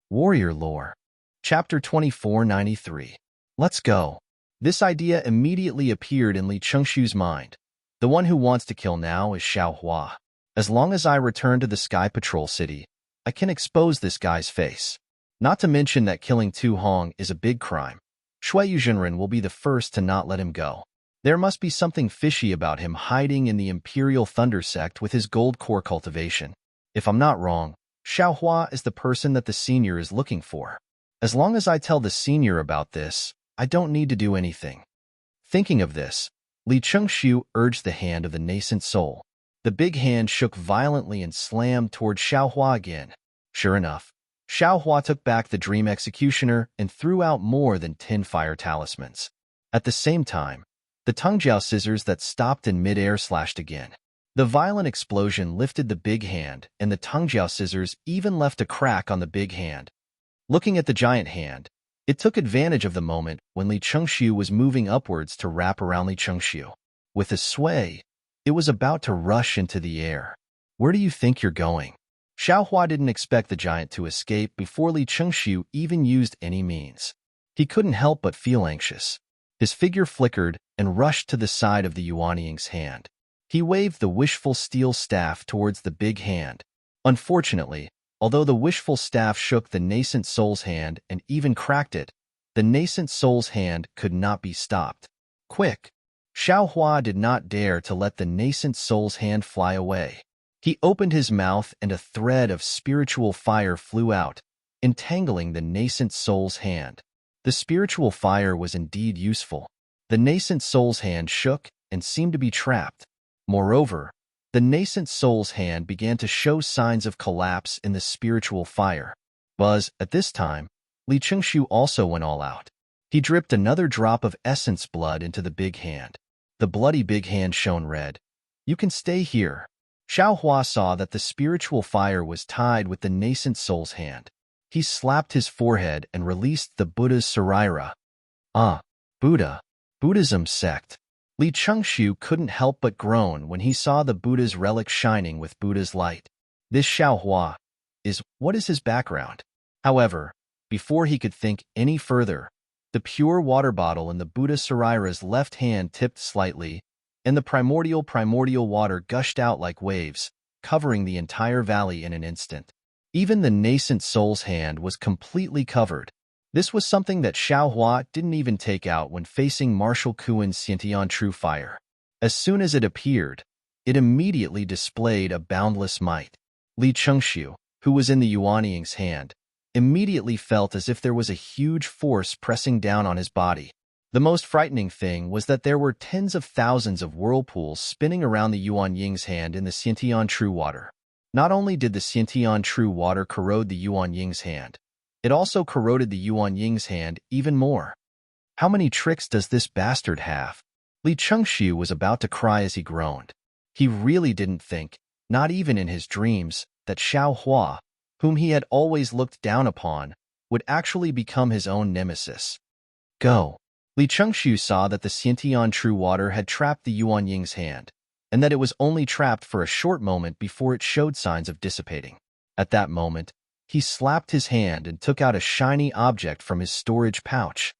Warrior Lore. Chapter 2493. Let's go. This idea immediately appeared in Li Chengshu's mind. The one who wants to kill now is Xiao Hua. As long as I return to the Sky Patrol City, I can expose this guy's face. Not to mention that killing Tu Hong is a big crime. Shui Yuzhenren will be the first to not let him go. There must be something fishy about him hiding in the Imperial Thunder Sect with his gold core cultivation. If I'm not wrong, Xiao Hua is the person that the senior is looking for. As long as I tell the senior about this, I don't need to do anything. Thinking of this, Li Chengshu urged the hand of the nascent soul. The big hand shook violently and slammed toward Xiao Hua again. Sure enough, Xiao Hua took back the Dream Executioner and threw out more than 10 fire talismans. At the same time, the Tongjiao scissors that stopped in midair slashed again. The violent explosion lifted the big hand, and the Tongjiao scissors even left a crack on the big hand. Looking at the giant hand, it took advantage of the moment when Li Chengshu was moving upwards to wrap around Li Chengshu. With a sway, it was about to rush into the air. Where do you think you're going? Xiao Hua didn't expect the giant to escape before Li Chengshu even used any means. He couldn't help but feel anxious. His figure flickered and rushed to the side of the Yuanying's hand. He waved the wishful steel staff towards the big hand. Unfortunately, although the wishful staff shook the nascent soul's hand and even cracked it, the nascent soul's hand could not be stopped. Quick! Xiao Hua did not dare to let the nascent soul's hand fly away. He opened his mouth and a thread of spiritual fire flew out, entangling the nascent soul's hand. The spiritual fire was indeed useful. The nascent soul's hand shook and seemed to be trapped. Moreover, the nascent soul's hand began to show signs of collapse in the spiritual fire. At this time, Li Chengshu also went all out. He dripped another drop of essence blood into the big hand. The bloody big hand shone red. You can stay here. Xiao Hua saw that the spiritual fire was tied with the nascent soul's hand. He slapped his forehead and released the Buddha's Saraira. Buddha. Buddhism sect. Li Chengshu couldn't help but groan when he saw the Buddha's relic shining with Buddha's light. This Xiao Hua what is his background? However, before he could think any further, the pure water bottle in the Buddha Saraira's left hand tipped slightly, and the primordial water gushed out like waves, covering the entire valley in an instant. Even the nascent soul's hand was completely covered. This was something that Xiao Hua didn't even take out when facing Marshal Kuen's Xiantian True Fire. As soon as it appeared, it immediately displayed a boundless might. Li Chengshu, who was in the Yuanying's hand, immediately felt as if there was a huge force pressing down on his body. The most frightening thing was that there were tens of thousands of whirlpools spinning around the Yuanying's hand in the Xiantian True Water. Not only did the Xiantian True Water corrode the Yuanying's hand, it also corroded the Yuanying's hand even more. How many tricks does this bastard have? Li Chengshu was about to cry as he groaned. He really didn't think, not even in his dreams, that Xiao Hua, whom he had always looked down upon, would actually become his own nemesis. Go! Li Chengshu saw that the Xiantian True Water had trapped the Yuanying's hand, and that it was only trapped for a short moment before it showed signs of dissipating. At that moment, he slapped his hand and took out a shiny object from his storage pouch.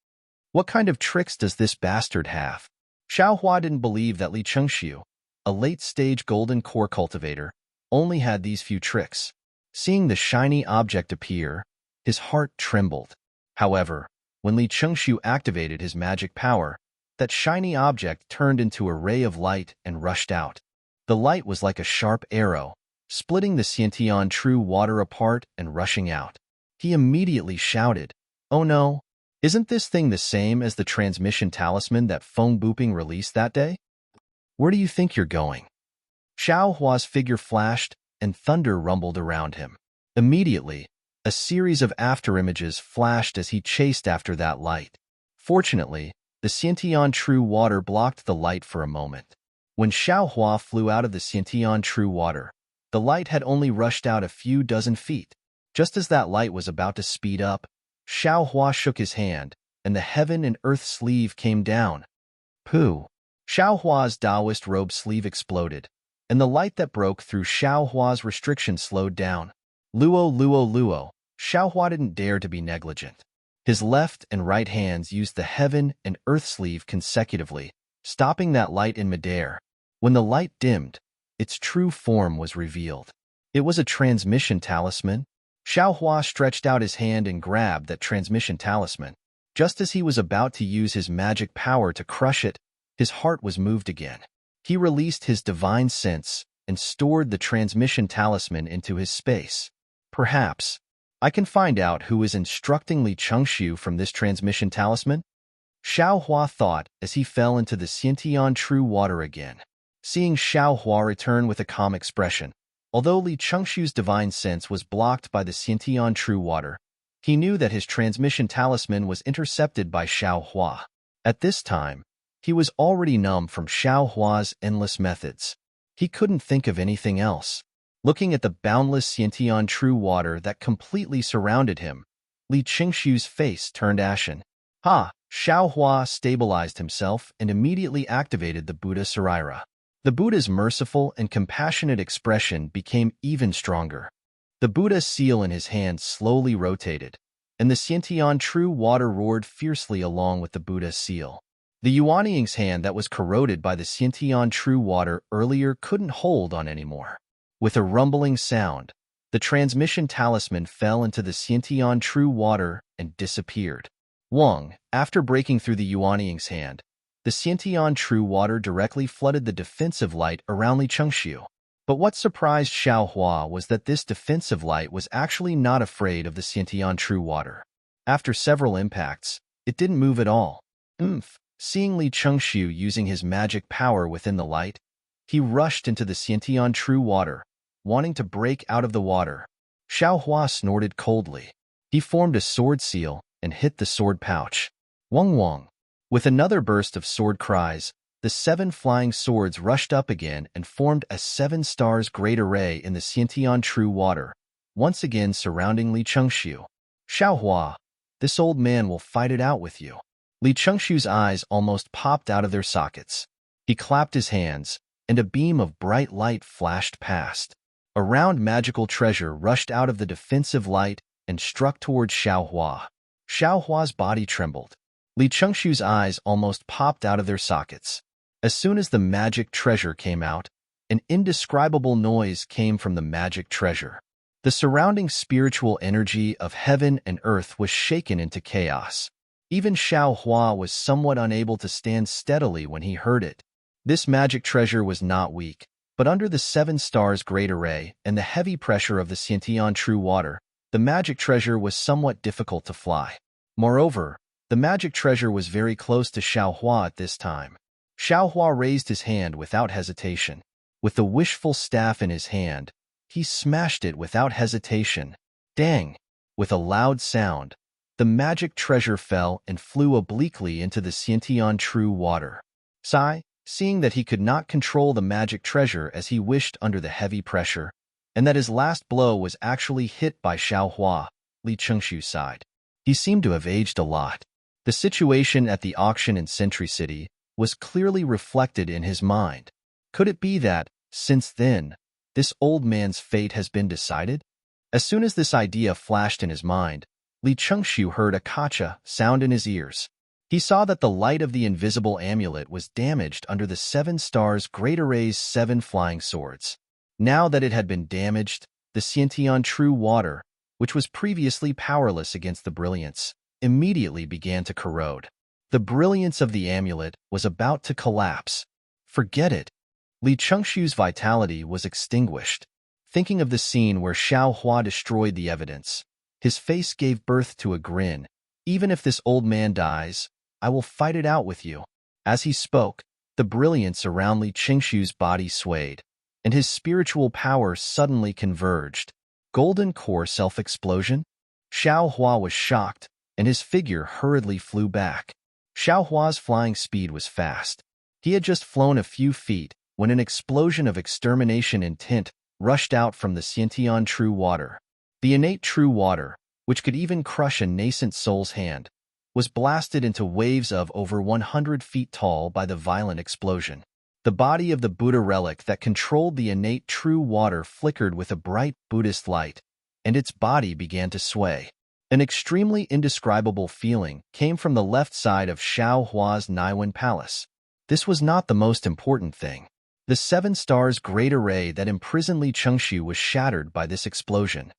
What kind of tricks does this bastard have? Xiao Hua didn't believe that Li Chengshu, a late-stage golden core cultivator, only had these few tricks. Seeing the shiny object appear, his heart trembled. However, when Li Chengshu activated his magic power, that shiny object turned into a ray of light and rushed out. The light was like a sharp arrow, splitting the Xiantian True Water apart and rushing out. He immediately shouted, "Oh no! Isn't this thing the same as the transmission talisman that Feng Buping released that day? Where do you think you're going?" Xiao Hua's figure flashed, and thunder rumbled around him. Immediately, a series of afterimages flashed as he chased after that light. Fortunately, the Xiantian True Water blocked the light for a moment. When Xiao Hua flew out of the Xiantian True Water, the light had only rushed out a few dozen feet. Just as that light was about to speed up, Xiao Hua shook his hand, and the heaven and earth sleeve came down. Pooh! Xiao Hua's Taoist robe sleeve exploded, and the light that broke through Xiao Hua's restriction slowed down. Luo, Luo, Luo. Xiaohua didn't dare to be negligent. His left and right hands used the heaven and earth sleeve consecutively, stopping that light in midair. When the light dimmed, its true form was revealed. It was a transmission talisman. Xiaohua stretched out his hand and grabbed that transmission talisman. Just as he was about to use his magic power to crush it, his heart was moved again. He released his divine sense and stored the transmission talisman into his space. Perhaps I can find out who is instructing Li Chengxiu from this transmission talisman? Xiaohua thought as he fell into the Xiantian true water again. Seeing Xiaohua return with a calm expression, although Li Chengxiu's divine sense was blocked by the Xiantian true water, he knew that his transmission talisman was intercepted by Xiaohua. At this time, he was already numb from Xiaohua's endless methods. He couldn't think of anything else. Looking at the boundless Xiantian true water that completely surrounded him, Li Chengxiu's face turned ashen. Ha! Xiaohua stabilized himself and immediately activated the Buddha Saraira. The Buddha's merciful and compassionate expression became even stronger. The Buddha's seal in his hand slowly rotated, and the Xiantian true water roared fiercely along with the Buddha's seal. The Yuanying's hand that was corroded by the Xiantian true water earlier couldn't hold on anymore. With a rumbling sound, the transmission talisman fell into the Xiantian true water and disappeared. Wang, after breaking through the Yuanying's hand, the Xiantian true water directly flooded the defensive light around Li Chengxiu. But what surprised Xiaohua was that this defensive light was actually not afraid of the Xiantian true water. After several impacts, it didn't move at all. Seeing Li Chengxiu using his magic power within the light, he rushed into the Xiantian true water, wanting to break out of the water. Xiaohua snorted coldly. He formed a sword seal and hit the sword pouch. Wang. With another burst of sword cries, the 7 flying swords rushed up again and formed a 7 stars great array in the Xiantian true water, once again surrounding Li Chengxiu. Xiaohua, this old man will fight it out with you. Li Chengxiu's eyes almost popped out of their sockets. He clapped his hands, and a beam of bright light flashed past. A round magical treasure rushed out of the defensive light and struck towards Xiaohua. Xiaohua's body trembled. Li Chengxiu's eyes almost popped out of their sockets. As soon as the magic treasure came out, an indescribable noise came from the magic treasure. The surrounding spiritual energy of heaven and earth was shaken into chaos. Even Xiaohua was somewhat unable to stand steadily when he heard it. This magic treasure was not weak, but under the 7 stars great array and the heavy pressure of the Xiantian true water, the magic treasure was somewhat difficult to fly. Moreover, the magic treasure was very close to Xiaohua at this time. Xiaohua raised his hand without hesitation. With the wishful staff in his hand, he smashed it without hesitation. Dang! With a loud sound, the magic treasure fell and flew obliquely into the Xiantian true water. Sai, seeing that he could not control the magic treasure as he wished under the heavy pressure, and that his last blow was actually hit by Xiaohua, Li Chengxiu sighed. He seemed to have aged a lot. The situation at the auction in Sentry City was clearly reflected in his mind. Could it be that, since then, this old man's fate has been decided? As soon as this idea flashed in his mind, Li Chengxiu heard a kacha sound in his ears. He saw that the light of the invisible amulet was damaged under the 7 stars great array's 7 flying swords. Now that it had been damaged, the Xiantian true water, which was previously powerless against the brilliance, immediately began to corrode. The brilliance of the amulet was about to collapse. Forget it. Li Chengxiu's vitality was extinguished. Thinking of the scene where Xiaohua destroyed the evidence, his face gave birth to a grin. Even if this old man dies, I will fight it out with you. As he spoke, the brilliance around Li Chengxiu's body swayed, and his spiritual power suddenly converged. Golden core self-explosion? Xiaohua was shocked, and his figure hurriedly flew back. Xiaohua's flying speed was fast. He had just flown a few feet when an explosion of extermination intent rushed out from the Xiantian true water. The innate true water, which could even crush a nascent soul's hand, was blasted into waves of over 100 feet tall by the violent explosion. The body of the Buddha relic that controlled the innate true water flickered with a bright Buddhist light, and its body began to sway. An extremely indescribable feeling came from the left side of Xiao Hua's Naiwen Palace. This was not the most important thing. The 7 stars great array that imprisoned Li Chengxiu was shattered by this explosion.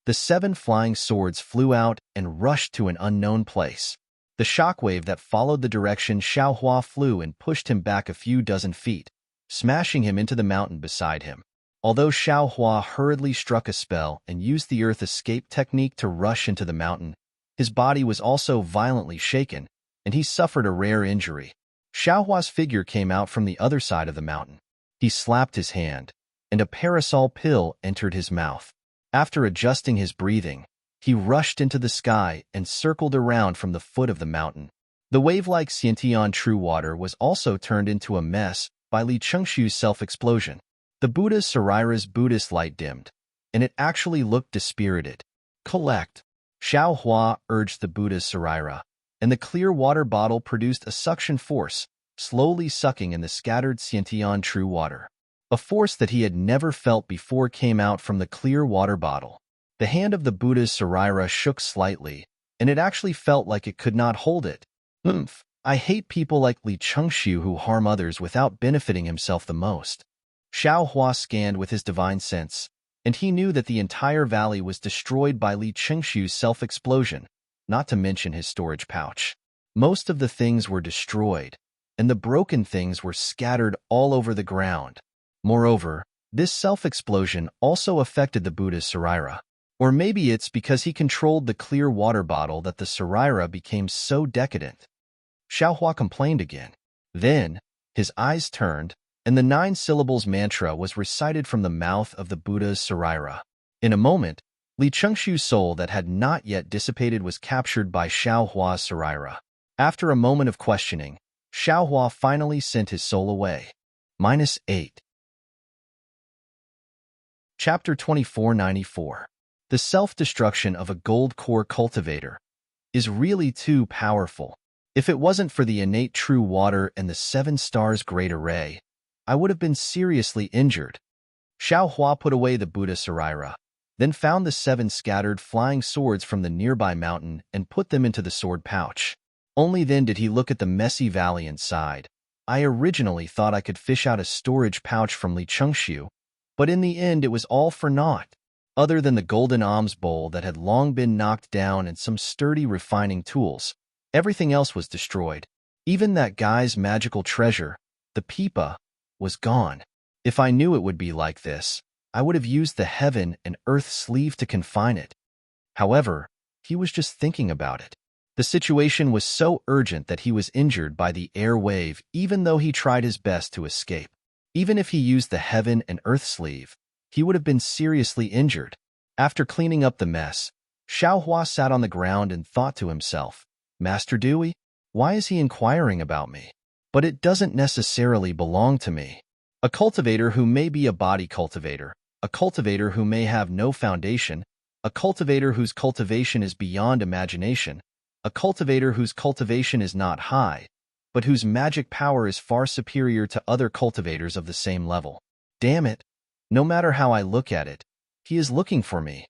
The 7 flying swords flew out and rushed to an unknown place. The shockwave that followed the direction Xiao Hua flew and pushed him back a few dozen feet, smashing him into the mountain beside him. Although Xiao Hua hurriedly struck a spell and used the earth escape technique to rush into the mountain, his body was also violently shaken, and he suffered a rare injury. Xiao Hua's figure came out from the other side of the mountain. He slapped his hand, and a parasol pill entered his mouth. After adjusting his breathing, he rushed into the sky and circled around from the foot of the mountain. The wave-like Xiantian true water was also turned into a mess by Li Chengxiu's self-explosion. The Buddha Sarira's Buddhist light dimmed, and it actually looked dispirited. Collect. Xiao Hua urged the Buddha's Sarira, and the clear water bottle produced a suction force, slowly sucking in the scattered Xiantian true water. A force that he had never felt before came out from the clear water bottle. The hand of the Buddha's Sarira shook slightly, and it actually felt like it could not hold it. I hate people like Li Chengxiu who harm others without benefiting himself the most. Xiao Hua scanned with his divine sense, and he knew that the entire valley was destroyed by Li Chengxiu's self-explosion, not to mention his storage pouch. Most of the things were destroyed, and the broken things were scattered all over the ground. Moreover, this self-explosion also affected the Buddha's Sarira. Or maybe it's because he controlled the clear water bottle that the Sarira became so decadent. Xiao Hua complained again. Then, his eyes turned, and the 9 syllables mantra was recited from the mouth of the Buddha's Sarira. In a moment, Li Chengxiu's soul that had not yet dissipated was captured by Xiao Hua's Sarira. After a moment of questioning, Xiao Hua finally sent his soul away. -8. Chapter 2494. The self-destruction of a gold core cultivator is really too powerful. If it wasn't for the innate true water and the 7 stars great array, I would have been seriously injured. Xiao Hua put away the Buddha Sarira, then found the 7 scattered flying swords from the nearby mountain and put them into the sword pouch. Only then did he look at the messy valley inside. I originally thought I could fish out a storage pouch from Li Chengxiu, but in the end it was all for naught. Other than the golden alms bowl that had long been knocked down and some sturdy refining tools, everything else was destroyed. Even that guy's magical treasure, the pipa, was gone. If I knew it would be like this, I would have used the heaven and earth sleeve to confine it. However, he was just thinking about it. The situation was so urgent that he was injured by the air wave even though he tried his best to escape. Even if he used the heaven and earth sleeve, he would have been seriously injured. After cleaning up the mess, Xiao Hua sat on the ground and thought to himself, Master Dewey, why is he inquiring about me? But it doesn't necessarily belong to me. A cultivator who may be a body cultivator, a cultivator who may have no foundation, a cultivator whose cultivation is beyond imagination, a cultivator whose cultivation is not high, but whose magic power is far superior to other cultivators of the same level. Damn it! No matter how I look at it, he is looking for me.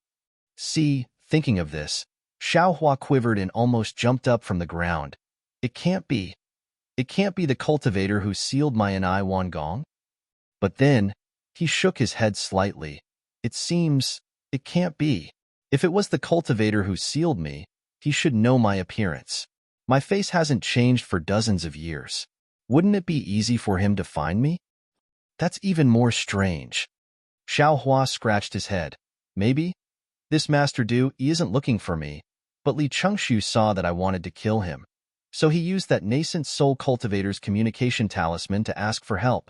See, thinking of this, Xiao Hua quivered and almost jumped up from the ground. It can't be. It can't be the cultivator who sealed my Anai Wan Gong? But then, he shook his head slightly. It seems, it can't be. If it was the cultivator who sealed me, he should know my appearance. My face hasn't changed for dozens of years. Wouldn't it be easy for him to find me? That's even more strange. Xiao Hua scratched his head. Maybe? This Master Du isn't looking for me, but Li Chengxiu saw that I wanted to kill him. So he used that nascent soul cultivator's communication talisman to ask for help.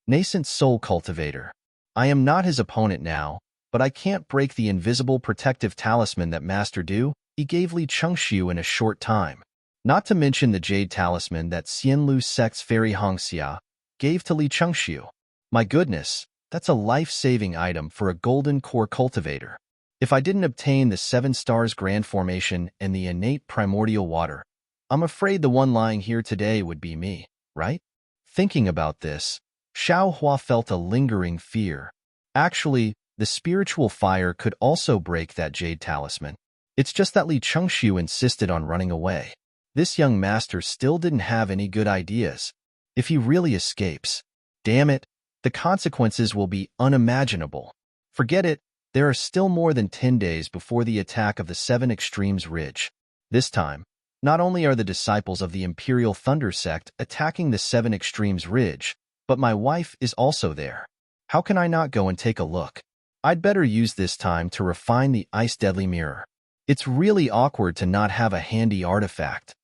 Nascent soul cultivator. I am not his opponent now, but I can't break the invisible protective talisman that Master Du gave Li Chengxiu in a short time. Not to mention the jade talisman that Xianlu sect's fairy Hongxia gave to Li Chengxiu. My goodness, that's a life-saving item for a golden core cultivator. If I didn't obtain the 7 stars grand formation and the innate primordial water, I'm afraid the one lying here today would be me, right? Thinking about this, Xiao Hua felt a lingering fear. Actually, The spiritual fire could also break that jade talisman. It's just that Li Chengxiu insisted on running away. This young master still didn't have any good ideas. If he really escapes, damn it, the consequences will be unimaginable. Forget it, there are still more than 10 days before the attack of the Seven Extremes Ridge. This time, not only are the disciples of the Imperial Thunder Sect attacking the Seven Extremes Ridge, but my wife is also there. How can I not go and take a look? I'd better use this time to refine the Ice Deadly Mirror. It's really awkward to not have a handy artifact.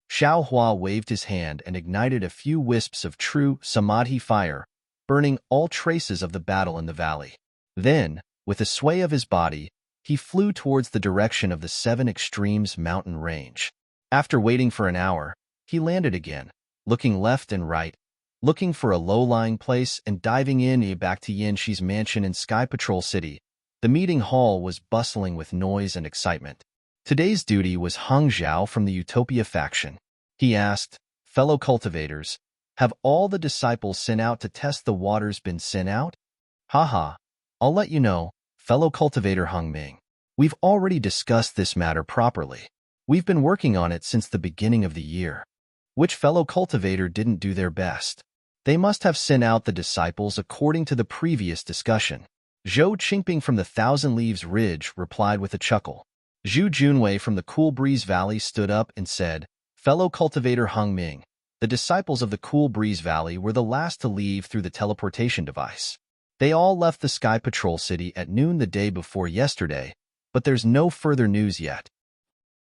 Xiao Hua waved his hand and ignited a few wisps of true Samadhi fire, burning all traces of the battle in the valley. Then, with a sway of his body, he flew towards the direction of the Seven Extremes mountain range. After waiting for an hour, he landed again, looking left and right, looking for a low-lying place and diving in back to Yanxi's mansion in Sky Patrol City. The meeting hall was bustling with noise and excitement. Today's duty was Heng Zhao from the Utopia faction. He asked, "Fellow cultivators, have all the disciples sent out to test the waters been sent out?" "Haha, I'll let you know, fellow cultivator Heng Ming. We've already discussed this matter properly. We've been working on it since the beginning of the year. Which fellow cultivator didn't do their best? They must have sent out the disciples according to the previous discussion." Zhou Qingping from the Thousand Leaves Ridge replied with a chuckle. Zhu Junwei from the Cool Breeze Valley stood up and said, "Fellow cultivator Heng Ming, the disciples of the Cool Breeze Valley were the last to leave through the teleportation device. They all left the Sky Patrol City at noon the day before yesterday, but there's no further news yet."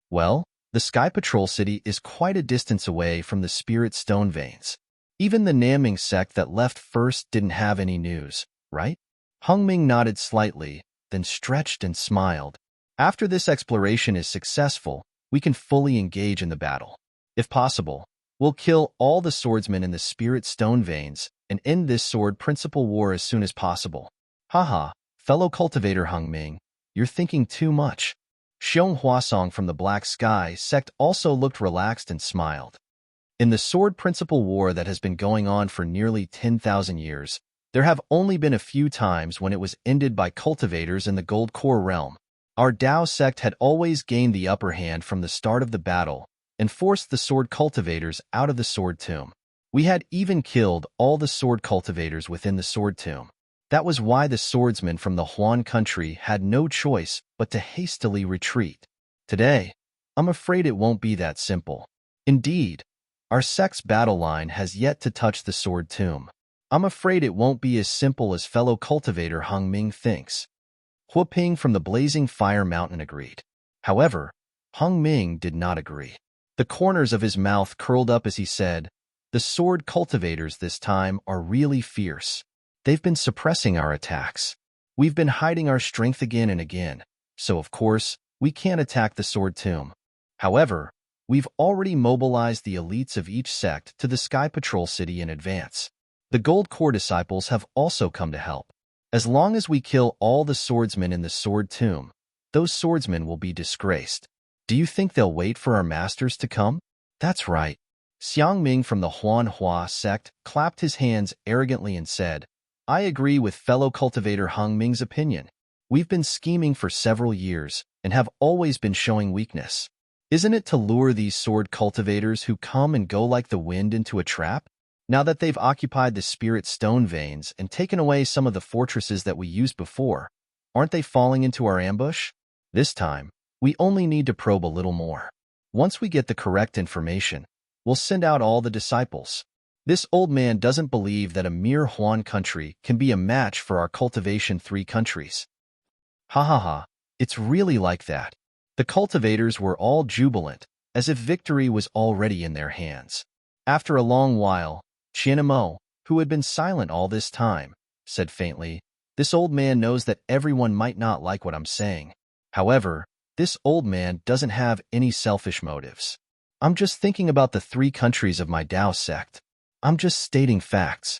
"Well, the Sky Patrol City is quite a distance away from the Spirit Stone Veins. Even the Naming sect that left first didn't have any news, right?" Heng Ming nodded slightly, then stretched and smiled. "After this exploration is successful, we can fully engage in the battle. If possible, we'll kill all the swordsmen in the Spirit Stone Veins and end this sword principle war as soon as possible." "Haha, fellow cultivator Heng Ming, you're thinking too much." Xiong Huasong from the Black Sky sect also looked relaxed and smiled. In the sword principle war that has been going on for nearly 10,000 years, there have only been a few times when it was ended by cultivators in the Gold Core realm. Our Dao sect had always gained the upper hand from the start of the battle and forced the sword cultivators out of the sword tomb. We had even killed all the sword cultivators within the sword tomb. That was why the swordsmen from the Huan country had no choice but to hastily retreat. Today, I'm afraid it won't be that simple. Indeed, our sect's battle line has yet to touch the sword tomb. I'm afraid it won't be as simple as fellow cultivator Heng Ming thinks. Hu Ping from the Blazing Fire Mountain agreed. However, Heng Ming did not agree. The corners of his mouth curled up as he said, "The sword cultivators this time are really fierce. They've been suppressing our attacks. We've been hiding our strength again and again, so of course, we can't attack the sword tomb. However, we've already mobilized the elites of each sect to the Sky Patrol City in advance. The Gold Core disciples have also come to help. As long as we kill all the swordsmen in the sword tomb, those swordsmen will be disgraced. Do you think they'll wait for our masters to come?" "That's right." Xiang Ming from the Huan Hua sect clapped his hands arrogantly and said, "I agree with fellow cultivator Heng Ming's opinion. We've been scheming for several years and have always been showing weakness. Isn't it to lure these sword cultivators who come and go like the wind into a trap? Now that they've occupied the Spirit Stone Veins and taken away some of the fortresses that we used before, aren't they falling into our ambush? This time, we only need to probe a little more. Once we get the correct information, we'll send out all the disciples. This old man doesn't believe that a mere Huan country can be a match for our Cultivation 3 countries." "Ha ha ha, it's really like that." The cultivators were all jubilant, as if victory was already in their hands. After a long while, Qianmo, who had been silent all this time, said faintly, "This old man knows that everyone might not like what I'm saying. However, this old man doesn't have any selfish motives. I'm just thinking about the 3 countries of my Dao sect. I'm just stating facts.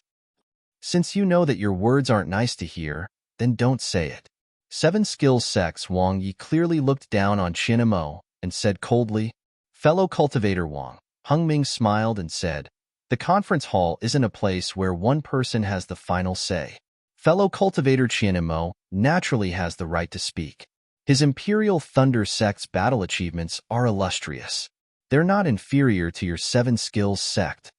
Since you know that your words aren't nice to hear, then don't say it." Seven Skills Sect's Wang Yi clearly looked down on Qianmo and said coldly, "Fellow cultivator Wang." Heng Ming smiled and said, "The conference hall isn't a place where one person has the final say. Fellow cultivator Qianmo naturally has the right to speak. His Imperial Thunder Sect's battle achievements are illustrious. They're not inferior to your 7 skills sect.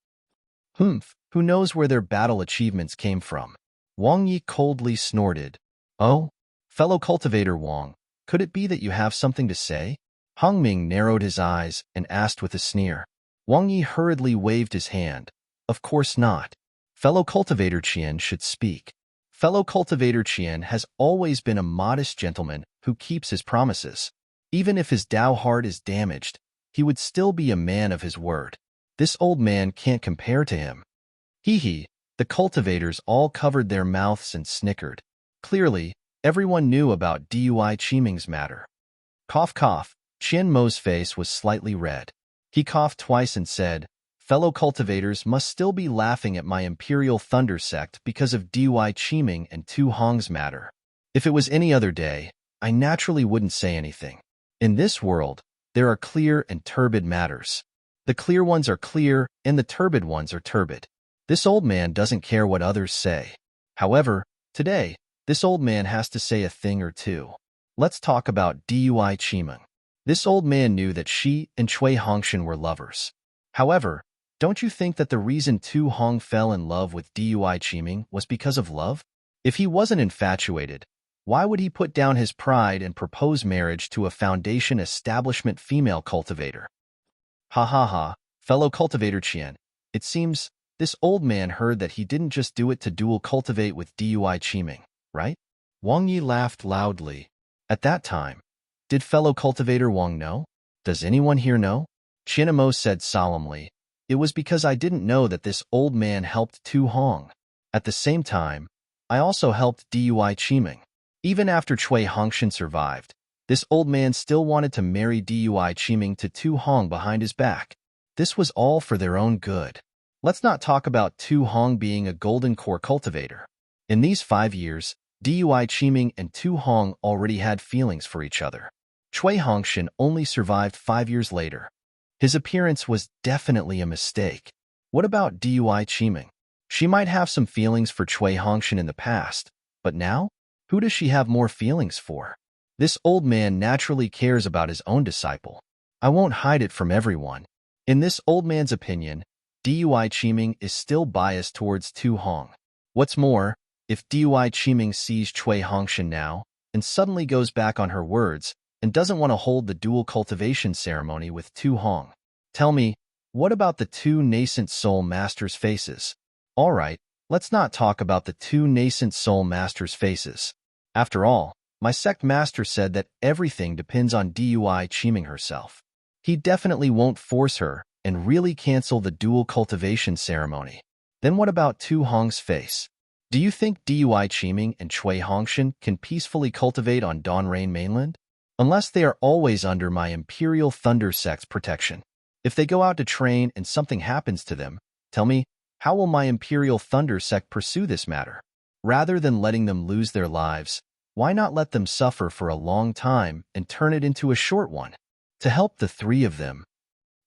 Humph, who knows where their battle achievements came from? Wang Yi coldly snorted. Oh, fellow cultivator Wang, could it be that you have something to say? Hong Ming narrowed his eyes and asked with a sneer. Wang Yi hurriedly waved his hand. Of course not. Fellow cultivator Qian should speak. Fellow cultivator Qian has always been a modest gentleman who keeps his promises. Even if his Dao heart is damaged, he would still be a man of his word. This old man can't compare to him. Hee. The cultivators all covered their mouths and snickered. Clearly, everyone knew about Dui Qiming's matter. Cough cough, Qian Mo's face was slightly red. He coughed twice and said, fellow cultivators must still be laughing at my Imperial Thunder Sect because of Dui Qiming and Tu Hong's matter. If it was any other day, I naturally wouldn't say anything. In this world, there are clear and turbid matters. The clear ones are clear, and the turbid ones are turbid. This old man doesn't care what others say. However, today, this old man has to say a thing or two. Let's talk about Dui Qiming. This old man knew that she and Cui Hongshan were lovers. However, don't you think that the reason Tu Hong fell in love with Dui Qiming was because of love? If he wasn't infatuated, why would he put down his pride and propose marriage to a Foundation establishment female cultivator? Ha ha ha, fellow cultivator Qian, it seems this old man heard that he didn't just do it to dual cultivate with Dui Qiming, right? Wang Yi laughed loudly. At that time, did fellow cultivator Wang know? Does anyone here know? Qianmo said solemnly, it was because I didn't know that this old man helped Tu Hong. At the same time, I also helped Dui Qiming. Even after Cui Hongshan survived, this old man still wanted to marry Dui Qiming to Tu Hong behind his back. This was all for their own good. Let's not talk about Tu Hong being a golden core cultivator. In these 5 years, Dui Qiming and Tu Hong already had feelings for each other. Cui Hongshan only survived 5 years later. His appearance was definitely a mistake. What about Dui Qiming? She might have some feelings for Cui Hongshan in the past, but now, who does she have more feelings for? This old man naturally cares about his own disciple. I won't hide it from everyone. In this old man's opinion, Dui Qiming is still biased towards Tu Hong. What's more, if Dui Qiming sees Cui Hongshan now and suddenly goes back on her words and doesn't want to hold the dual cultivation ceremony with Tu Hong, tell me, what about the 2 nascent soul masters' faces? All right, let's not talk about the 2 nascent soul masters' faces. After all, my sect master said that everything depends on Dui Qiming herself. He definitely won't force her and really cancel the dual cultivation ceremony. Then what about Tu Hong's face? Do you think Dui Qiming and Cui Hongshan can peacefully cultivate on Donrain mainland? Unless they are always under my Imperial Thunder Sect's protection. If they go out to train and something happens to them, tell me, how will my Imperial Thunder Sect pursue this matter? Rather than letting them lose their lives, why not let them suffer for a long time and turn it into a short one? To help the 3 of them.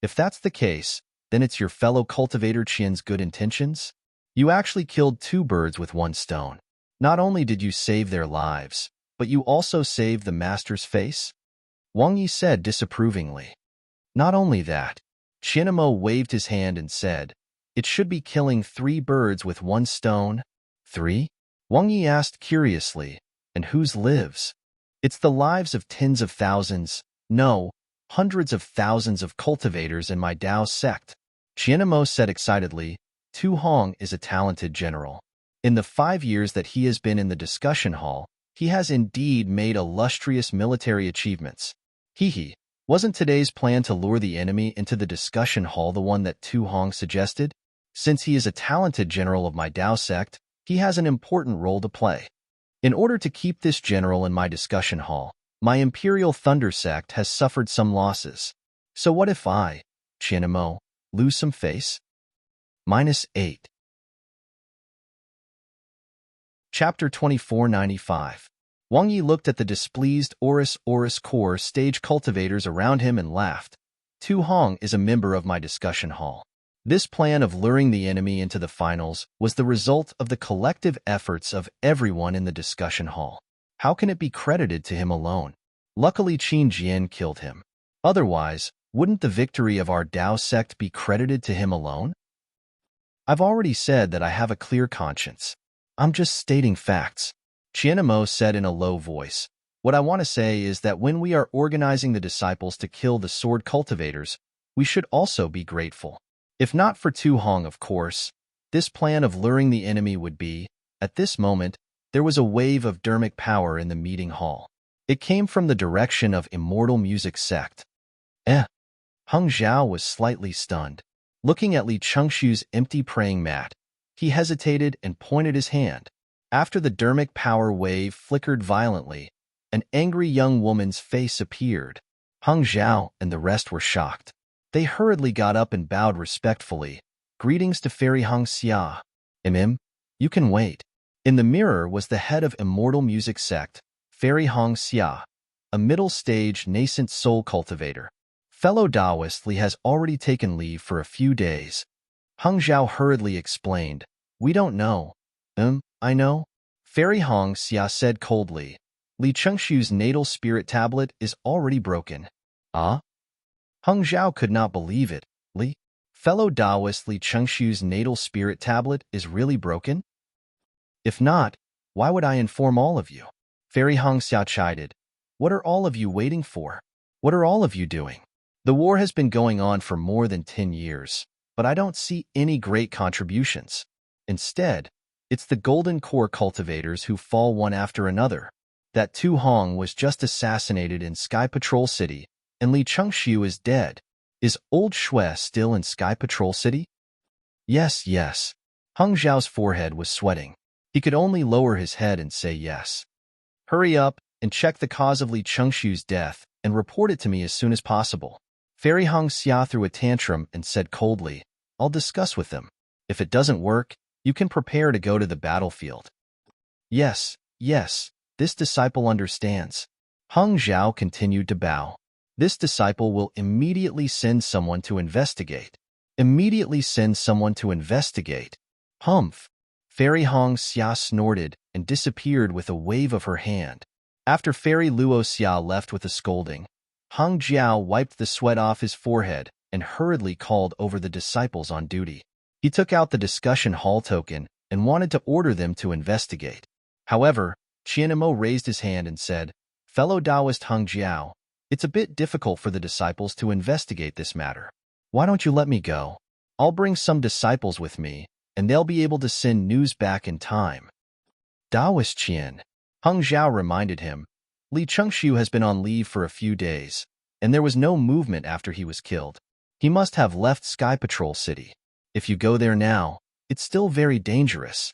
If that's the case, then it's your fellow cultivator Qian's good intentions? You actually killed 2 birds with 1 stone. Not only did you save their lives, but you also saved the master's face? Wang Yi said disapprovingly. Not only that, Qianmo waved his hand and said, it should be killing 3 birds with 1 stone. 3? Wang Yi asked curiously, and whose lives? It's the lives of tens of thousands, no, hundreds of thousands of cultivators in my Dao sect. Qianmo said excitedly, Tu Hong is a talented general. In the 5 years that he has been in the discussion hall, he has indeed made illustrious military achievements. Hee. Wasn't today's plan to lure the enemy into the discussion hall the one that Tu Hong suggested? Since he is a talented general of my Dao sect, he has an important role to play. In order to keep this general in my discussion hall, my Imperial Thunder Sect has suffered some losses. So what if I, Qianmo, lose some face? -8. Chapter 2495. Wang Yi looked at the displeased Oris Core stage cultivators around him and laughed. Tu Hong is a member of my discussion hall. This plan of luring the enemy into the finals was the result of the collective efforts of everyone in the discussion hall. How can it be credited to him alone? Luckily, Qin Jian killed him. Otherwise, wouldn't the victory of our Dao sect be credited to him alone? I've already said that I have a clear conscience. I'm just stating facts, Qianemo said in a low voice. What I want to say is that when we are organizing the disciples to kill the sword cultivators, we should also be grateful. If not for Tu Hong, of course, this plan of luring the enemy would be, at this moment, there was a wave of dermic power in the meeting hall. It came from the direction of Immortal Music Sect. Hung Zhao was slightly stunned. Looking at Li Chengxu's empty praying mat, he hesitated and pointed his hand. After the dermic power wave flickered violently, an angry young woman's face appeared. Hung Zhao and the rest were shocked. They hurriedly got up and bowed respectfully. Greetings to Fairy Hung Xia. You can wait. In the mirror was the head of Immortal Music Sect, Fairy Hong Xia, a middle-stage nascent soul cultivator. Fellow Taoist Li has already taken leave for a few days. Hung Zhao hurriedly explained. We don't know. I know. Fairy Hong Xia said coldly. Li Chengxu's natal spirit tablet is already broken. Ah? Hung Zhao could not believe it. Li? Fellow Taoist Li Chengxu's natal spirit tablet is really broken? If not, why would I inform all of you? Fairy Hong Xia chided. What are all of you waiting for? What are all of you doing? The war has been going on for more than 10 years, but I don't see any great contributions. Instead, it's the Golden Core cultivators who fall one after another. That Tu Hong was just assassinated in Sky Patrol City, and Li Chengxu is dead. Is Old Shui still in Sky Patrol City? Yes. Hung Zhao's forehead was sweating. He could only lower his head and say yes. Hurry up and check the cause of Li Chengxu's death and report it to me as soon as possible. Fairy Hong Xia threw a tantrum and said coldly, I'll discuss with them. If it doesn't work, you can prepare to go to the battlefield. Yes, this disciple understands. Hung Zhao continued to bow. This disciple will immediately send someone to investigate. Humph. Fairy Hong Xia snorted and disappeared with a wave of her hand. After Fairy Luo Xia left with a scolding, Hung Jiao wiped the sweat off his forehead and hurriedly called over the disciples on duty. He took out the discussion hall token and wanted to order them to investigate. However, Qianemo raised his hand and said, Fellow Taoist Hung Jiao, it's a bit difficult for the disciples to investigate this matter. Why don't you let me go? I'll bring some disciples with me, and they'll be able to send news back in time. Taoist Qian, Hung Zhao reminded him, Li Chengxu has been on leave for a few days, and there was no movement after he was killed. He must have left Sky Patrol City. If you go there now, it's still very dangerous.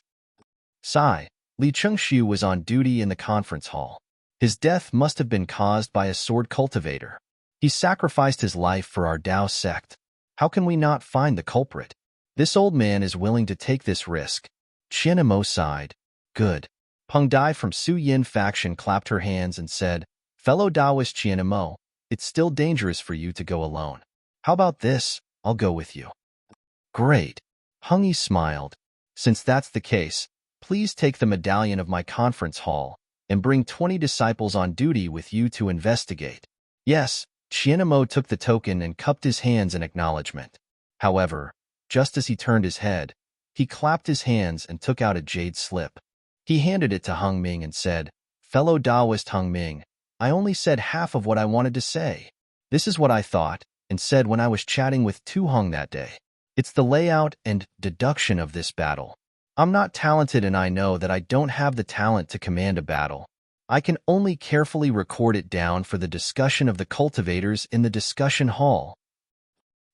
Sigh. Li Chengxu was on duty in the conference hall. His death must have been caused by a sword cultivator. He sacrificed his life for our Dao sect. How can we not find the culprit? This old man is willing to take this risk. Qianemo sighed. Good. Peng Dai from Su Yin faction clapped her hands and said, Fellow Taoist Qianemo, it's still dangerous for you to go alone. How about this? I'll go with you. Great. Hung Yi smiled. Since that's the case, please take the medallion of my conference hall and bring 20 disciples on duty with you to investigate. Yes, Qianemo took the token and cupped his hands in acknowledgement. However, just as he turned his head, he clapped his hands and took out a jade slip. He handed it to Hung Ming and said, Fellow Taoist Hung Ming, I only said half of what I wanted to say. This is what I thought and said when I was chatting with Tu Hong that day. It's the layout and deduction of this battle. I'm not talented and I know that I don't have the talent to command a battle. I can only carefully record it down for the discussion of the cultivators in the discussion hall.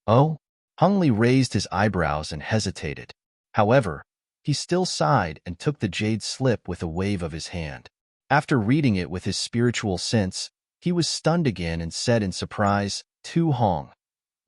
Oh? Hung Li raised his eyebrows and hesitated. However, he still sighed and took the jade slip with a wave of his hand. After reading it with his spiritual sense, he was stunned again and said in surprise, Tu Hong,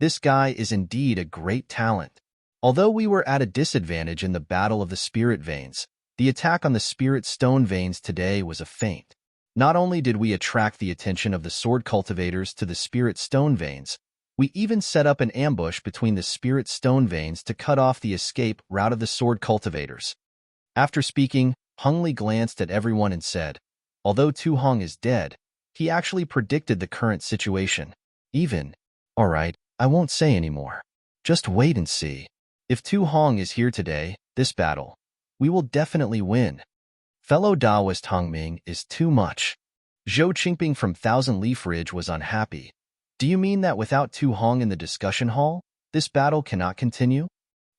this guy is indeed a great talent. Although we were at a disadvantage in the Battle of the Spirit Veins, the attack on the Spirit Stone Veins today was a feint. Not only did we attract the attention of the sword cultivators to the Spirit Stone Veins, We even set up an ambush between the spirit stone veins to cut off the escape route of the sword cultivators. After speaking, Hung Li glanced at everyone and said, although Tu Hong is dead, he actually predicted the current situation. All right, I won't say anymore. Just wait and see. If Tu Hong is here today, this battle, we will definitely win. Fellow Daoist Hung Ming is too much. Zhou Qingping from Thousand Leaf Ridge was unhappy. Do you mean that without Tu Hong in the discussion hall, this battle cannot continue?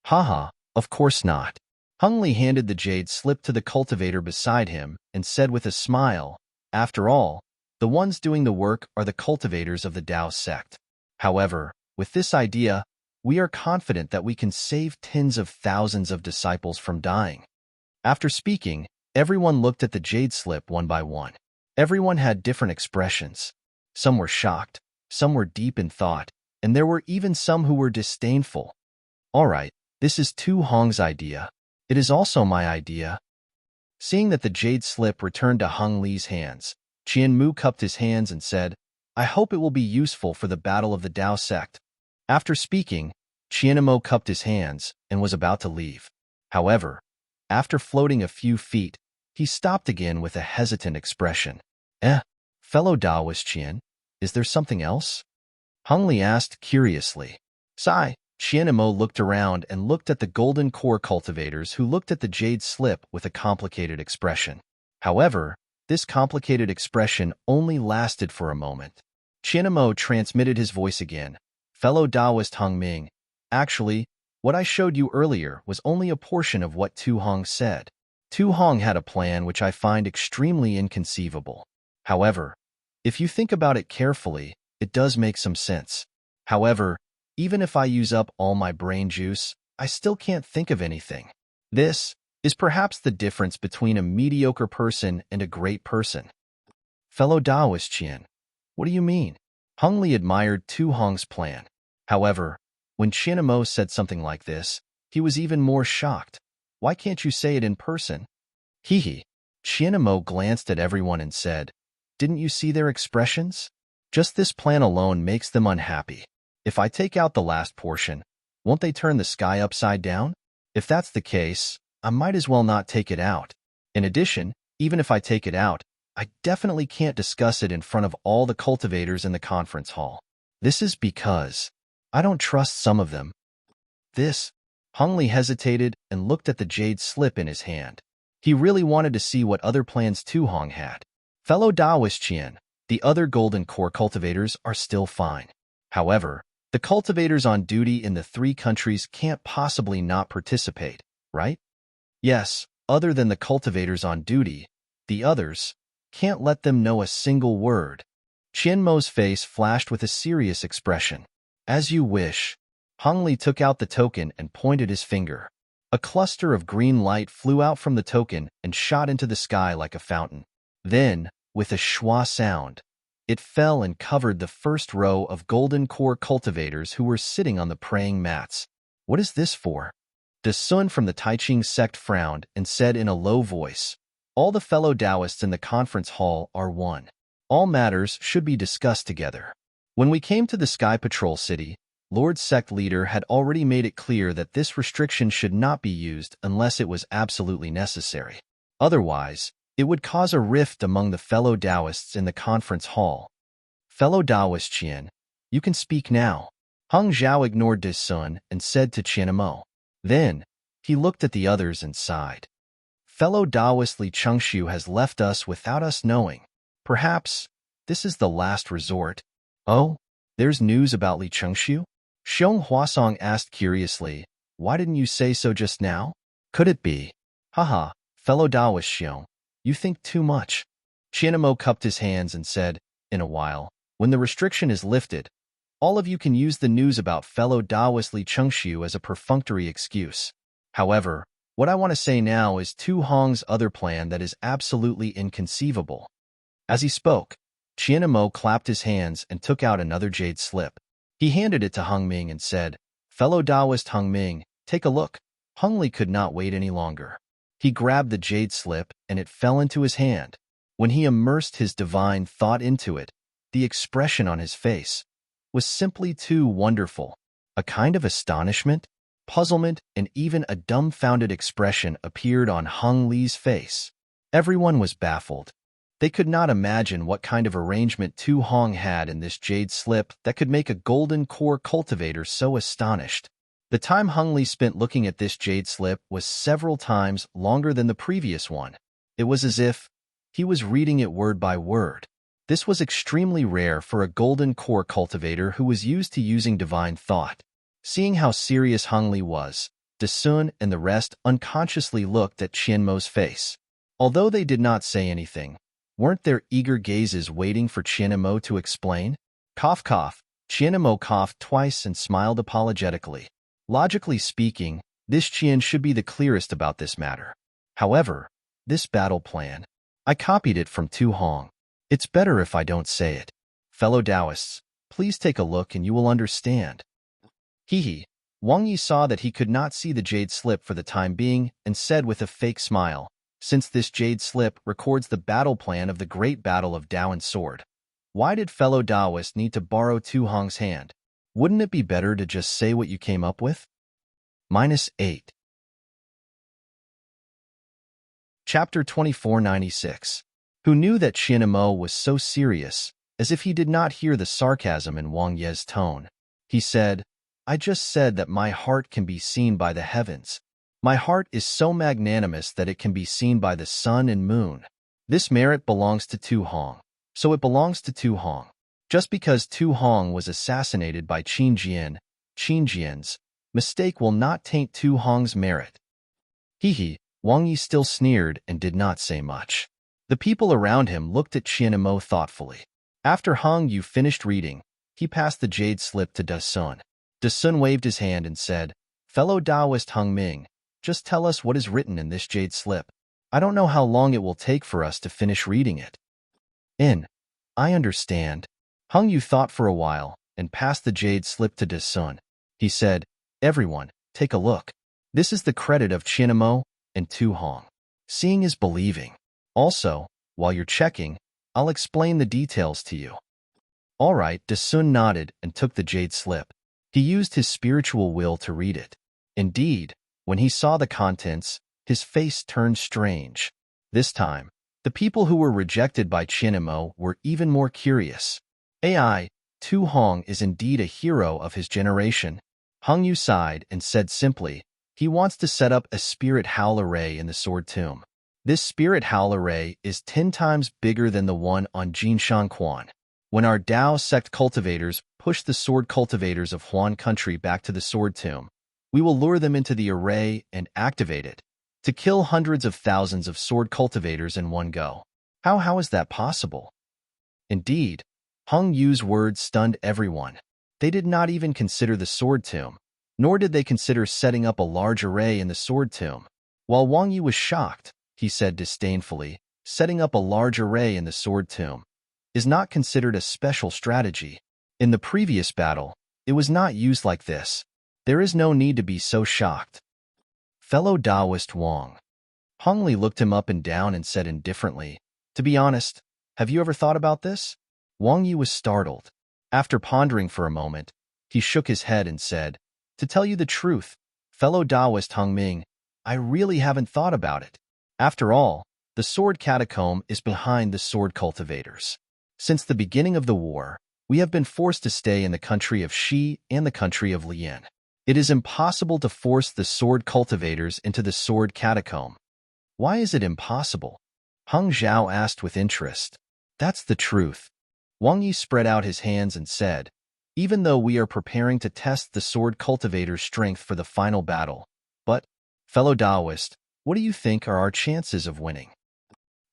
Haha, of course not. Hung Li handed the jade slip to the cultivator beside him and said with a smile, after all, the ones doing the work are the cultivators of the Dao sect. However, with this idea, we are confident that we can save tens of thousands of disciples from dying. After speaking, everyone looked at the jade slip one by one. Everyone had different expressions. Some were shocked, some were deep in thought, and there were even some who were disdainful. All right, this is Tu Hong's idea. It is also my idea. Seeing that the jade slip returned to Hung Li's hands, Qian Mu cupped his hands and said, I hope it will be useful for the battle of the Dao sect. After speaking, Qianmo cupped his hands and was about to leave. However, after floating a few feet, he stopped again with a hesitant expression. Fellow Daoist Qian, is there something else? Hung Li asked curiously. Sigh. Qianmo looked around and looked at the golden core cultivators who looked at the jade slip with a complicated expression. However, this complicated expression only lasted for a moment. Qianmo transmitted his voice again. Fellow Daoist Hung Ming, actually, what I showed you earlier was only a portion of what Tu Hong said. Tu Hong had a plan which I find extremely inconceivable. However, if you think about it carefully, it does make some sense. However, even if I use up all my brain juice, I still can't think of anything. This is perhaps the difference between a mediocre person and a great person. Fellow Daoist Qian, what do you mean? Hung Li admired Tu Hong's plan. However, when Qianmo said something like this, he was even more shocked. Why can't you say it in person? Hee. Qianmo glanced at everyone and said, didn't you see their expressions? Just this plan alone makes them unhappy. If I take out the last portion, won't they turn the sky upside down? If that's the case, I might as well not take it out. In addition, even if I take it out, I definitely can't discuss it in front of all the cultivators in the conference hall. This is because I don't trust some of them. Hung Li hesitated and looked at the jade slip in his hand. He really wanted to see what other plans Tu Hong had. Fellow Daoist Qian, the other golden core cultivators are still fine. However, the cultivators on duty in the 3 countries can't possibly not participate, right? Yes, other than the cultivators on duty, the others can't let them know a single word. Qianmo's face flashed with a serious expression. As you wish. Hung Li took out the token and pointed his finger. A cluster of green light flew out from the token and shot into the sky like a fountain. Then, with a schwa sound, it fell and covered the first row of golden core cultivators who were sitting on the praying mats. What is this for? The Sun from the Taiching sect frowned and said in a low voice, all the fellow Taoists in the conference hall are one. All matters should be discussed together. When we came to the Sky Patrol City, Lord Sect Leader had already made it clear that this restriction should not be used unless it was absolutely necessary. Otherwise, it would cause a rift among the fellow Taoists in the conference hall. Fellow Taoist Qian, you can speak now. Hung Zhao ignored this Sun and said to Qianmo. Then, he looked at the others and sighed. Fellow Taoist Li Chengxiu has left us without us knowing. Perhaps, this is the last resort. Oh, there's news about Li Chengxiu? Xiong Huasong asked curiously, why didn't you say so just now? Could it be? Haha, fellow Taoist Xiong, you think too much. Qianmo cupped his hands and said, in a while, when the restriction is lifted, all of you can use the news about fellow Taoist Li Chengxiu as a perfunctory excuse. However, what I want to say now is Tu Hong's other plan that is absolutely inconceivable. As he spoke, Qianmo clapped his hands and took out another jade slip. He handed it to Hung Ming and said, fellow Taoist Hung Ming, take a look. Hung Li could not wait any longer. He grabbed the jade slip and it fell into his hand. When he immersed his divine thought into it, the expression on his face was simply too wonderful. A kind of astonishment, puzzlement, and even a dumbfounded expression appeared on Hung Lee's face. Everyone was baffled. They could not imagine what kind of arrangement Tu Hong had in this jade slip that could make a golden core cultivator so astonished. The time Hung Lee spent looking at this jade slip was several times longer than the previous one. It was as if he was reading it word by word. This was extremely rare for a golden core cultivator who was used to using divine thought. Seeing how serious Hung Lee was, Desun and the rest unconsciously looked at Qianmo's face. Although they did not say anything, weren't their eager gazes waiting for Qianmo to explain? Cough cough. Qianmo coughed twice and smiled apologetically. Logically speaking, this Qian should be the clearest about this matter. However, this battle plan, I copied it from Tu Hong. It's better if I don't say it. Fellow Taoists, please take a look and you will understand. Hee. Wang Yi saw that he could not see the jade slip for the time being and said with a fake smile, since this jade slip records the battle plan of the Great Battle of Dao and Sword, why did fellow Taoist need to borrow Tu Hong's hand? Wouldn't it be better to just say what you came up with? -8. Chapter 2496. Who knew that Qianmo was so serious, as if he did not hear the sarcasm in Wang Ye's tone. He said, I just said that my heart can be seen by the heavens. My heart is so magnanimous that it can be seen by the sun and moon. This merit belongs to Tu Hong, so it belongs to Tu Hong. Just because Tu Hong was assassinated by Qin Jian's mistake will not taint Tu Hong's merit. Wang Yi still sneered and did not say much. The people around him looked at Qianmo thoughtfully. After Hung Yu finished reading, he passed the jade slip to Desun. Desun waved his hand and said, Fellow Taoist Hung Ming, just tell us what is written in this jade slip. I don't know how long it will take for us to finish reading it. I understand. Hung Yu thought for a while and passed the jade slip to Desun. He said, Everyone, take a look. This is the credit of Qianmo and Tu Hong. Seeing is believing. Also, while you're checking, I'll explain the details to you. All right, Desun nodded and took the jade slip. He used his spiritual will to read it. Indeed, when he saw the contents, his face turned strange. This time, the people who were rejected by Qianmo were even more curious. Tu Hong is indeed a hero of his generation. Hung Yu sighed and said simply, he wants to set up a spirit howl array in the sword tomb. This spirit howl array is 10 times bigger than the one on Jinshan Quan. When our Dao sect cultivators push the sword cultivators of Huan country back to the sword tomb, we will lure them into the array and activate it to kill hundreds of thousands of sword cultivators in one go. How is that possible? Indeed, Hung Yu's words stunned everyone. They did not even consider the sword tomb, nor did they consider setting up a large array in the sword tomb. While Wang Yi was shocked, he said disdainfully, setting up a large array in the sword tomb is not considered a special strategy. In the previous battle, it was not used like this. There is no need to be so shocked. Fellow Taoist Wang. Hung Li looked him up and down and said indifferently, To be honest, have you ever thought about this? Wang Yi was startled. After pondering for a moment, he shook his head and said, To tell you the truth, fellow Taoist Hung Ming, I really haven't thought about it. After all, the sword catacomb is behind the sword cultivators. Since the beginning of the war, we have been forced to stay in the country of Shi and the country of Lian. It is impossible to force the sword cultivators into the sword catacomb. Why is it impossible? Hung Zhao asked with interest. That's the truth. Wang Yi spread out his hands and said, Even though we are preparing to test the sword cultivator's strength for the final battle, but, fellow Taoist, what do you think are our chances of winning?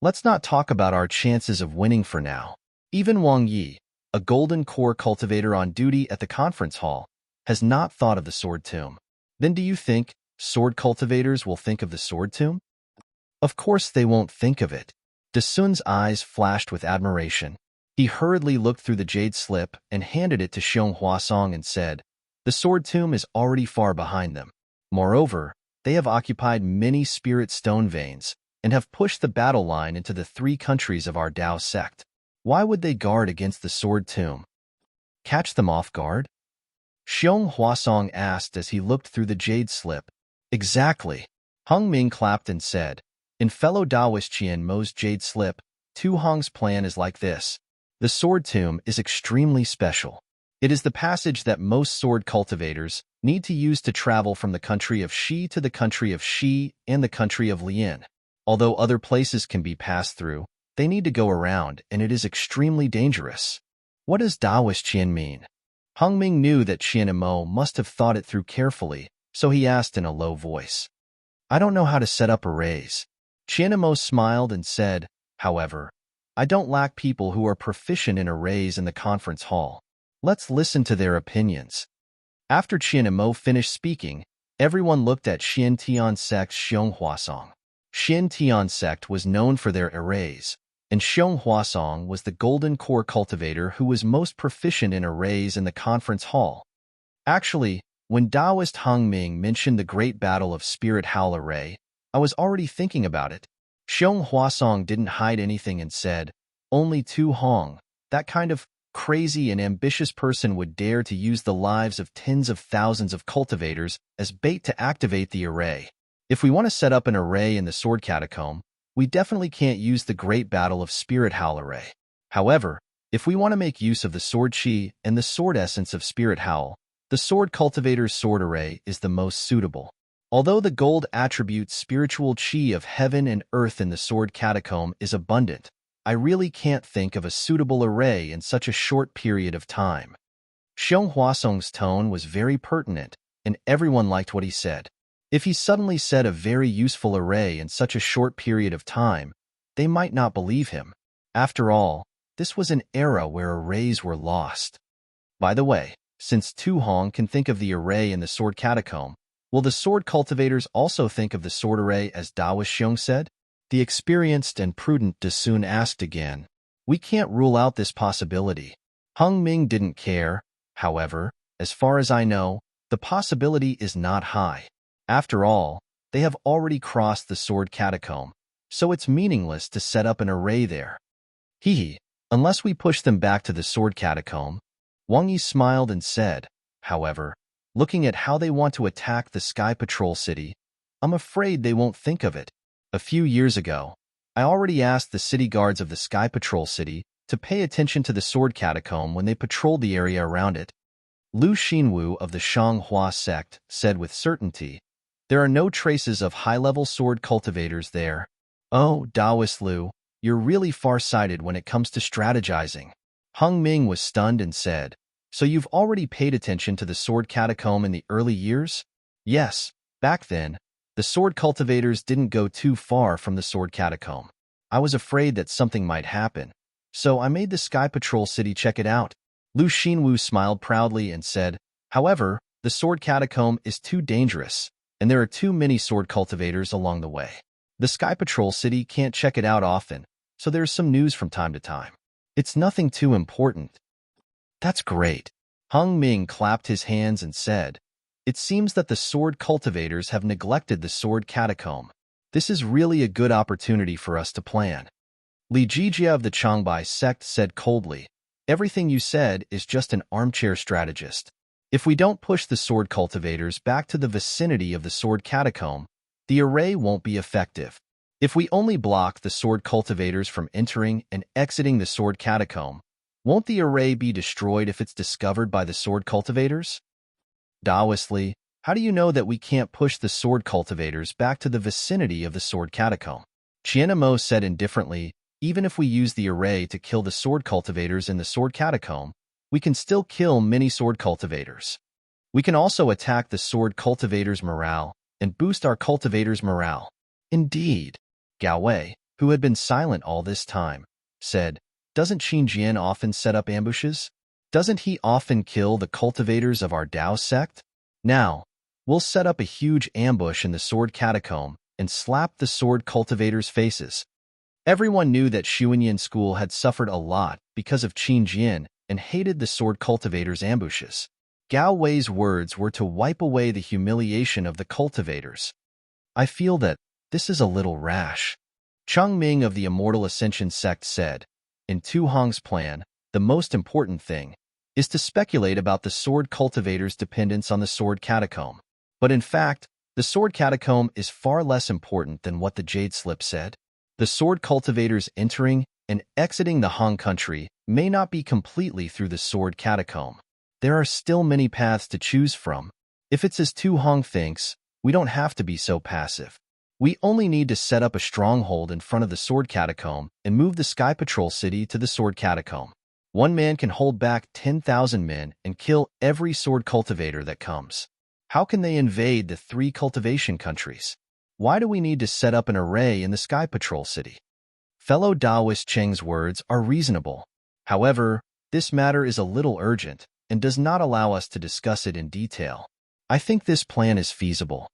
Let's not talk about our chances of winning for now. Even Wang Yi, a golden core cultivator on duty at the conference hall, has not thought of the sword tomb. Then do you think sword cultivators will think of the sword tomb? Of course they won't think of it. Desun's eyes flashed with admiration. He hurriedly looked through the jade slip and handed it to Xiong Huasong and said, The sword tomb is already far behind them. Moreover, they have occupied many spirit stone veins and have pushed the battle line into the 3 countries of our Dao sect. Why would they guard against the sword tomb? Catch them off guard? Xiong Huasong asked as he looked through the jade slip. Exactly. Hung Ming clapped and said, in fellow Taoist Qian Mo's jade slip, Tu Hong's plan is like this. The sword tomb is extremely special. It is the passage that most sword cultivators need to use to travel from the country of Shi to the country of Shi and the country of Lian. Although other places can be passed through, they need to go around, and it is extremely dangerous. What does Taoist Qian mean? Hung Ming knew that Qian Mo must have thought it through carefully, so he asked in a low voice. I don't know how to set up arrays. Qian Mo smiled and said, however, I don't lack people who are proficient in arrays in the conference hall. Let's listen to their opinions. After Qian Mo finished speaking, everyone looked at Xian Tian Sect's Xiong Huasong. Xian Tian Sect was known for their arrays, and Xiong Huasong was the golden core cultivator who was most proficient in arrays in the conference hall. Actually, when Taoist Hung Ming mentioned the Great Battle of Spirit Howl Array, I was already thinking about it. Xiong Huasong didn't hide anything and said, only Tu Hong, that kind of crazy and ambitious person would dare to use the lives of tens of thousands of cultivators as bait to activate the array. If we want to set up an array in the Sword Catacomb, we definitely can't use the Great Battle of Spirit Howl Array. However, if we want to make use of the Sword Chi and the Sword Essence of Spirit Howl, the Sword Cultivator's Sword Array is the most suitable. Although the gold attribute spiritual Chi of heaven and earth in the Sword Catacomb is abundant, I really can't think of a suitable array in such a short period of time. Xiong Huasong's tone was very pertinent, and everyone liked what he said. If he suddenly said a very useful array in such a short period of time, they might not believe him. After all, this was an era where arrays were lost. By the way, since Tu Hong can think of the array in the Sword Catacomb, will the sword cultivators also think of the sword array as Taoist Xiong said? The experienced and prudent De Sun asked again. We can't rule out this possibility. Hung Ming didn't care. However, as far as I know, the possibility is not high. After all, they have already crossed the Sword Catacomb, so it's meaningless to set up an array there. Hee, unless we push them back to the Sword Catacomb. Wang Yi smiled and said, however, looking at how they want to attack the Sky Patrol City, I'm afraid they won't think of it. A few years ago, I already asked the city guards of the Sky Patrol City to pay attention to the Sword Catacomb when they patrolled the area around it. Lu Xinwu of the Shanghua sect said with certainty, there are no traces of high-level sword cultivators there. Oh, Taoist Lu, you're really far-sighted when it comes to strategizing. Hung Ming was stunned and said, so you've already paid attention to the Sword Catacomb in the early years? Yes, back then, the sword cultivators didn't go too far from the Sword Catacomb. I was afraid that something might happen, so I made the Sky Patrol City check it out. Lu Xinwu smiled proudly and said, however, the Sword Catacomb is too dangerous, and there are too many sword cultivators along the way. The Sky Patrol City can't check it out often, so there's some news from time to time. It's nothing too important. That's great. Hung Ming clapped his hands and said, it seems that the sword cultivators have neglected the Sword Catacomb. This is really a good opportunity for us to plan. Li Jijia of the Changbai sect said coldly, everything you said is just an armchair strategist. If we don't push the sword cultivators back to the vicinity of the Sword Catacomb, the array won't be effective. If we only block the sword cultivators from entering and exiting the Sword Catacomb, won't the array be destroyed if it's discovered by the sword cultivators? Taoist Li, how do you know that we can't push the sword cultivators back to the vicinity of the Sword Catacomb? Qian Mo said indifferently, even if we use the array to kill the sword cultivators in the Sword Catacomb, we can still kill many sword cultivators. We can also attack the sword cultivators' morale and boost our cultivators' morale. Indeed. Gao Wei, who had been silent all this time, said, doesn't Qin Jian often set up ambushes? Doesn't he often kill the cultivators of our Dao sect? Now, we'll set up a huge ambush in the Sword Catacomb and slap the sword cultivators' faces. Everyone knew that Xuanyan School had suffered a lot because of Qin Jian and hated the sword cultivators' ambushes. Gao Wei's words were to wipe away the humiliation of the cultivators. I feel that this is a little rash. Cheng Ming of the Immortal Ascension sect said, in Tu Hong's plan, the most important thing is to speculate about the sword cultivator's dependence on the sword catacomb. But in fact, the sword catacomb is far less important than what the Jade Slip said. The sword cultivators entering and exiting the Han country may not be completely through the sword catacomb. There are still many paths to choose from. If it's as Tu Hong thinks, we don't have to be so passive. We only need to set up a stronghold in front of the sword catacomb and move the Sky Patrol City to the sword catacomb. One man can hold back 10,000 men and kill every sword cultivator that comes. How can they invade the 3 cultivation countries? Why do we need to set up an array in the Sky Patrol City? Fellow Taoist Cheng's words are reasonable. However, this matter is a little urgent and does not allow us to discuss it in detail. I think this plan is feasible.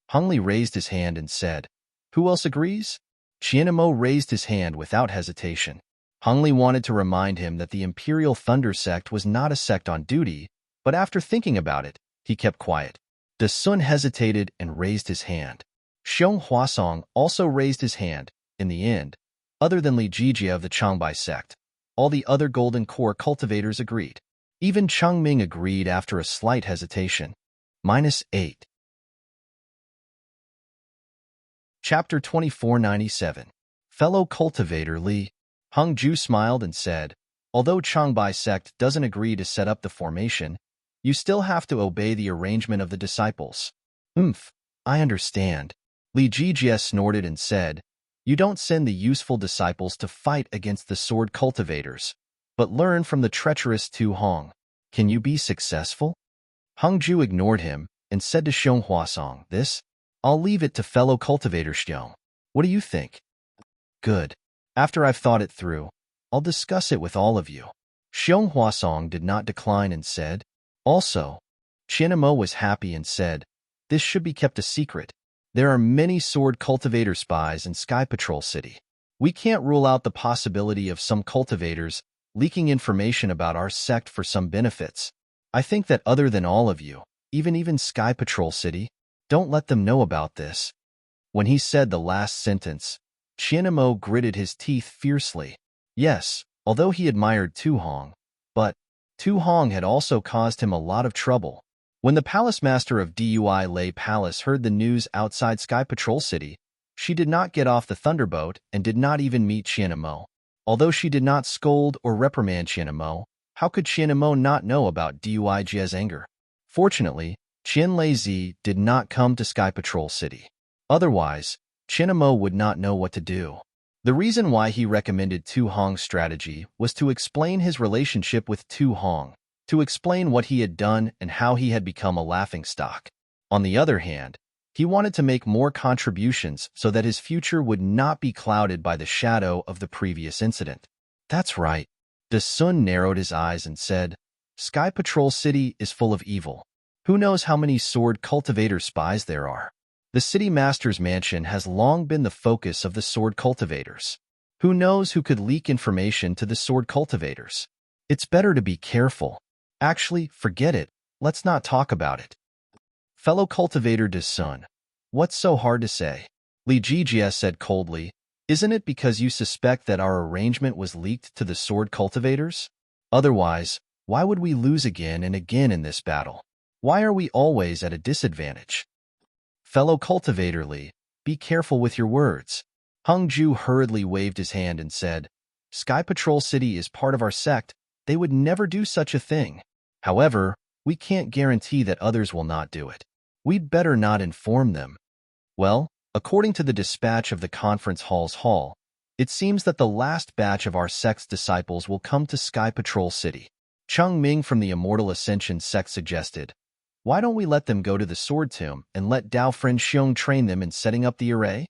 Hung Li raised his hand and said, "Who else agrees?" Qianmo raised his hand without hesitation. Hung Li wanted to remind him that the Imperial Thunder Sect was not a sect on duty, but after thinking about it, he kept quiet. De Sun hesitated and raised his hand. Xiong Huasong also raised his hand. In the end, other than Li Jijia of the Changbai sect, all the other Golden Core cultivators agreed. Even Cheng Ming agreed after a slight hesitation. -8. Chapter 2497. Fellow Cultivator Li. Hung Ju smiled and said, "Although Changbai sect doesn't agree to set up the formation, you still have to obey the arrangement of the disciples." I understand." Li Jijie snorted and said, "You don't send the useful disciples to fight against the sword cultivators, but learn from the treacherous Tu Hong. Can you be successful?" Hung Ju ignored him and said to Xiong Huasong, I'll leave it to fellow cultivator Xiong. What do you think?" "Good. After I've thought it through, I'll discuss it with all of you." Xiong Huasong did not decline and said, "Also." Qianmo was happy and said, "This should be kept a secret. There are many sword cultivator spies in Sky Patrol City. We can't rule out the possibility of some cultivators leaking information about our sect for some benefits. I think that other than all of you, even Sky Patrol City, don't let them know about this." When he said the last sentence, Qianmo gritted his teeth fiercely. Yes, although he admired Tu Hong, but Tu Hong had also caused him a lot of trouble. When the palace master of Dui Lei Palace heard the news outside Sky Patrol City, she did not get off the thunderboat and did not even meet Qianmo. Although she did not scold or reprimand Qianmo, how could Qianmo not know about Dui Jie's anger? Fortunately, Qian Leizi did not come to Sky Patrol City. Otherwise, Qianmo would not know what to do. The reason why he recommended Tu Hong's strategy was to explain his relationship with Tu Hong, to explain what he had done and how he had become a laughingstock. On the other hand, he wanted to make more contributions so that his future would not be clouded by the shadow of the previous incident. "That's right." De Sun narrowed his eyes and said, "Sky Patrol City is full of evil. Who knows how many sword cultivator spies there are? The city master's mansion has long been the focus of the sword cultivators. Who knows who could leak information to the sword cultivators? It's better to be careful. Actually, forget it. Let's not talk about it." "Fellow cultivator De Sun, what's so hard to say?" Li Jijie said coldly, "Isn't it because you suspect that our arrangement was leaked to the sword cultivators? Otherwise, why would we lose again and again in this battle? Why are we always at a disadvantage?" "Fellow cultivator Li, be careful with your words." Hung Ju hurriedly waved his hand and said, "Sky Patrol City is part of our sect. They would never do such a thing. However, we can't guarantee that others will not do it. We'd better not inform them." "Well, according to the dispatch of the conference hall's hall, it seems that the last batch of our sect's disciples will come to Sky Patrol City." Cheng Ming from the Immortal Ascension sect suggested, "Why don't we let them go to the Sword Tomb and let Dao Friend Xiong train them in setting up the array?"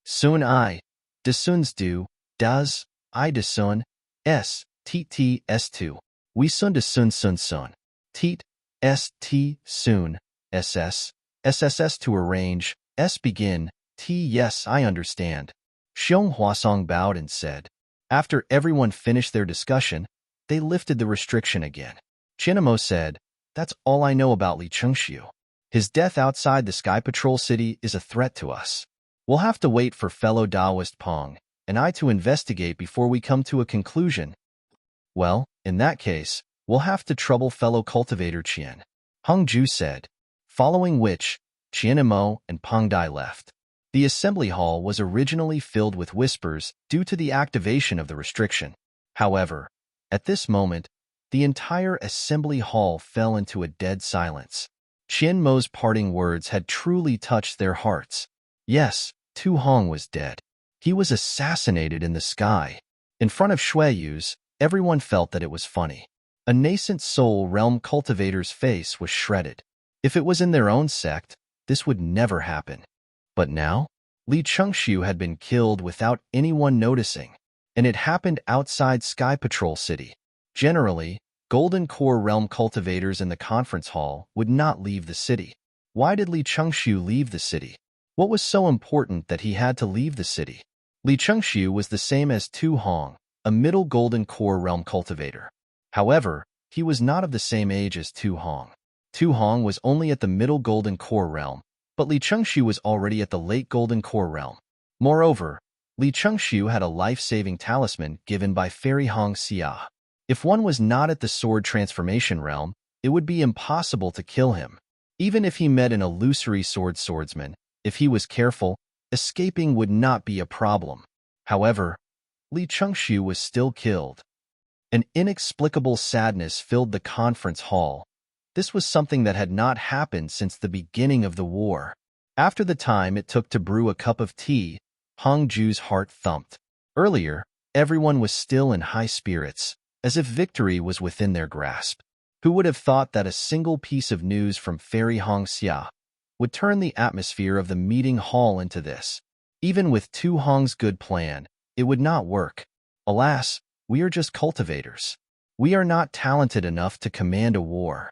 "Soon I, De Sun's do, does, I De Sun, s, T S2. We Sun De Sun Sun Sun. Teet, St, Soon, SS, SSS to arrange, S begin, T yes I understand." Xiong Huasong bowed and said. After everyone finished their discussion, they lifted the restriction again. Qianmo said, "That's all I know about Li Chengxiu. His death outside the Sky Patrol City is a threat to us. We'll have to wait for fellow Taoist Pong and I to investigate before we come to a conclusion." "Well, in that case, We'll have to trouble fellow cultivator Qian, Hung Ju said, following which Qian Imo and Peng Dai left. The assembly hall was originally filled with whispers due to the activation of the restriction. However, at this moment, the entire assembly hall fell into a dead silence. Qian Mo's parting words had truly touched their hearts. Yes, Tu Hong was dead. He was assassinated in the sky. In front of Shui Yu's, everyone felt that it was funny. A nascent soul realm cultivator's face was shredded. If it was in their own sect, this would never happen. But now, Li Chengxiu had been killed without anyone noticing, and it happened outside Sky Patrol City. Generally, Golden Core realm cultivators in the conference hall would not leave the city. Why did Li Chengxiu leave the city? What was so important that he had to leave the city? Li Chengxiu was the same as Tu Hong, a middle Golden Core realm cultivator. However, he was not of the same age as Tu Hong. Tu Hong was only at the middle Golden Core realm, but Li Chengxiu was already at the late Golden Core realm. Moreover, Li Chengxiu had a life-saving talisman given by Fairy Hong Xia. If one was not at the sword transformation realm, it would be impossible to kill him. Even if he met an illusory swordsman, if he was careful, escaping would not be a problem. However, Li Chengxiu was still killed. An inexplicable sadness filled the conference hall. This was something that had not happened since the beginning of the war. After the time it took to brew a cup of tea, Hong Ju's heart thumped. Earlier, everyone was still in high spirits, as if victory was within their grasp. Who would have thought that a single piece of news from Fairy Hong Xia would turn the atmosphere of the meeting hall into this? Even with Tu Hong's good plan, it would not work. Alas, we are just cultivators. We are not talented enough to command a war.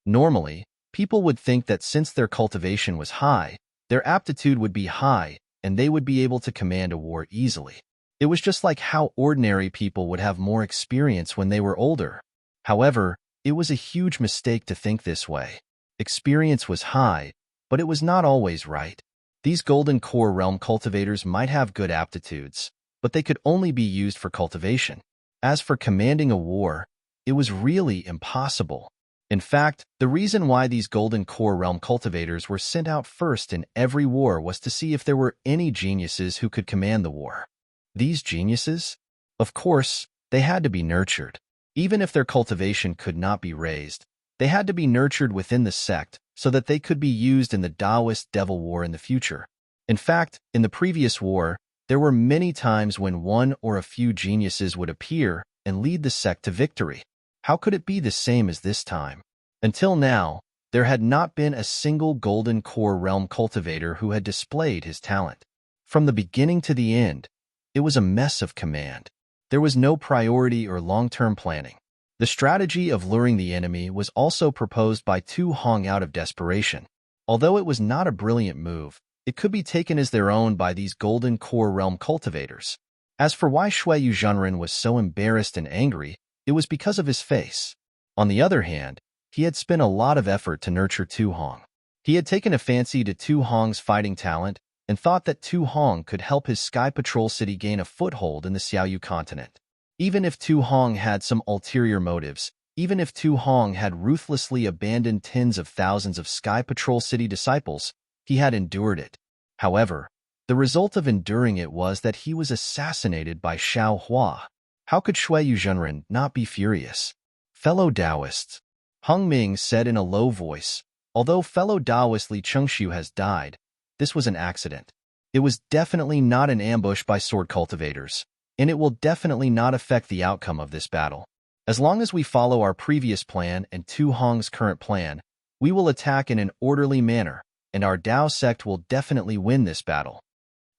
Normally, people would think that since their cultivation was high, their aptitude would be high, and they would be able to command a war easily. It was just like how ordinary people would have more experience when they were older. However, it was a huge mistake to think this way. Experience was high, but it was not always right. These Golden Core realm cultivators might have good aptitudes, but they could only be used for cultivation. As for commanding a war, it was really impossible. In fact, the reason why these Golden Core realm cultivators were sent out first in every war was to see if there were any geniuses who could command the war. These geniuses? Of course, they had to be nurtured. Even if their cultivation could not be raised, they had to be nurtured within the sect so that they could be used in the Taoist Devil War in the future. In fact, in the previous war, there were many times when one or a few geniuses would appear and lead the sect to victory. How could it be the same as this time? Until now, there had not been a single Golden Core realm cultivator who had displayed his talent. From the beginning to the end, it was a mess of command. There was no priority or long-term planning. The strategy of luring the enemy was also proposed by Tu Hong out of desperation. Although it was not a brilliant move, it could be taken as their own by these Golden Core realm cultivators. As for why Shui Yu Zhenren was so embarrassed and angry, it was because of his face. On the other hand, he had spent a lot of effort to nurture Tu Hong. He had taken a fancy to Tu Hong's fighting talent and thought that Tu Hong could help his Sky Patrol City gain a foothold in the Xiaoyu continent. Even if Tu Hong had some ulterior motives, even if Tu Hong had ruthlessly abandoned tens of thousands of Sky Patrol City disciples, he had endured it. However, the result of enduring it was that he was assassinated by Xiao Hua. How could Shui Yu Zhenren not be furious? Fellow Taoists, Hung Ming said in a low voice, although fellow Taoist Li Chengxiu has died, this was an accident. It was definitely not an ambush by sword cultivators, and it will definitely not affect the outcome of this battle. As long as we follow our previous plan and Tu Hong's current plan, we will attack in an orderly manner, and our Dao sect will definitely win this battle.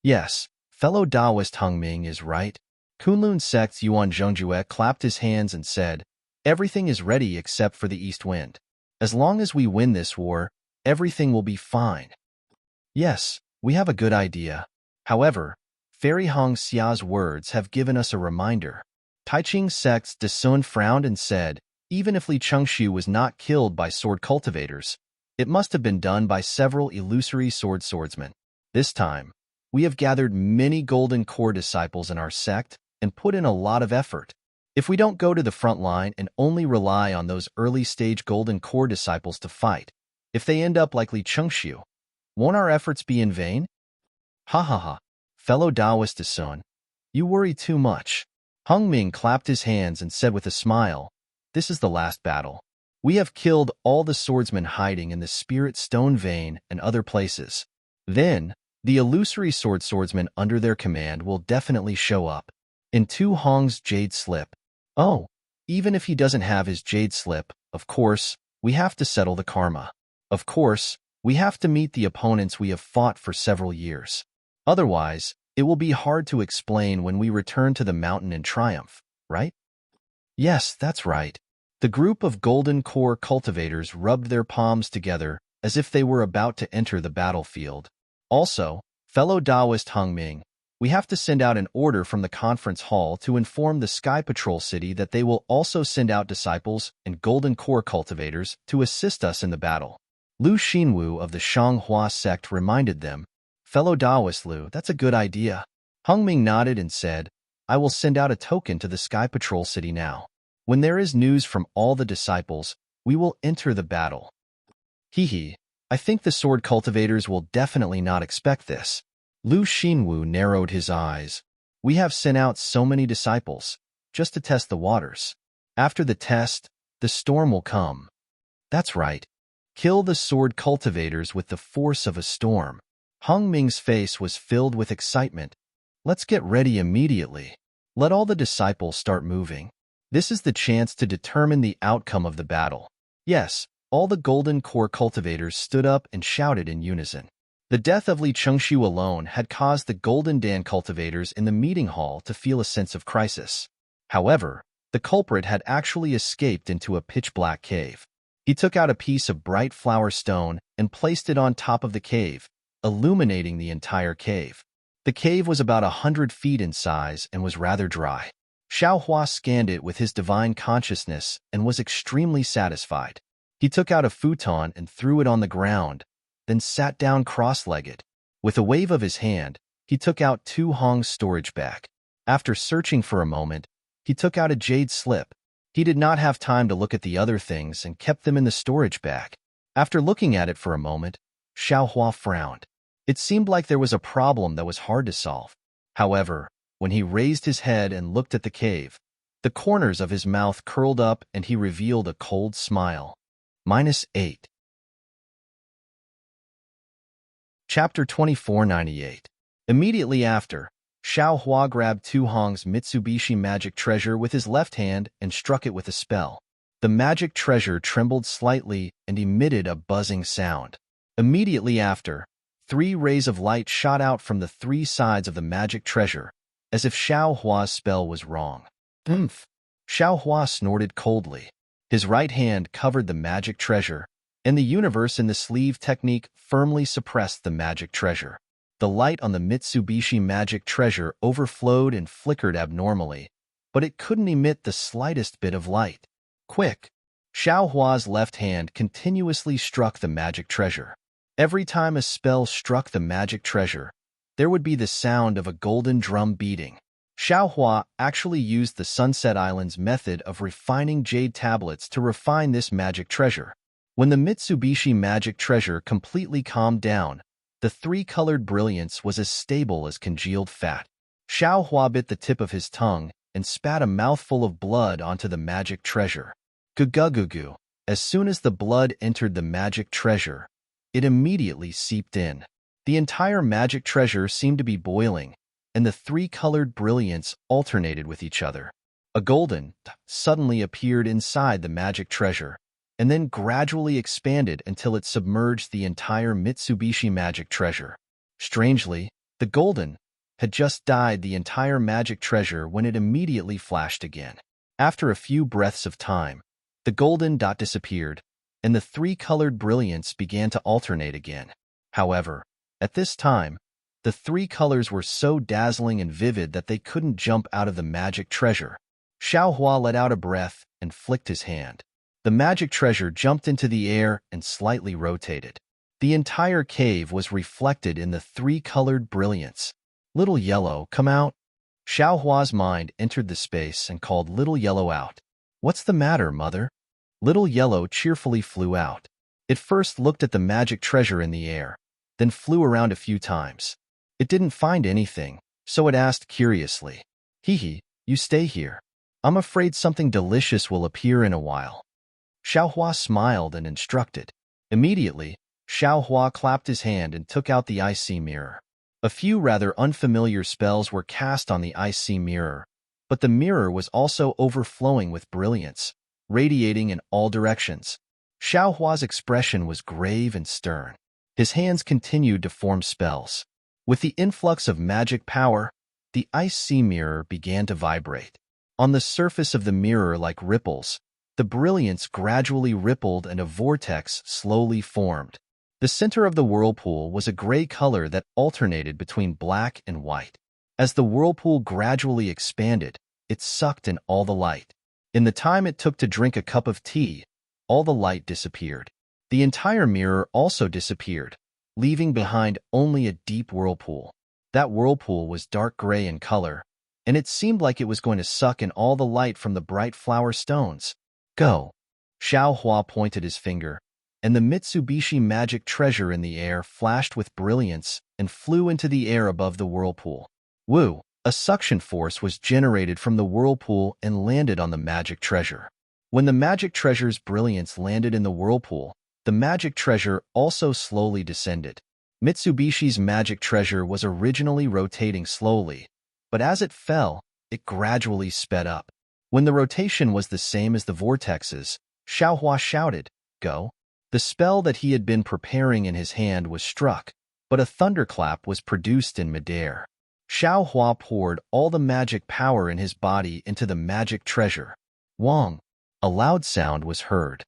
Yes, fellow Taoist Hung Ming is right. Kunlun sect's Yuan Zhongjue clapped his hands and said, everything is ready except for the east wind. As long as we win this war, everything will be fine. Yes, we have a good idea. However, Fairy Hong Xia's words have given us a reminder. Taiching sect's De Sun frowned and said, even if Li Chengxiu was not killed by sword cultivators, it must have been done by several illusory swordsmen. This time, we have gathered many Golden Core disciples in our sect and put in a lot of effort. If we don't go to the front line and only rely on those early-stage golden core disciples to fight, if they end up like Li Chengxiu, won't our efforts be in vain? Ha ha ha. Fellow Taoist Sun, you worry too much. Hung Ming clapped his hands and said with a smile, "This is the last battle. We have killed all the swordsmen hiding in the Spirit Stone Vein and other places. Then, the illusory swordsmen under their command will definitely show up. In Tu Hong's Jade Slip. Oh, even if he doesn't have his Jade Slip, of course, we have to settle the karma. Of course, we have to meet the opponents we have fought for several years. Otherwise, it will be hard to explain when we return to the mountain in triumph, right?" Yes, that's right. The group of golden core cultivators rubbed their palms together as if they were about to enter the battlefield. Also, fellow Taoist Hung Ming, we have to send out an order from the conference hall to inform the Sky Patrol City that they will also send out disciples and golden core cultivators to assist us in the battle. Lu Xinwu of the Shanghua sect reminded them, "Fellow Taoist Lu, that's a good idea." Hung Ming nodded and said, "I will send out a token to the Sky Patrol City now. When there is news from all the disciples, we will enter the battle." Hee, I think the sword cultivators will definitely not expect this. Lu Xinwu narrowed his eyes. "We have sent out so many disciples, just to test the waters. After the test, the storm will come." That's right. Kill the sword cultivators with the force of a storm. Hung Ming's face was filled with excitement. "Let's get ready immediately. Let all the disciples start moving. This is the chance to determine the outcome of the battle." Yes, all the golden core cultivators stood up and shouted in unison. The death of Li Chengxiu alone had caused the Golden Dan cultivators in the meeting hall to feel a sense of crisis. However, the culprit had actually escaped into a pitch-black cave. He took out a piece of bright flower stone and placed it on top of the cave, illuminating the entire cave. The cave was about 100 feet in size and was rather dry. Xiaohua scanned it with his divine consciousness and was extremely satisfied. He took out a futon and threw it on the ground, then sat down cross-legged. With a wave of his hand, he took out Tu Hong's storage bag. After searching for a moment, he took out a jade slip. He did not have time to look at the other things and kept them in the storage bag. After looking at it for a moment, Xiaohua frowned. It seemed like there was a problem that was hard to solve. However, when he raised his head and looked at the cave, the corners of his mouth curled up and he revealed a cold smile. -8. Chapter 2498. Immediately after, Xiaohua grabbed Tu Hong's Mitsubishi magic treasure with his left hand and struck it with a spell. The magic treasure trembled slightly and emitted a buzzing sound. Immediately after, 3 rays of light shot out from the 3 sides of the magic treasure, as if Xiaohua's spell was wrong. "Oomph!" Xiaohua snorted coldly. His right hand covered the magic treasure, and the universe in the sleeve technique firmly suppressed the magic treasure. The light on the Mitsubishi magic treasure overflowed and flickered abnormally, but it couldn't emit the slightest bit of light. Quick! Xiaohua's left hand continuously struck the magic treasure. Every time a spell struck the magic treasure, there would be the sound of a golden drum beating. Xiaohua actually used the Sunset Island's method of refining jade tablets to refine this magic treasure. When the Mitsubishi magic treasure completely calmed down, the 3-colored brilliance was as stable as congealed fat. Xiaohua bit the tip of his tongue and spat a mouthful of blood onto the magic treasure. Gugugugu. As soon as the blood entered the magic treasure, it immediately seeped in. The entire magic treasure seemed to be boiling, and the 3-colored brilliance alternated with each other. A golden suddenly appeared inside the magic treasure, and then gradually expanded until it submerged the entire Mitsubishi magic treasure. Strangely, the golden had just dyed the entire magic treasure when it immediately flashed again. After a few breaths of time, the golden dot disappeared, and the 3-colored brilliance began to alternate again. However, at this time, the 3 colors were so dazzling and vivid that they couldn't jump out of the magic treasure. Xiaohua let out a breath and flicked his hand. The magic treasure jumped into the air and slightly rotated. The entire cave was reflected in the 3-colored brilliance. "Little Yellow, come out." Xiao Hua's mind entered the space and called Little Yellow out. "What's the matter, mother?" Little Yellow cheerfully flew out. It first looked at the magic treasure in the air, then flew around a few times. It didn't find anything, so it asked curiously, "Hee, you stay here. I'm afraid something delicious will appear in a while." Xiao Hua smiled and instructed. Immediately, Xiao Hua clapped his hand and took out the icy mirror. A few rather unfamiliar spells were cast on the icy mirror, but the mirror was also overflowing with brilliance, radiating in all directions. Xiao Hua's expression was grave and stern. His hands continued to form spells. With the influx of magic power, the ice sea mirror began to vibrate. On the surface of the mirror, like ripples, the brilliance gradually rippled and a vortex slowly formed. The center of the whirlpool was a gray color that alternated between black and white. As the whirlpool gradually expanded, it sucked in all the light. In the time it took to drink a cup of tea, all the light disappeared. The entire mirror also disappeared, leaving behind only a deep whirlpool. That whirlpool was dark gray in color, and it seemed like it was going to suck in all the light from the bright flower stones. "Go." Xiao Hua pointed his finger, and the Mitsubishi magic treasure in the air flashed with brilliance and flew into the air above the whirlpool. Woo! A suction force was generated from the whirlpool and landed on the magic treasure. When the magic treasure's brilliance landed in the whirlpool, the magic treasure also slowly descended. Mitsubishi's magic treasure was originally rotating slowly, but as it fell, it gradually sped up. When the rotation was the same as the vortexes, Xiao Hua shouted, "Go." The spell that he had been preparing in his hand was struck, but a thunderclap was produced in midair. Xiao Hua poured all the magic power in his body into the magic treasure. Wong! A loud sound was heard.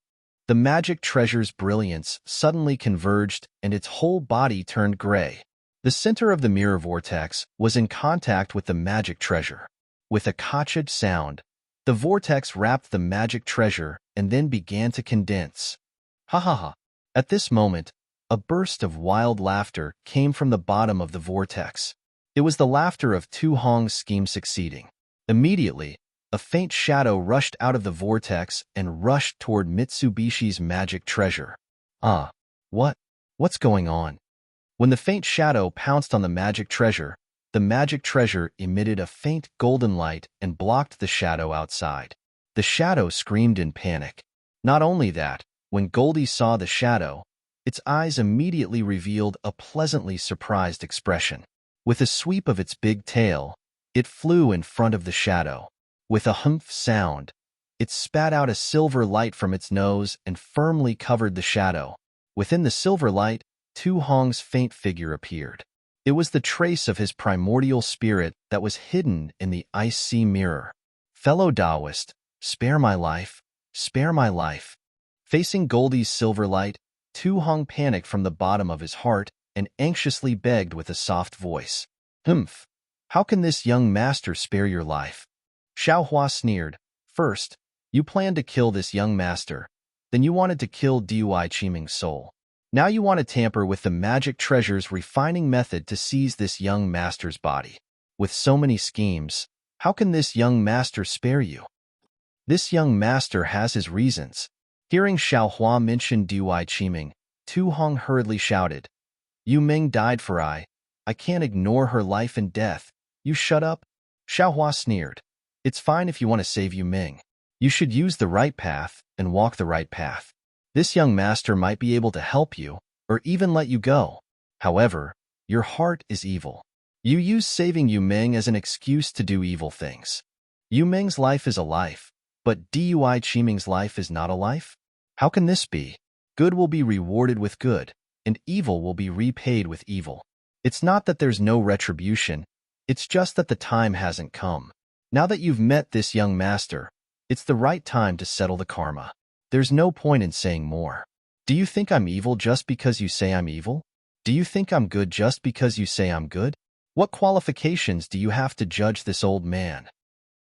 The magic treasure's brilliance suddenly converged and its whole body turned gray. The center of the mirror vortex was in contact with the magic treasure. With a kachid sound, the vortex wrapped the magic treasure and then began to condense. Ha ha ha! At this moment, a burst of wild laughter came from the bottom of the vortex. It was the laughter of Tu Hong's scheme succeeding. Immediately, a faint shadow rushed out of the vortex and rushed toward Mitsubishi's magic treasure. Ah, what's going on? When the faint shadow pounced on the magic treasure emitted a faint golden light and blocked the shadow outside. The shadow screamed in panic. Not only that, when Goldie saw the shadow, its eyes immediately revealed a pleasantly surprised expression. With a sweep of its big tail, it flew in front of the shadow. With a humph sound, it spat out a silver light from its nose and firmly covered the shadow. Within the silver light, Tu Hong's faint figure appeared. It was the trace of his primordial spirit that was hidden in the ice sea mirror. "Fellow Taoist, spare my life, spare my life." Facing Goldie's silver light, Tu Hong panicked from the bottom of his heart and anxiously begged with a soft voice. "Humph! How can this young master spare your life?" Xiao Hua sneered. "First, you planned to kill this young master. Then you wanted to kill Dui Qiming's soul. Now you want to tamper with the magic treasure's refining method to seize this young master's body. With so many schemes, how can this young master spare you?" "This young master has his reasons." Hearing Xiao Hua mention Dui Qiming, Tu Hong hurriedly shouted, "Yu Ming died for I can't ignore her life and death. You shut up." Xiao Hua sneered. "It's fine if you want to save Yu Ming. You should use the right path and walk the right path. This young master might be able to help you, or even let you go. However, your heart is evil. You use saving Yu Ming as an excuse to do evil things. Yu Ming's life is a life, but Dui Qiming's life is not a life? How can this be? Good will be rewarded with good, and evil will be repaid with evil. It's not that there's no retribution, it's just that the time hasn't come. Now that you've met this young master, it's the right time to settle the karma. There's no point in saying more. Do you think I'm evil just because you say I'm evil? Do you think I'm good just because you say I'm good? What qualifications do you have to judge this old man?"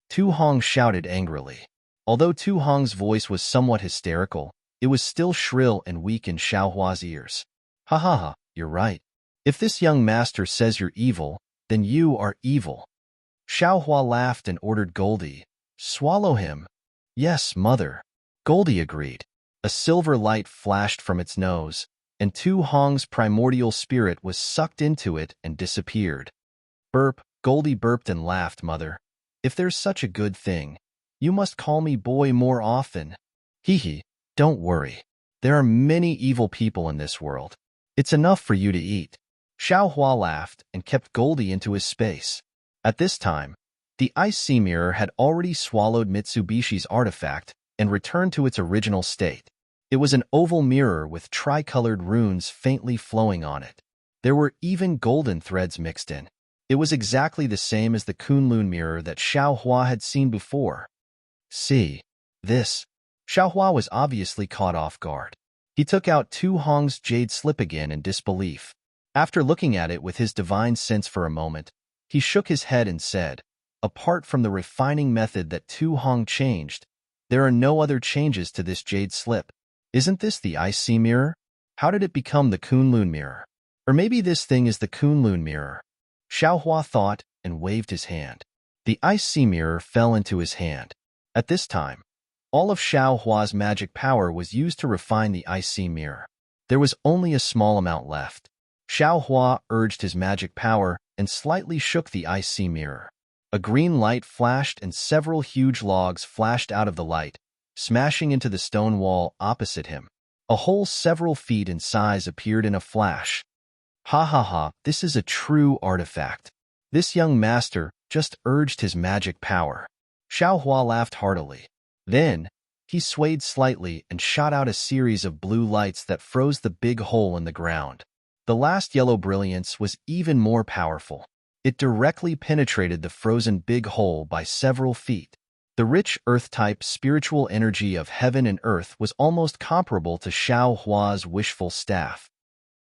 Tu Hong shouted angrily. Although Tu Hong's voice was somewhat hysterical, it was still shrill and weak in Xiao Hua's ears. "Ha ha ha, you're right. If this young master says you're evil, then you are evil." Xiaohua laughed and ordered Goldie, "Swallow him." "Yes, mother." Goldie agreed. A silver light flashed from its nose, and Tu Hong's primordial spirit was sucked into it and disappeared. Burp, Goldie burped and laughed, "Mother, if there's such a good thing, you must call me boy more often." Hee hee, don't worry. There are many evil people in this world. It's enough for you to eat. Xiaohua laughed and kept Goldie into his space. At this time, the ice sea mirror had already swallowed Mitsubishi's artifact and returned to its original state. It was an oval mirror with tricolored runes faintly flowing on it. There were even golden threads mixed in. It was exactly the same as the Kunlun mirror that Xiaohua had seen before. "See this?" Xiaohua was obviously caught off guard. He took out Tu Hong's jade slip again in disbelief. After looking at it with his divine sense for a moment, he shook his head and said, "Apart from the refining method that Tu Hong changed, there are no other changes to this jade slip. Isn't this the ice sea mirror? How did it become the Kunlun mirror? Or maybe this thing is the Kunlun mirror." Xiaohua thought and waved his hand. The ice sea mirror fell into his hand. At this time, all of Xiaohua's magic power was used to refine the ice sea mirror. There was only a small amount left. Xiaohua urged his magic power and slightly shook the ice sea mirror. A green light flashed and several huge logs flashed out of the light, smashing into the stone wall opposite him. A hole several feet in size appeared in a flash. "Ha ha ha, this is a true artifact. This young master just urged his magic power." Xiaohua laughed heartily. Then, he swayed slightly and shot out a series of blue lights that froze the big hole in the ground. The last yellow brilliance was even more powerful. It directly penetrated the frozen big hole by several feet. The rich earth-type spiritual energy of heaven and earth was almost comparable to Xiaohua's wishful staff.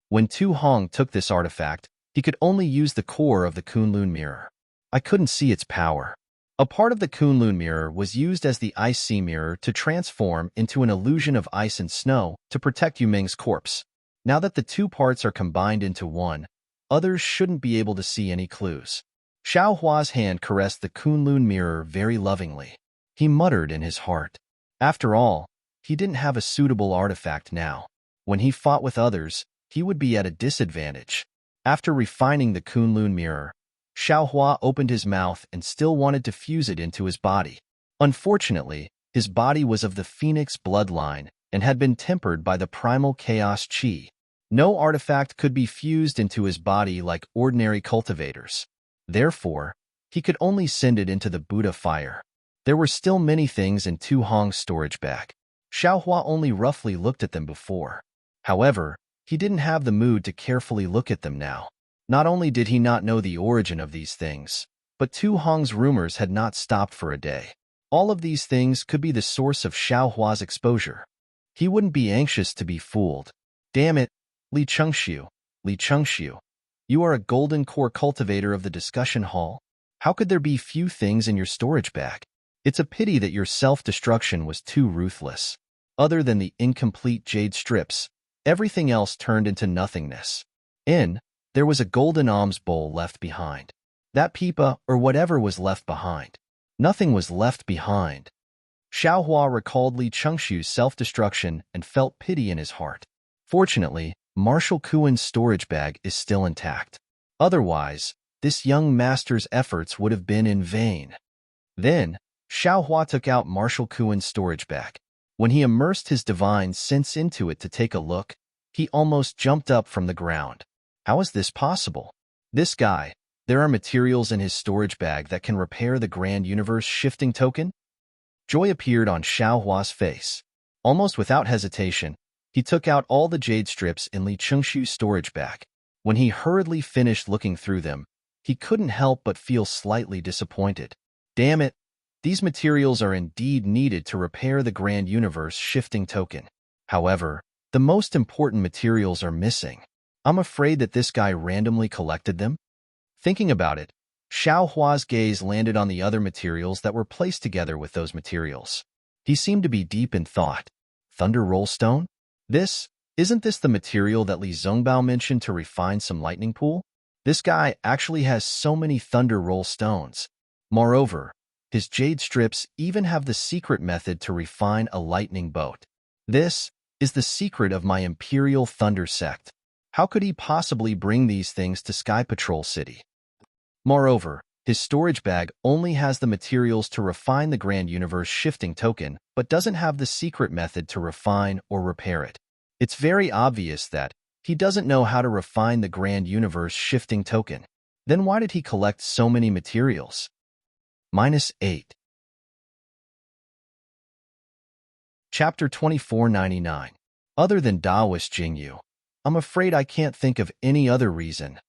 When Tu Hong took this artifact, he could only use the core of the Kunlun mirror. I couldn't see its power. A part of the Kunlun mirror was used as the ice sea mirror to transform into an illusion of ice and snow to protect Yu Ming's corpse. Now that the two parts are combined into one, others shouldn't be able to see any clues. Xiaohua's hand caressed the Kunlun mirror very lovingly. He muttered in his heart. After all, he didn't have a suitable artifact now. When he fought with others, he would be at a disadvantage. After refining the Kunlun mirror, Xiaohua opened his mouth and still wanted to fuse it into his body. Unfortunately, his body was of the Phoenix bloodline and had been tempered by the primal chaos qi. No artifact could be fused into his body like ordinary cultivators. Therefore, he could only send it into the Buddha fire. There were still many things in Tu Hong's storage bag. Xiaohua only roughly looked at them before. However, he didn't have the mood to carefully look at them now. Not only did he not know the origin of these things, but Tu Hong's rumors had not stopped for a day. All of these things could be the source of Xiaohua's exposure. He wouldn't be anxious to be fooled. "Damn it, Li Chengxiu, Li Chengxiu, you are a golden core cultivator of the discussion hall. How could there be few things in your storage bag? It's a pity that your self-destruction was too ruthless. Other than the incomplete jade strips, everything else turned into nothingness. There was a golden alms bowl left behind. That pipa or whatever was left behind. Nothing was left behind." Xiaohua recalled Li Chengxiu's self-destruction and felt pity in his heart. Fortunately, Marshal Kuen's storage bag is still intact. Otherwise, this young master's efforts would have been in vain. Then, Xiaohua took out Marshal Kuen's storage bag. When he immersed his divine sense into it to take a look, he almost jumped up from the ground. How is this possible? This guy, there are materials in his storage bag that can repair the Grand Universe shifting token? Joy appeared on Xiaohua's face. Almost without hesitation, he took out all the jade strips in Li Chengxiu's storage bag. When he hurriedly finished looking through them, he couldn't help but feel slightly disappointed. Damn it, these materials are indeed needed to repair the Grand Universe shifting token. However, the most important materials are missing. I'm afraid that this guy randomly collected them. Thinking about it, Xiaohua's gaze landed on the other materials that were placed together with those materials. He seemed to be deep in thought. Thunder Roll Stone? Isn't this the material that Li Zongbao mentioned to refine some lightning pool? This guy actually has so many Thunder Roll Stones. Moreover, his jade strips even have the secret method to refine a lightning bolt. This is the secret of my Imperial Thunder sect. How could he possibly bring these things to Sky Patrol City? Moreover, his storage bag only has the materials to refine the Grand Universe shifting token, but doesn't have the secret method to refine or repair it. It's very obvious that he doesn't know how to refine the Grand Universe shifting token. Then why did he collect so many materials? -8. Chapter 2499. Other than Daoist Jingyu, I'm afraid I can't think of any other reason.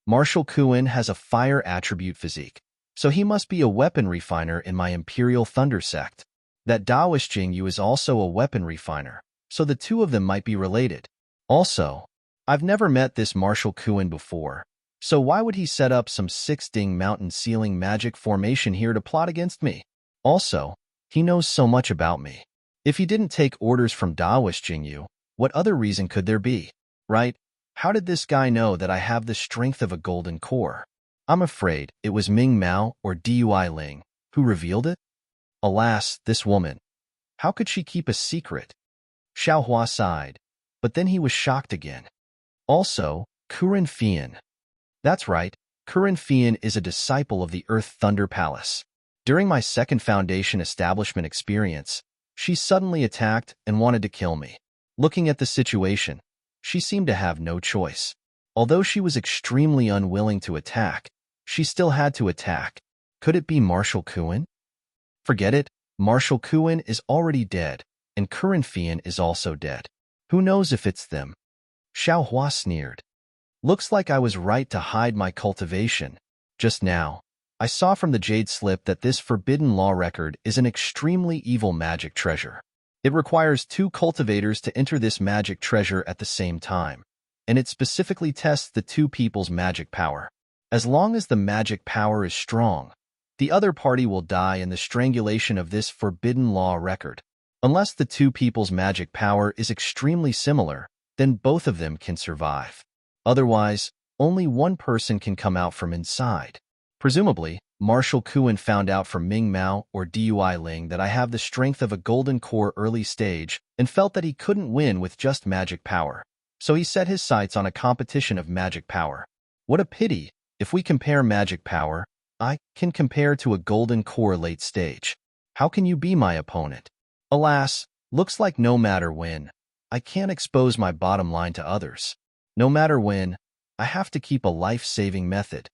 Marshal Kuin has a fire attribute physique, so he must be a weapon refiner in my Imperial Thunder sect. That Daoist Jingyu is also a weapon refiner, so the two of them might be related. Also, I've never met this Marshal Kuin before, so why would he set up some six-ding mountain ceiling magic formation here to plot against me? Also, he knows so much about me. If he didn't take orders from Daoist Jingyu, what other reason could there be, right? How did this guy know that I have the strength of a golden core? I'm afraid it was Ming Mao or Dui Ling who revealed it. Alas, this woman. How could she keep a secret? Xiao Hua sighed, but then he was shocked again. Also, Kuren Fian. That's right, Kuren Fian is a disciple of the Earth Thunder Palace. During my second Foundation establishment experience, she suddenly attacked and wanted to kill me. Looking at the situation, she seemed to have no choice. Although she was extremely unwilling to attack, she still had to attack. Could it be Marshal Kuin? Forget it, Marshal Kuin is already dead, and Kuren Fian is also dead. Who knows if it's them? Xiao Hua sneered. Looks like I was right to hide my cultivation. Just now, I saw from the Jade Slip that this Forbidden Law record is an extremely evil magic treasure. It requires 2 cultivators to enter this magic treasure at the same time, and it specifically tests the 2 people's magic power. As long as the magic power is strong, the other party will die in the strangulation of this Forbidden Law record. Unless the 2 people's magic power is extremely similar, then both of them can survive. Otherwise, only one person can come out from inside. Presumably, Marshal Kuin found out from Ming Mao or Dui Ling that I have the strength of a golden core early stage and felt that he couldn't win with just magic power. So he set his sights on a competition of magic power. What a pity, if we compare magic power, I can compare to a golden core late stage. How can you be my opponent? Alas, looks like no matter when, I can't expose my bottom line to others. No matter when, I have to keep a life-saving method.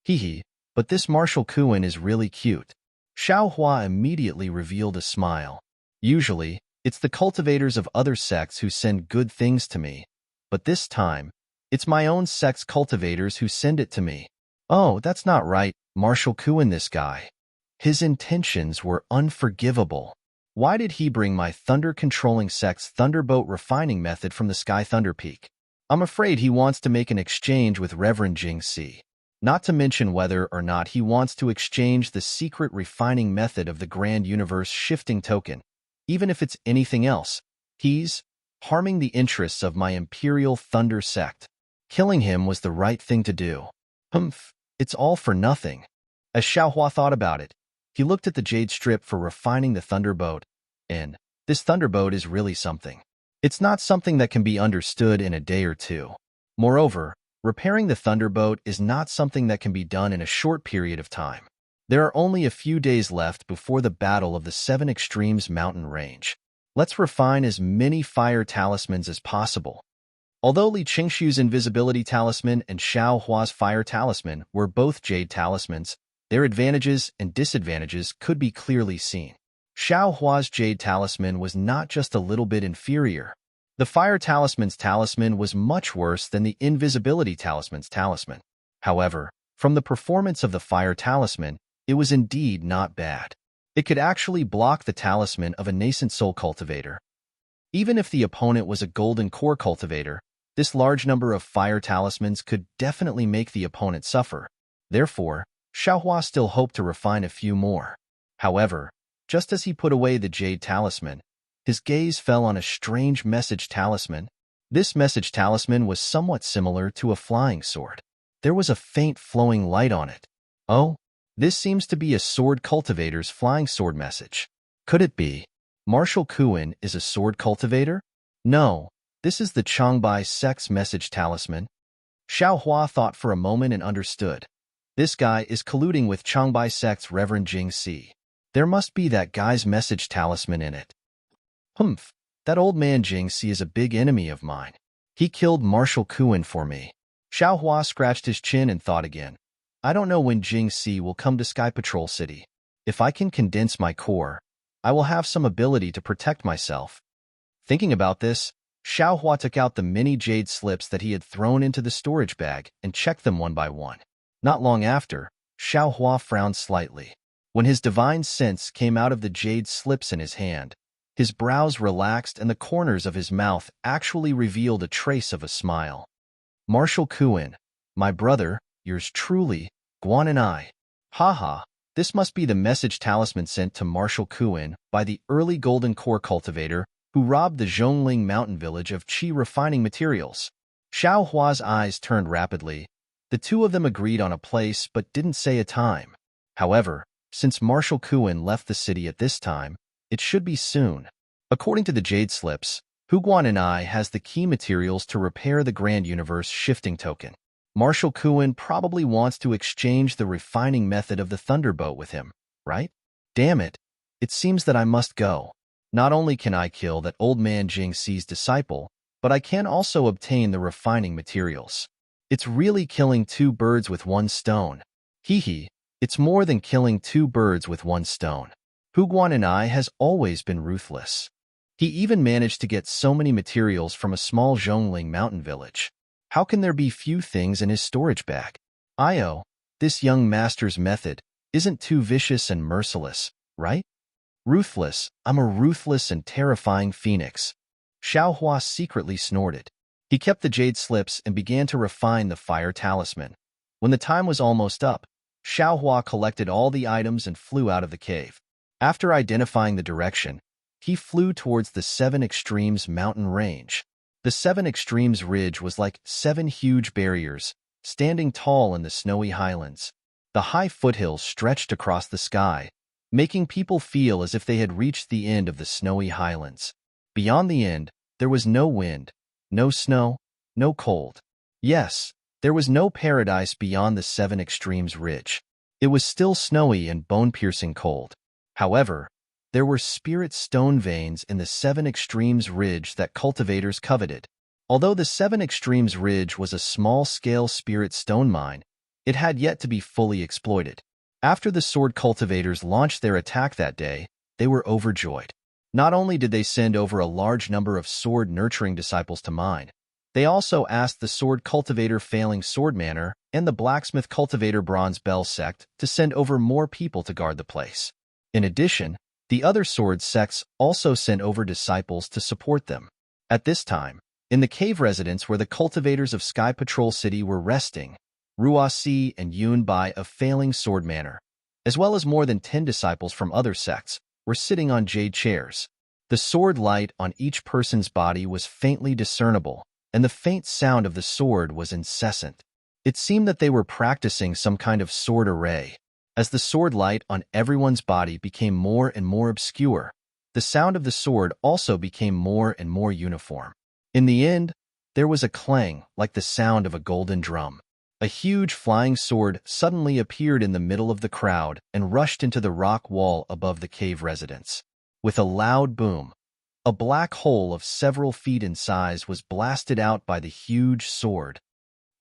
Hee, but this Marshal Kuin is really cute. Xiao Hua immediately revealed a smile. Usually, it's the cultivators of other sects who send good things to me, but this time, it's my own sect's cultivators who send it to me. Oh, that's not right, Marshal Kuin, this guy. His intentions were unforgivable. Why did he bring my thunder-controlling sect's thunderboat refining method from the Sky Thunder Peak? I'm afraid he wants to make an exchange with Reverend Jing Si. Not to mention whether or not he wants to exchange the secret refining method of the Grand Universe shifting token. Even if it's anything else, he's harming the interests of my Imperial Thunder sect. Killing him was the right thing to do. It's all for nothing. As Xiao Hua thought about it, he looked at the jade strip for refining the thunderboat, and this thunderboat is really something. It's not something that can be understood in a day or two. Moreover, repairing the thunderboat is not something that can be done in a short period of time. There are only a few days left before the battle of the 7 Extremes mountain range. Let's refine as many fire talismans as possible. Although Li Qingshu's invisibility talisman and Xiao Hua's fire talisman were both jade talismans, their advantages and disadvantages could be clearly seen. Xiao Hua's jade talisman was not just a little bit inferior. The fire talisman's talisman was much worse than the invisibility talisman's talisman. However, from the performance of the fire talisman, it was indeed not bad. It could actually block the talisman of a nascent soul cultivator. Even if the opponent was a golden core cultivator, this large number of fire talismans could definitely make the opponent suffer. Therefore, Xiao Hua still hoped to refine a few more. However, just as he put away the jade talisman, his gaze fell on a strange message talisman. This message talisman was somewhat similar to a flying sword. There was a faint flowing light on it. Oh, This seems to be a sword cultivator's flying sword message. Could it be? Marshal Kuin is a sword cultivator? No, this is the Changbai sect's message talisman. Xiao Hua thought for a moment and understood. This guy is colluding with Changbai sect's Reverend Jing Si. There must be that guy's message talisman in it. Humph, that old man Jing Si is a big enemy of mine. He killed Marshal Kuin for me. Xiao Hua scratched his chin and thought again. I don't know when Jing Si will come to Sky Patrol City. If I can condense my core, I will have some ability to protect myself. Thinking about this, Xiao Hua took out the many jade slips that he had thrown into the storage bag and checked them one by one. Not long after, Xiao Hua frowned slightly. When his divine sense came out of the jade slips in his hand, his brows relaxed and the corners of his mouth actually revealed a trace of a smile. Marshal Kuin, my brother, yours truly, Guan and I. Haha, this must be the message talisman sent to Marshal Kuin by the early golden core cultivator who robbed the Zhongling mountain village of qi refining materials. Xiao Hua's eyes turned rapidly. The two of them agreed on a place but didn't say a time. However, since Marshal Kuin left the city at this time, it should be soon. According to the jade slips, Hu Guan and I has the key materials to repair the Grand Universe shifting token. Marshal Kuin probably wants to exchange the refining method of the Thunderbolt with him, right? Damn it. It seems that I must go. Not only can I kill that old man Jing Si's disciple, but I can also obtain the refining materials. It's really killing two birds with one stone. Hee hee, it's more than killing two birds with one stone. Hu Guan and I has always been ruthless. He even managed to get so many materials from a small Zhongling mountain village. How can there be few things in his storage bag? Io, this young master's method isn't too vicious and merciless, right? Ruthless, I'm a ruthless and terrifying phoenix. Xiao Hua secretly snorted. He kept the jade slips and began to refine the fire talisman. When the time was almost up, Xiao Hua collected all the items and flew out of the cave. After identifying the direction, he flew towards the Seven Extremes mountain range. The Seven Extremes ridge was like 7 huge barriers, standing tall in the snowy highlands. The high foothills stretched across the sky, making people feel as if they had reached the end of the snowy highlands. Beyond the end, there was no wind, no snow, no cold. Yes, there was no paradise beyond the Seven Extremes ridge. It was still snowy and bone-piercing cold. However, there were spirit stone veins in the Seven Extremes ridge that cultivators coveted. Although the Seven Extremes ridge was a small-scale spirit stone mine, it had yet to be fully exploited. After the sword cultivators launched their attack that day, they were overjoyed. Not only did they send over a large number of sword-nurturing disciples to mine, they also asked the sword cultivator Failing Sword Manor and the blacksmith cultivator Bronze Bell sect to send over more people to guard the place. In addition, the other sword sects also sent over disciples to support them. At this time, in the cave residence where the cultivators of Sky Patrol City were resting, Ruasi and Yunbai of Failing Sword Manor, as well as more than 10 disciples from other sects, were sitting on jade chairs. The sword light on each person's body was faintly discernible, and the faint sound of the sword was incessant. It seemed that they were practicing some kind of sword array. As the sword light on everyone's body became more and more obscure, the sound of the sword also became more and more uniform. In the end, there was a clang like the sound of a golden drum. A huge flying sword suddenly appeared in the middle of the crowd and rushed into the rock wall above the cave residence. With a loud boom, a black hole of several feet in size was blasted out by the huge sword.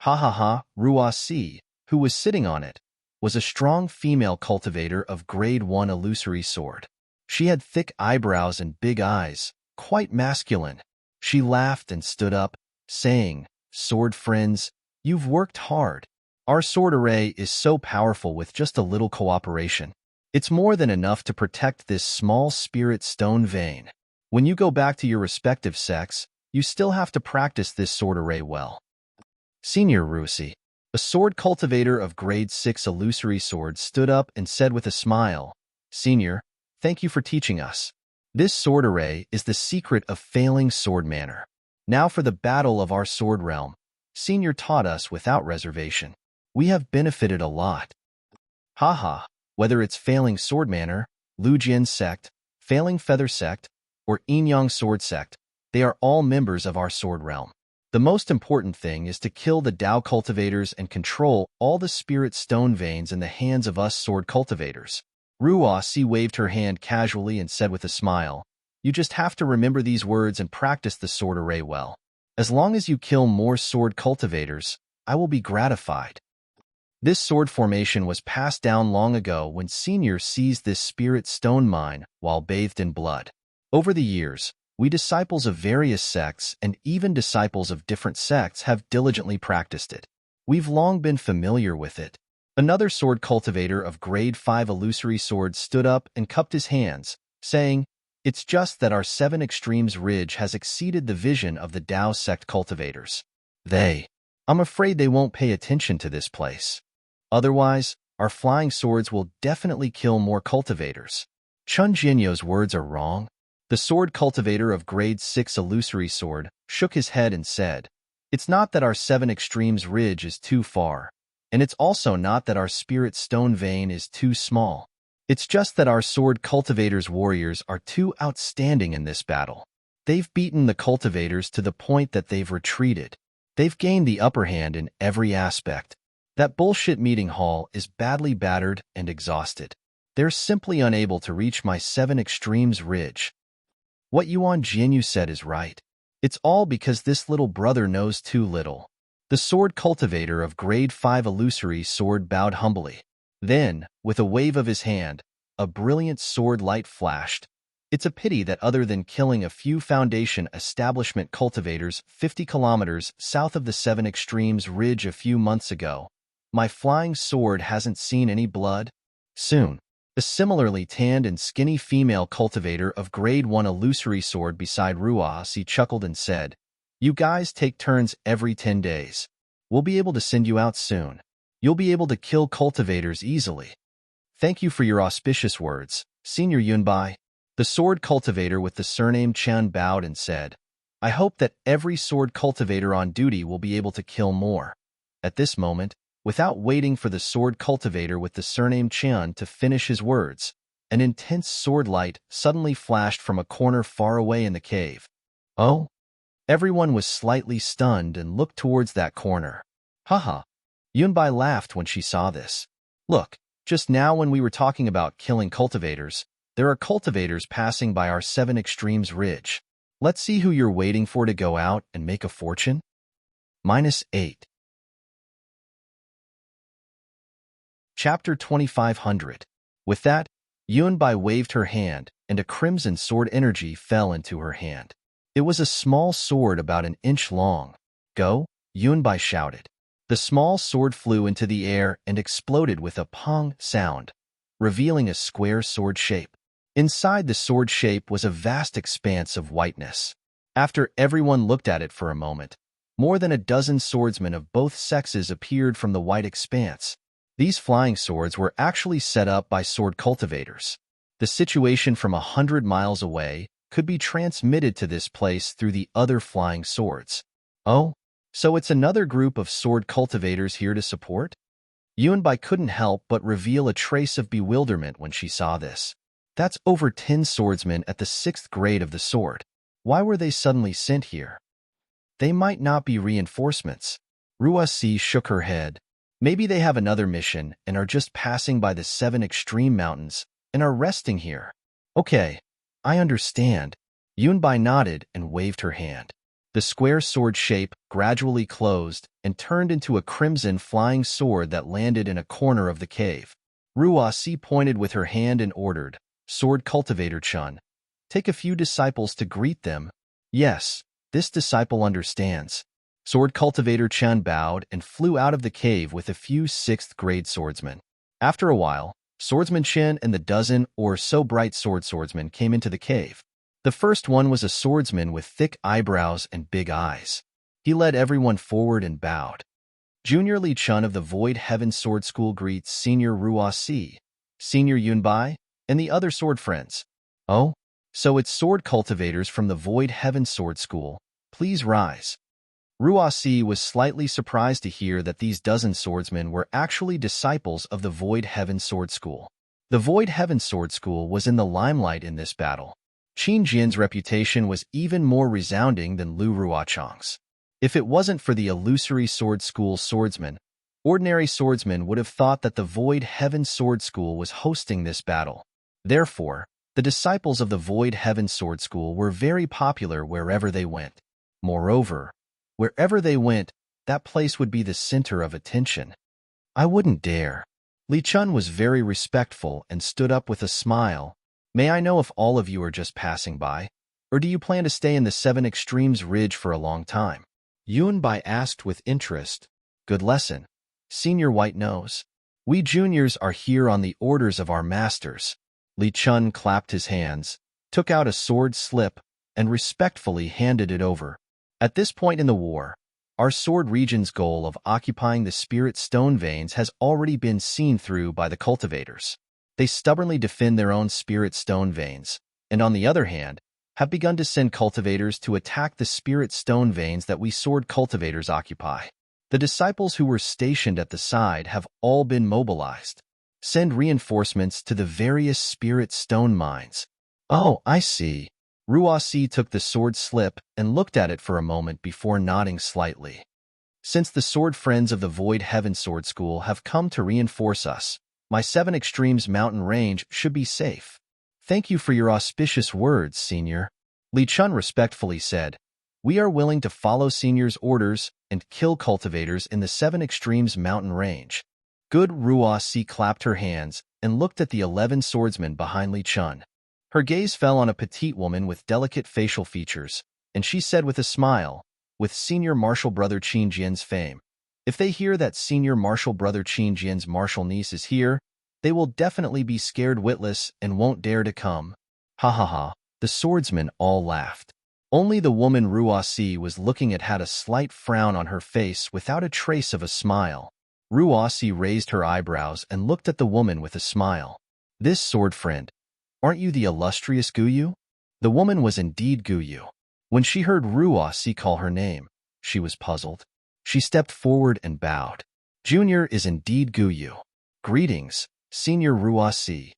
Ha ha ha, Ruasi, who was sitting on it, was a strong female cultivator of Grade 1 illusory sword. She had thick eyebrows and big eyes, quite masculine. She laughed and stood up, saying, "Sword friends, you've worked hard. Our sword array is so powerful with just a little cooperation. It's more than enough to protect this small spirit stone vein. When you go back to your respective sects, you still have to practice this sword array well." Senior Rusi, a sword cultivator of Grade 6 illusory sword, stood up and said with a smile, "Senior, thank you for teaching us. This sword array is the secret of Failing Sword Manor. Now for the battle of our sword realm. Senior taught us without reservation. We have benefited a lot." Haha, whether it's Failing Sword Manor, Lu Jian Sect, Failing Feather Sect, or Yin Yang Sword Sect, they are all members of our sword realm. The most important thing is to kill the Tao cultivators and control all the spirit stone veins in the hands of us sword cultivators. Ruasi waved her hand casually and said with a smile, "You just have to remember these words and practice the sword array well. As long as you kill more sword cultivators, I will be gratified." This sword formation was passed down long ago when Senior seized this spirit stone mine while bathed in blood. Over the years, we disciples of various sects and even disciples of different sects have diligently practiced it. We've long been familiar with it. Another sword cultivator of grade 5 illusory swords stood up and cupped his hands, saying, "It's just that our 7 Extremes Ridge has exceeded the vision of the Tao sect cultivators. I'm afraid they won't pay attention to this place. Otherwise, our flying swords will definitely kill more cultivators." Chun Jinyo's words are wrong. The sword cultivator of grade 6 illusory sword shook his head and said, "It's not that our 7 Extremes Ridge is too far, and it's also not that our spirit stone vein is too small. It's just that our sword cultivators' warriors are too outstanding in this battle. They've beaten the cultivators to the point that they've retreated. They've gained the upper hand in every aspect. That bullshit meeting hall is badly battered and exhausted. They're simply unable to reach my 7 Extremes Ridge." What Yuan Jianyu said is right. It's all because this little brother knows too little. The sword cultivator of grade 5 illusory sword bowed humbly. Then, with a wave of his hand, a brilliant sword light flashed. "It's a pity that other than killing a few Foundation establishment cultivators 50 kilometers south of the 7 Extremes Ridge a few months ago, my flying sword hasn't seen any blood. Soon." A similarly tanned and skinny female cultivator of grade 1 illusory sword beside Ruasi chuckled and said, "You guys take turns every 10 days. We'll be able to send you out soon. You'll be able to kill cultivators easily." "Thank you for your auspicious words, Senior Yunbai." The sword cultivator with the surname Chen bowed and said, "I hope that every sword cultivator on duty will be able to kill more." At this moment, without waiting for the sword cultivator with the surname Chen to finish his words, an intense sword light suddenly flashed from a corner far away in the cave. "Oh?" Everyone was slightly stunned and looked towards that corner. Haha. Yunbai laughed when she saw this. "Look, just now when we were talking about killing cultivators, there are cultivators passing by our 7 Extremes Ridge. Let's see who you're waiting for to go out and make a fortune." -8. Chapter 2500. With that, Yunbai waved her hand, and a crimson sword energy fell into her hand. It was a small sword about an inch long. "Go!" Yunbai shouted. The small sword flew into the air and exploded with a pong sound, revealing a square sword shape. Inside the sword shape was a vast expanse of whiteness. After everyone looked at it for a moment, more than a dozen swordsmen of both sexes appeared from the white expanse. These flying swords were actually set up by sword cultivators. The situation from 100 miles away could be transmitted to this place through the other flying swords. "Oh, so it's another group of sword cultivators here to support?" Yunbai couldn't help but reveal a trace of bewilderment when she saw this. That's over 10 swordsmen at the 6th grade of the sword. Why were they suddenly sent here? They might not be reinforcements. Ruasi shook her head. Maybe they have another mission and are just passing by the 7 extreme mountains and are resting here. Okay, I understand. Yunbai nodded and waved her hand. The square sword shape gradually closed and turned into a crimson flying sword that landed in a corner of the cave. Ruasi pointed with her hand and ordered, "Sword Cultivator Chun, take a few disciples to greet them." "Yes, this disciple understands." Sword Cultivator Chun bowed and flew out of the cave with a few 6th grade swordsmen. After a while, Swordsman Chen and the dozen or so bright swordsmen came into the cave. The first one was a swordsman with thick eyebrows and big eyes. He led everyone forward and bowed. Junior Li Chun of the Void Heaven Sword School greets Senior Ruasi, Senior Yunbai, and the other sword friends. "Oh, so it's sword cultivators from the Void Heaven Sword School. Please rise." Ruasi was slightly surprised to hear that these dozen swordsmen were actually disciples of the Void Heaven Sword School. The Void Heaven Sword School was in the limelight in this battle. Qin Jian's reputation was even more resounding than Lu Ruochang's. If it wasn't for the illusory Sword School swordsmen, ordinary swordsmen would have thought that the Void Heaven Sword School was hosting this battle. Therefore, the disciples of the Void Heaven Sword School were very popular wherever they went. Moreover, wherever they went, that place would be the center of attention. I wouldn't dare. Li Chun was very respectful and stood up with a smile. May I know if all of you are just passing by, or do you plan to stay in the Seven Extremes Ridge for a long time? Yun Bai asked with interest. Good lesson, Senior White Nose. We juniors are here on the orders of our masters. Li Chun clapped his hands, took out a sword slip, and respectfully handed it over. At this point in the war, our sword region's goal of occupying the spirit stone veins has already been seen through by the cultivators. They stubbornly defend their own spirit stone veins, and on the other hand, have begun to send cultivators to attack the spirit stone veins that we sword cultivators occupy. The disciples who were stationed at the side have all been mobilized. Send reinforcements to the various spirit stone mines. Oh, I see. Ruasi took the sword slip and looked at it for a moment before nodding slightly. Since the sword friends of the Void Heaven Sword School have come to reinforce us, my Seven Extremes mountain range should be safe. Thank you for your auspicious words, Senior. Li Chun respectfully said. We are willing to follow Senior's orders and kill cultivators in the Seven Extremes mountain range. Good. Ruasi clapped her hands and looked at the 11 swordsmen behind Li Chun. Her gaze fell on a petite woman with delicate facial features, and she said with a smile, with Senior Martial Brother Qin Jian's fame, if they hear that Senior Martial Brother Qin Jian's martial niece is here, they will definitely be scared witless and won't dare to come. Ha ha ha. The swordsmen all laughed. Only the woman Ruasi was looking at had a slight frown on her face without a trace of a smile. Ruasi raised her eyebrows and looked at the woman with a smile. This sword friend, aren't you the illustrious Guyu? The woman was indeed Guyu. When she heard Ruasi call her name, she was puzzled. She stepped forward and bowed. Junior is indeed Guyu. Greetings, Senior Ruasi.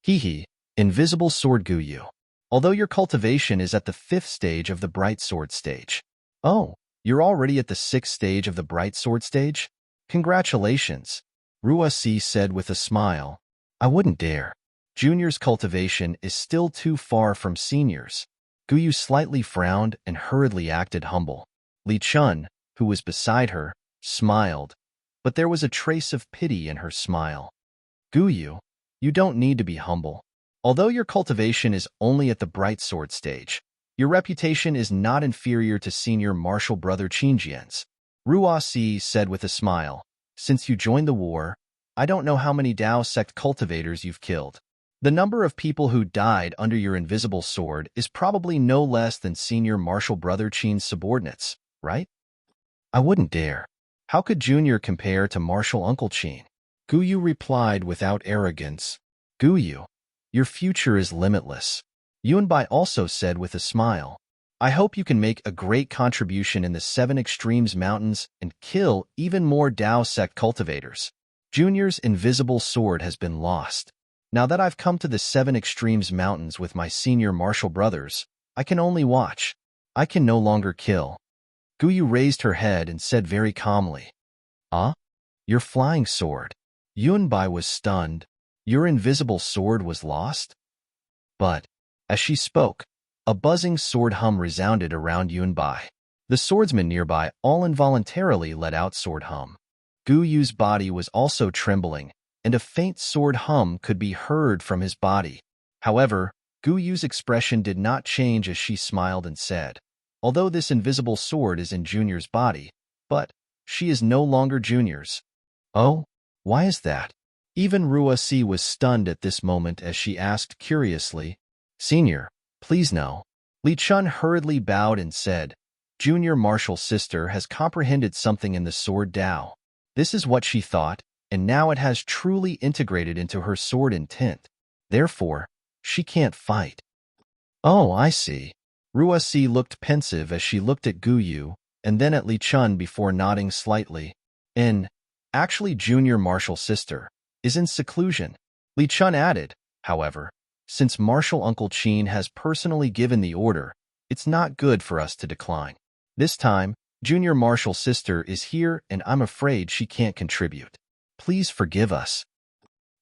Hee, invisible sword Guyu. Although your cultivation is at the 5th stage of the bright sword stage. Oh, you're already at the 6th stage of the bright sword stage? Congratulations, Ruasi said with a smile. I wouldn't dare. Junior's cultivation is still too far from Senior's. Guyu slightly frowned and hurriedly acted humble. Li Chun, who was beside her, smiled, but there was a trace of pity in her smile. Guyu, you don't need to be humble. Although your cultivation is only at the bright sword stage, your reputation is not inferior to Senior Martial Brother Qin Jian's. Ruasi said with a smile, since you joined the war, I don't know how many Dao sect cultivators you've killed. The number of people who died under your invisible sword is probably no less than Senior Martial Brother Qin's subordinates, right? I wouldn't dare. How could Junior compare to Martial Uncle Qin? Guyu replied without arrogance. Guyu, your future is limitless. Yunbai also said with a smile. I hope you can make a great contribution in the Seven Extremes Mountains and kill even more Dao sect cultivators. Junior's invisible sword has been lost. Now that I've come to the Seven Extremes Mountains with my senior martial brothers, I can only watch. I can no longer kill. Guyu raised her head and said very calmly, Ah? Your flying sword. Yunbai was stunned. Your invisible sword was lost? But, as she spoke, a buzzing sword hum resounded around Yunbai. The swordsmen nearby all involuntarily let out sword hum. Guyu's body was also trembling, and a faint sword hum could be heard from his body. However, Guyu's expression did not change as she smiled and said, although this invisible sword is in Junior's body, but she is no longer Junior's. Oh, why is that? Even Ruasi was stunned at this moment as she asked curiously, Senior, please no. Li Chun hurriedly bowed and said, Junior Martial Sister has comprehended something in the sword Dao. This is what she thought, and now it has truly integrated into her sword intent. Therefore, she can't fight. Oh, I see. Ruasi looked pensive as she looked at Guyu, and then at Li Chun before nodding slightly. Actually, junior martial sister is in seclusion. Li Chun added, however, since Martial Uncle Qin has personally given the order, it's not good for us to decline. This time, junior martial sister is here and I'm afraid she can't contribute. Please forgive us.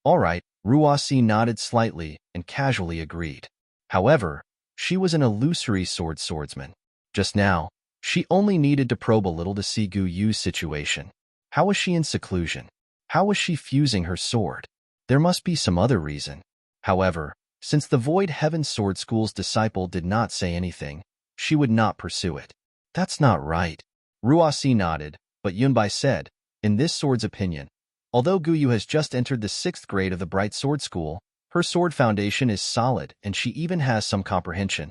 All right, Ruasi nodded slightly and casually agreed. However, she was an illusory swordsman. Just now, she only needed to probe a little to see Gu Yu's situation. How was she in seclusion? How was she fusing her sword? There must be some other reason. However, since the Void Heaven Sword School's disciple did not say anything, she would not pursue it. That's not right. Ruasi nodded, but Yunbai said, in this sword's opinion, although Gu Yu has just entered the 6th grade of the Bright Sword School, her sword foundation is solid and she even has some comprehension.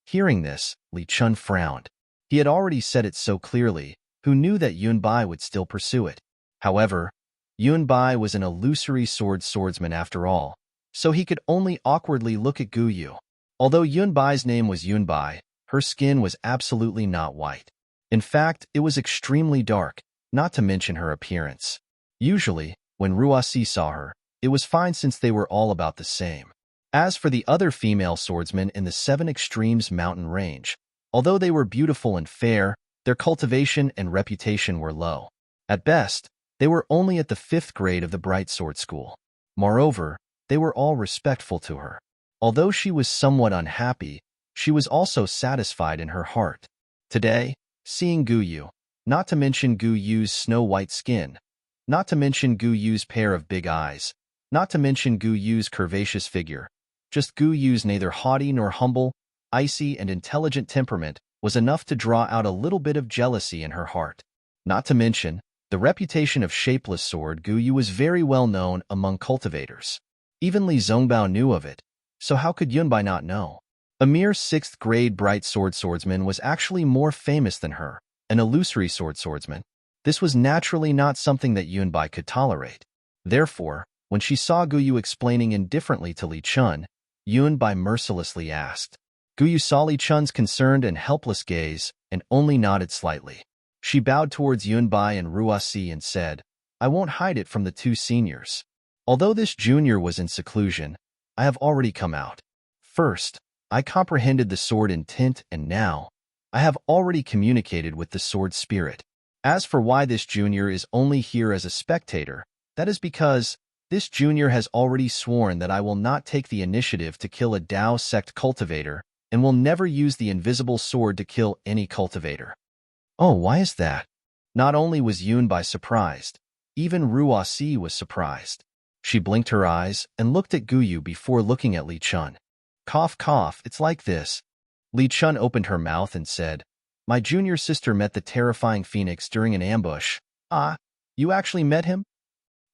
Hearing this, Li Chun frowned. He had already said it so clearly, who knew that Yunbai would still pursue it. However, Yunbai was an illusory swordsman after all, so he could only awkwardly look at Gu Yu. Although Yunbai's name was Yunbai, her skin was absolutely not white. In fact, it was extremely dark, not to mention her appearance. Usually, when Ruasi saw her, it was fine since they were all about the same. As for the other female swordsmen in the 7 Extremes mountain range, although they were beautiful and fair, their cultivation and reputation were low. At best, they were only at the 5th grade of the Bright Sword School. Moreover, they were all respectful to her. Although she was somewhat unhappy, she was also satisfied in her heart. Today, seeing Gu Yu, not to mention Gu Yu's snow-white skin, not to mention Gu Yu's pair of big eyes, not to mention Gu Yu's curvaceous figure, just Gu Yu's neither haughty nor humble, icy and intelligent temperament was enough to draw out a little bit of jealousy in her heart. Not to mention, the reputation of Shapeless Sword Gu Yu was very well known among cultivators. Even Li Zongbao knew of it, so how could Yunbai not know? A mere 6th grade Bright Swordsman was actually more famous than her, an illusory swordsman. This was naturally not something that Yunbai could tolerate. Therefore, when she saw Gu Yu explaining indifferently to Li Chun, Yunbai mercilessly asked. Gu Yu saw Li Chun's concerned and helpless gaze and only nodded slightly. She bowed towards Yunbai and Ruasi and said, I won't hide it from the 2 seniors. Although this junior was in seclusion, I have already come out. First, I comprehended the sword intent and now, I have already communicated with the sword spirit. As for why this junior is only here as a spectator, that is because this junior has already sworn that I will not take the initiative to kill a Dao sect cultivator and will never use the invisible sword to kill any cultivator. Oh, why is that? Not only was Yunbai surprised, even Ruasi was surprised. She blinked her eyes and looked at Gu Yu before looking at Li Chun. Cough, cough, it's like this. Li Chun opened her mouth and said, My junior sister met the terrifying phoenix during an ambush. Ah, you actually met him?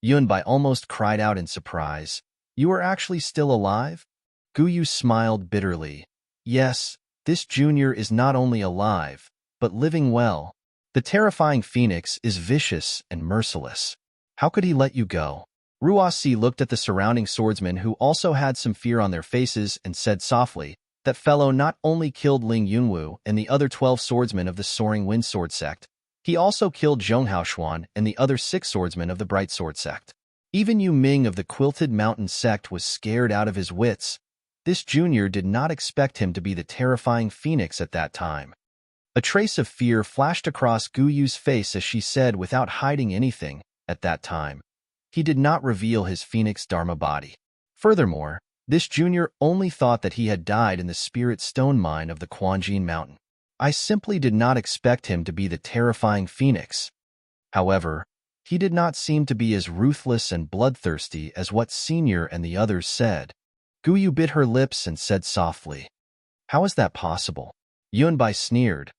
Yunbai almost cried out in surprise. You are actually still alive? Gu Yu smiled bitterly. Yes, this junior is not only alive, but living well. The terrifying phoenix is vicious and merciless. How could he let you go? Ruasi looked at the surrounding swordsmen who also had some fear on their faces and said softly, that fellow not only killed Ling Yunwu and the other 12 swordsmen of the Soaring Wind Sword sect, he also killed Zhonghao Xuan and the other 6 swordsmen of the Bright Sword sect. Even Yu Ming of the Quilted Mountain sect was scared out of his wits. This junior did not expect him to be the terrifying phoenix at that time. A trace of fear flashed across Gu Yu's face as she said without hiding anything, at that time. He did not reveal his phoenix dharma body. Furthermore, this junior only thought that he had died in the spirit stone mine of the Quanjin Mountain. I simply did not expect him to be the terrifying phoenix. However, he did not seem to be as ruthless and bloodthirsty as what Senior and the others said. Gu Yu bit her lips and said softly, How is that possible? Yunbai sneered.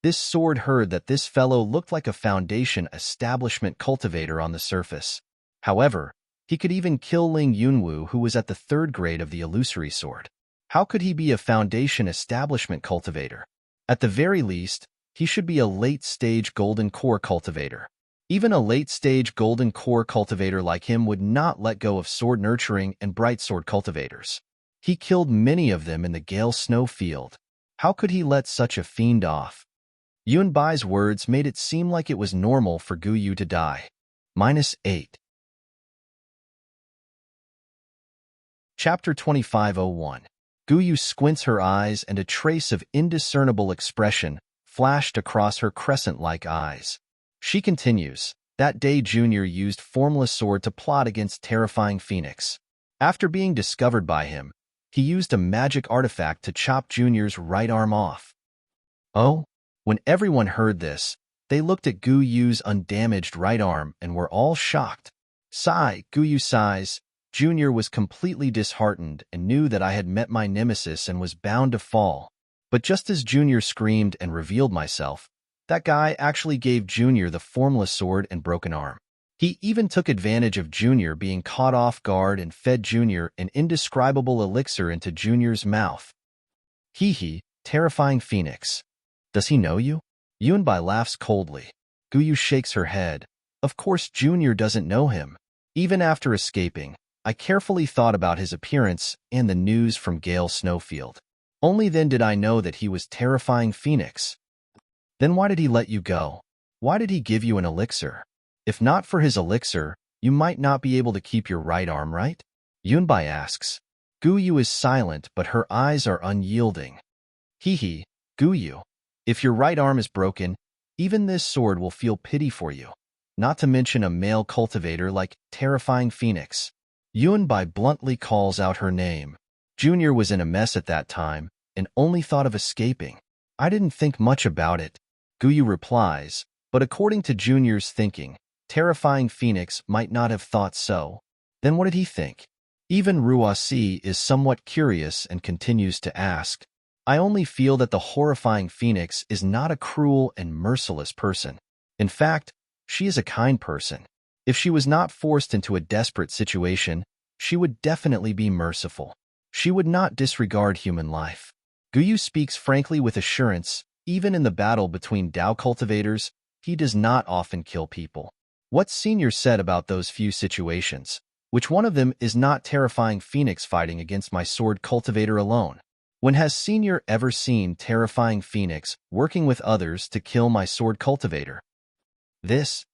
This sword heard that this fellow looked like a foundation establishment cultivator on the surface. However, he could even kill Ling Yunwu, who was at the 3rd grade of the illusory sword. How could he be a foundation establishment cultivator? At the very least, he should be a late-stage golden core cultivator. Even a late-stage golden core cultivator like him would not let go of sword nurturing and bright sword cultivators. He killed many of them in the Gale Snow field. How could he let such a fiend off? Yunbai's words made it seem like it was normal for Guyu to die. -8. Chapter 2501. Guyu squints her eyes and a trace of indiscernible expression flashed across her crescent-like eyes. She continues, that day Junior used Formless Sword to plot against terrifying Phoenix. After being discovered by him, he used a magic artifact to chop Junior's right arm off. Oh? When everyone heard this, they looked at Guyu's undamaged right arm and were all shocked. Sigh, Guyu sighs. Junior was completely disheartened and knew that I had met my nemesis and was bound to fall. But just as Junior screamed and revealed myself, that guy actually gave Junior the Formless Sword and broken arm. He even took advantage of Junior being caught off guard and fed Junior an indescribable elixir into Junior's mouth. Hee, terrifying Phoenix. Does he know you? Yunbai laughs coldly. Guyu shakes her head. Of course Junior doesn't know him. Even after escaping, I carefully thought about his appearance and the news from Gale Snowfield. Only then did I know that he was terrifying Phoenix. Then why did he let you go? Why did he give you an elixir? If not for his elixir, you might not be able to keep your right arm, right? Yunbai asks. Guyu is silent, but her eyes are unyielding. Hee, Guyu. If your right arm is broken, even this sword will feel pity for you. Not to mention a male cultivator like terrifying Phoenix. Yunbai bluntly calls out her name. Junior was in a mess at that time and only thought of escaping. I didn't think much about it, Guyu replies, but according to Junior's thinking, terrifying Phoenix might not have thought so. Then what did he think? Even Ruasi is somewhat curious and continues to ask. I only feel that the horrifying Phoenix is not a cruel and merciless person. In fact, she is a kind person. If she was not forced into a desperate situation, she would definitely be merciful. She would not disregard human life. Guyu speaks frankly with assurance. Even in the battle between Dao cultivators, he does not often kill people. What Senior said about those few situations? Which one of them is not terrifying Phoenix fighting against my sword cultivator alone? When has Senior ever seen terrifying Phoenix working with others to kill my sword cultivator? This,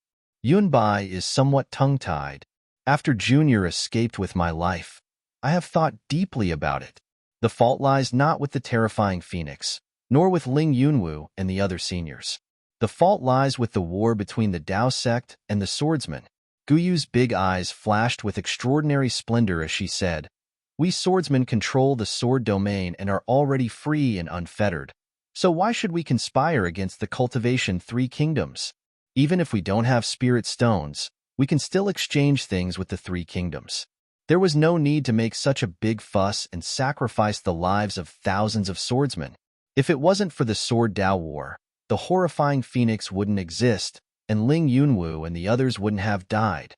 Yunbai is somewhat tongue-tied. After Junior escaped with my life, I have thought deeply about it. The fault lies not with the terrifying Phoenix, nor with Ling Yunwu and the other seniors. The fault lies with the war between the Dao sect and the swordsmen. Guyu's big eyes flashed with extraordinary splendor as she said, we swordsmen control the sword domain and are already free and unfettered. So why should we conspire against the Cultivation 3 kingdoms? Even if we don't have spirit stones, we can still exchange things with the 3 kingdoms. There was no need to make such a big fuss and sacrifice the lives of thousands of swordsmen. If it wasn't for the Sword Dao War, the horrifying Phoenix wouldn't exist, and Ling Yunwu and the others wouldn't have died.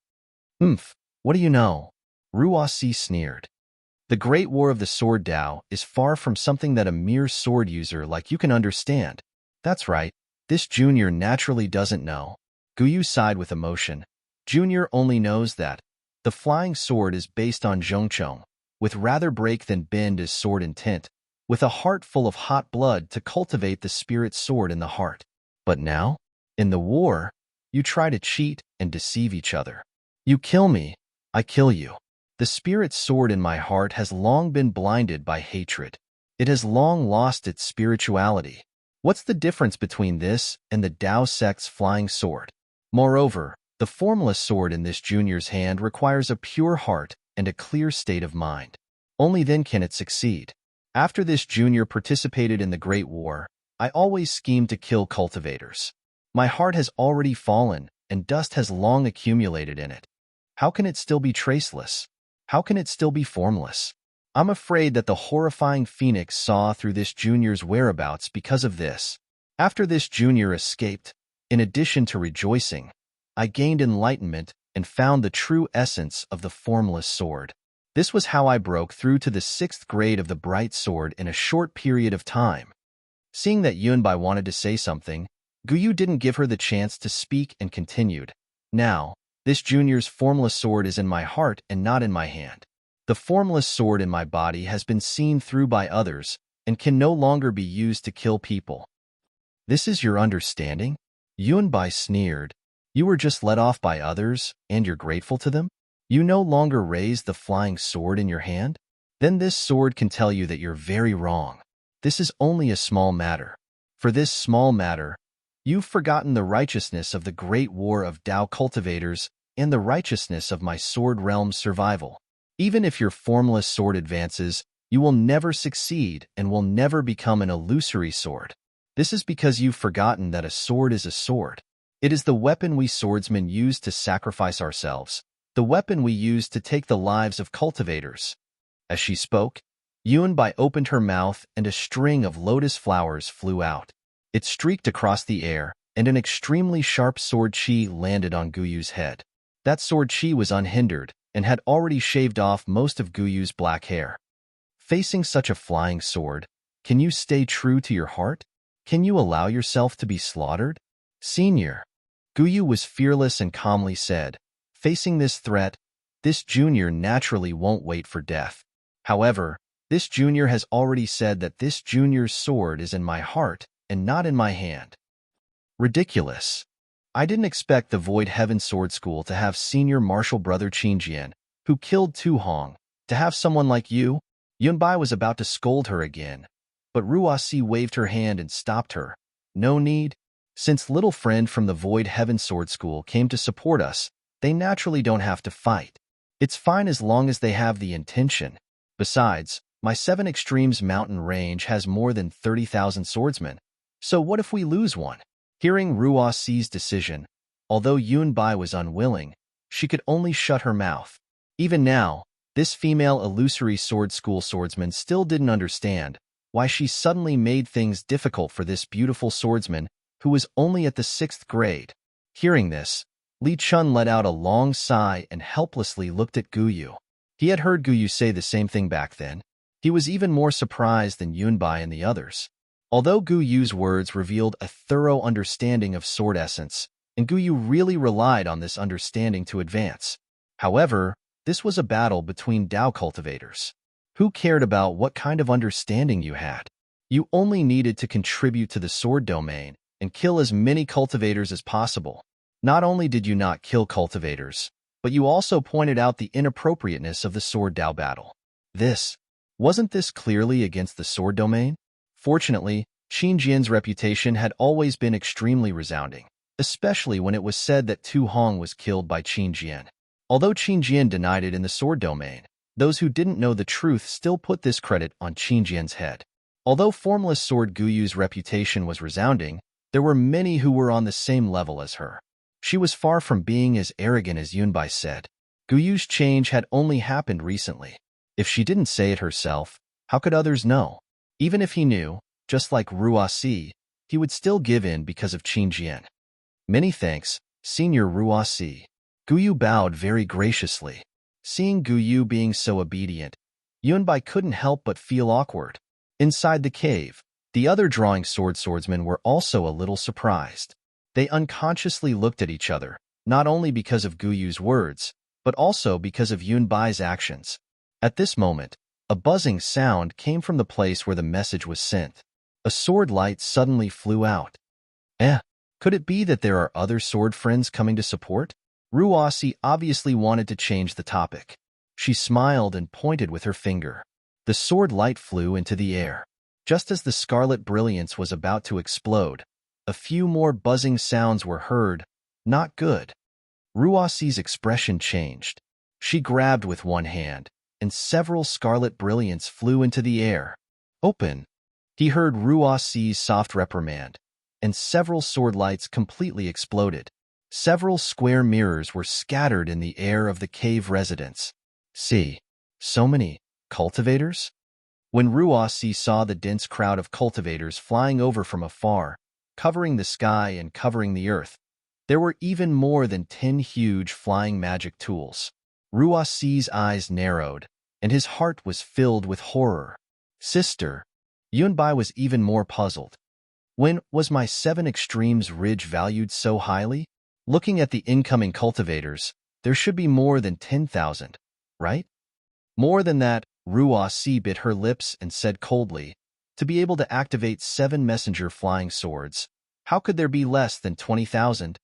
What do you know? Ruasi sneered. The Great War of the Sword Dao is far from something that a mere sword user like you can understand. That's right, this Junior naturally doesn't know. Guyu sighed with emotion. Junior only knows that the flying sword is based on Zhongchong, with rather break than bend as sword intent, with a heart full of hot blood to cultivate the spirit sword in the heart. But now, in the war, you try to cheat and deceive each other. You kill me, I kill you. The spirit sword in my heart has long been blinded by hatred. It has long lost its spirituality. What's the difference between this and the Dao sect's flying sword? Moreover, the formless sword in this Junior's hand requires a pure heart and a clear state of mind. Only then can it succeed. After this Junior participated in the Great War, I always schemed to kill cultivators. My heart has already fallen, and dust has long accumulated in it. How can it still be traceless? How can it still be formless? I'm afraid that the horrifying Phoenix saw through this Junior's whereabouts because of this. After this Junior escaped, in addition to rejoicing, I gained enlightenment and found the true essence of the formless sword. This was how I broke through to the 6th grade of the bright sword in a short period of time. Seeing that Yunbai wanted to say something, Guyu didn't give her the chance to speak and continued. Now, this Junior's formless sword is in my heart and not in my hand. The formless sword in my body has been seen through by others and can no longer be used to kill people. This is your understanding? Yunbai sneered. You were just let off by others, and you're grateful to them? You no longer raise the flying sword in your hand? Then this sword can tell you that you're very wrong. This is only a small matter. For this small matter, you've forgotten the righteousness of the great war of Tao cultivators and the righteousness of my sword realm's survival. Even if your formless sword advances, you will never succeed and will never become an illusory sword. This is because you've forgotten that a sword is a sword. It is the weapon we swordsmen use to sacrifice ourselves, the weapon we use to take the lives of cultivators. As she spoke, Yunbai opened her mouth and a string of lotus flowers flew out. It streaked across the air, and an extremely sharp sword chi landed on Guyu's head. That sword chi was unhindered and had already shaved off most of Guyu's black hair. Facing such a flying sword, can you stay true to your heart? Can you allow yourself to be slaughtered? Senior. Guyu was fearless and calmly said, facing this threat, this junior naturally won't wait for death. However, this junior has already said that this junior's sword is in my heart and not in my hand. Ridiculous. I didn't expect the Void Heaven Sword School to have senior martial brother Qingjian, who killed Tu Hong, to have someone like you. Yunbai was about to scold her again, but Ruasi waved her hand and stopped her. No need. Since little friend from the Void Heaven Sword School came to support us, they naturally don't have to fight. It's fine as long as they have the intention. Besides, my 7 Extremes mountain range has more than 30,000 swordsmen. So what if we lose one? Hearing Ruasi's decision, although Yunbai was unwilling, she could only shut her mouth. Even now, this female illusory sword school swordsman still didn't understand why she suddenly made things difficult for this beautiful swordsman who was only at the 6th grade. Hearing this, Li Chun let out a long sigh and helplessly looked at Guyu. He had heard Guyu say the same thing back then. He was even more surprised than Yunbai and the others. Although Guyu's words revealed a thorough understanding of sword essence, and Guyu really relied on this understanding to advance. However, this was a battle between Tao cultivators. Who cared about what kind of understanding you had? You only needed to contribute to the sword domain and kill as many cultivators as possible. Not only did you not kill cultivators, but you also pointed out the inappropriateness of the sword Tao battle. Wasn't this clearly against the sword domain? Fortunately, Qingjian's reputation had always been extremely resounding, especially when it was said that Tu Hong was killed by Qingjian. Although Qingjian denied it in the sword domain, those who didn't know the truth still put this credit on Qingjian's head. Although formless sword Guyu's reputation was resounding, there were many who were on the same level as her. She was far from being as arrogant as Yunbai said. Guyu's change had only happened recently. If she didn't say it herself, how could others know? Even if he knew, just like Ruasi, he would still give in because of Qingjian. Many thanks, Senior Ruasi. Guyu bowed very graciously. Seeing Guyu being so obedient, Yunbai couldn't help but feel awkward. Inside the cave, the other drawing swordsmen were also a little surprised. They unconsciously looked at each other, not only because of Guyu's words, but also because of Yunbai's actions. At this moment, a buzzing sound came from the place where the message was sent. A sword light suddenly flew out. Could it be that there are other sword friends coming to support? Ruasi obviously wanted to change the topic. She smiled and pointed with her finger. The sword light flew into the air. Just as the scarlet brilliance was about to explode, a few more buzzing sounds were heard. Not good. Ruasi's expression changed. She grabbed with one hand, and several scarlet brilliance flew into the air. Open! He heard Ruasi's soft reprimand, and several sword lights completely exploded. Several square mirrors were scattered in the air of the cave residence. See, so many cultivators? When Ruasi saw the dense crowd of cultivators flying over from afar, covering the sky and covering the earth, there were even more than 10 huge flying magic tools. Ruasi's eyes narrowed, and his heart was filled with horror. Sister, Yunbai was even more puzzled. When was my 7 Extremes Ridge valued so highly? Looking at the incoming cultivators, there should be more than 10,000, right? More than that, Ruasi bit her lips and said coldly, to be able to activate 7 messenger flying swords, How could there be less than 20,000?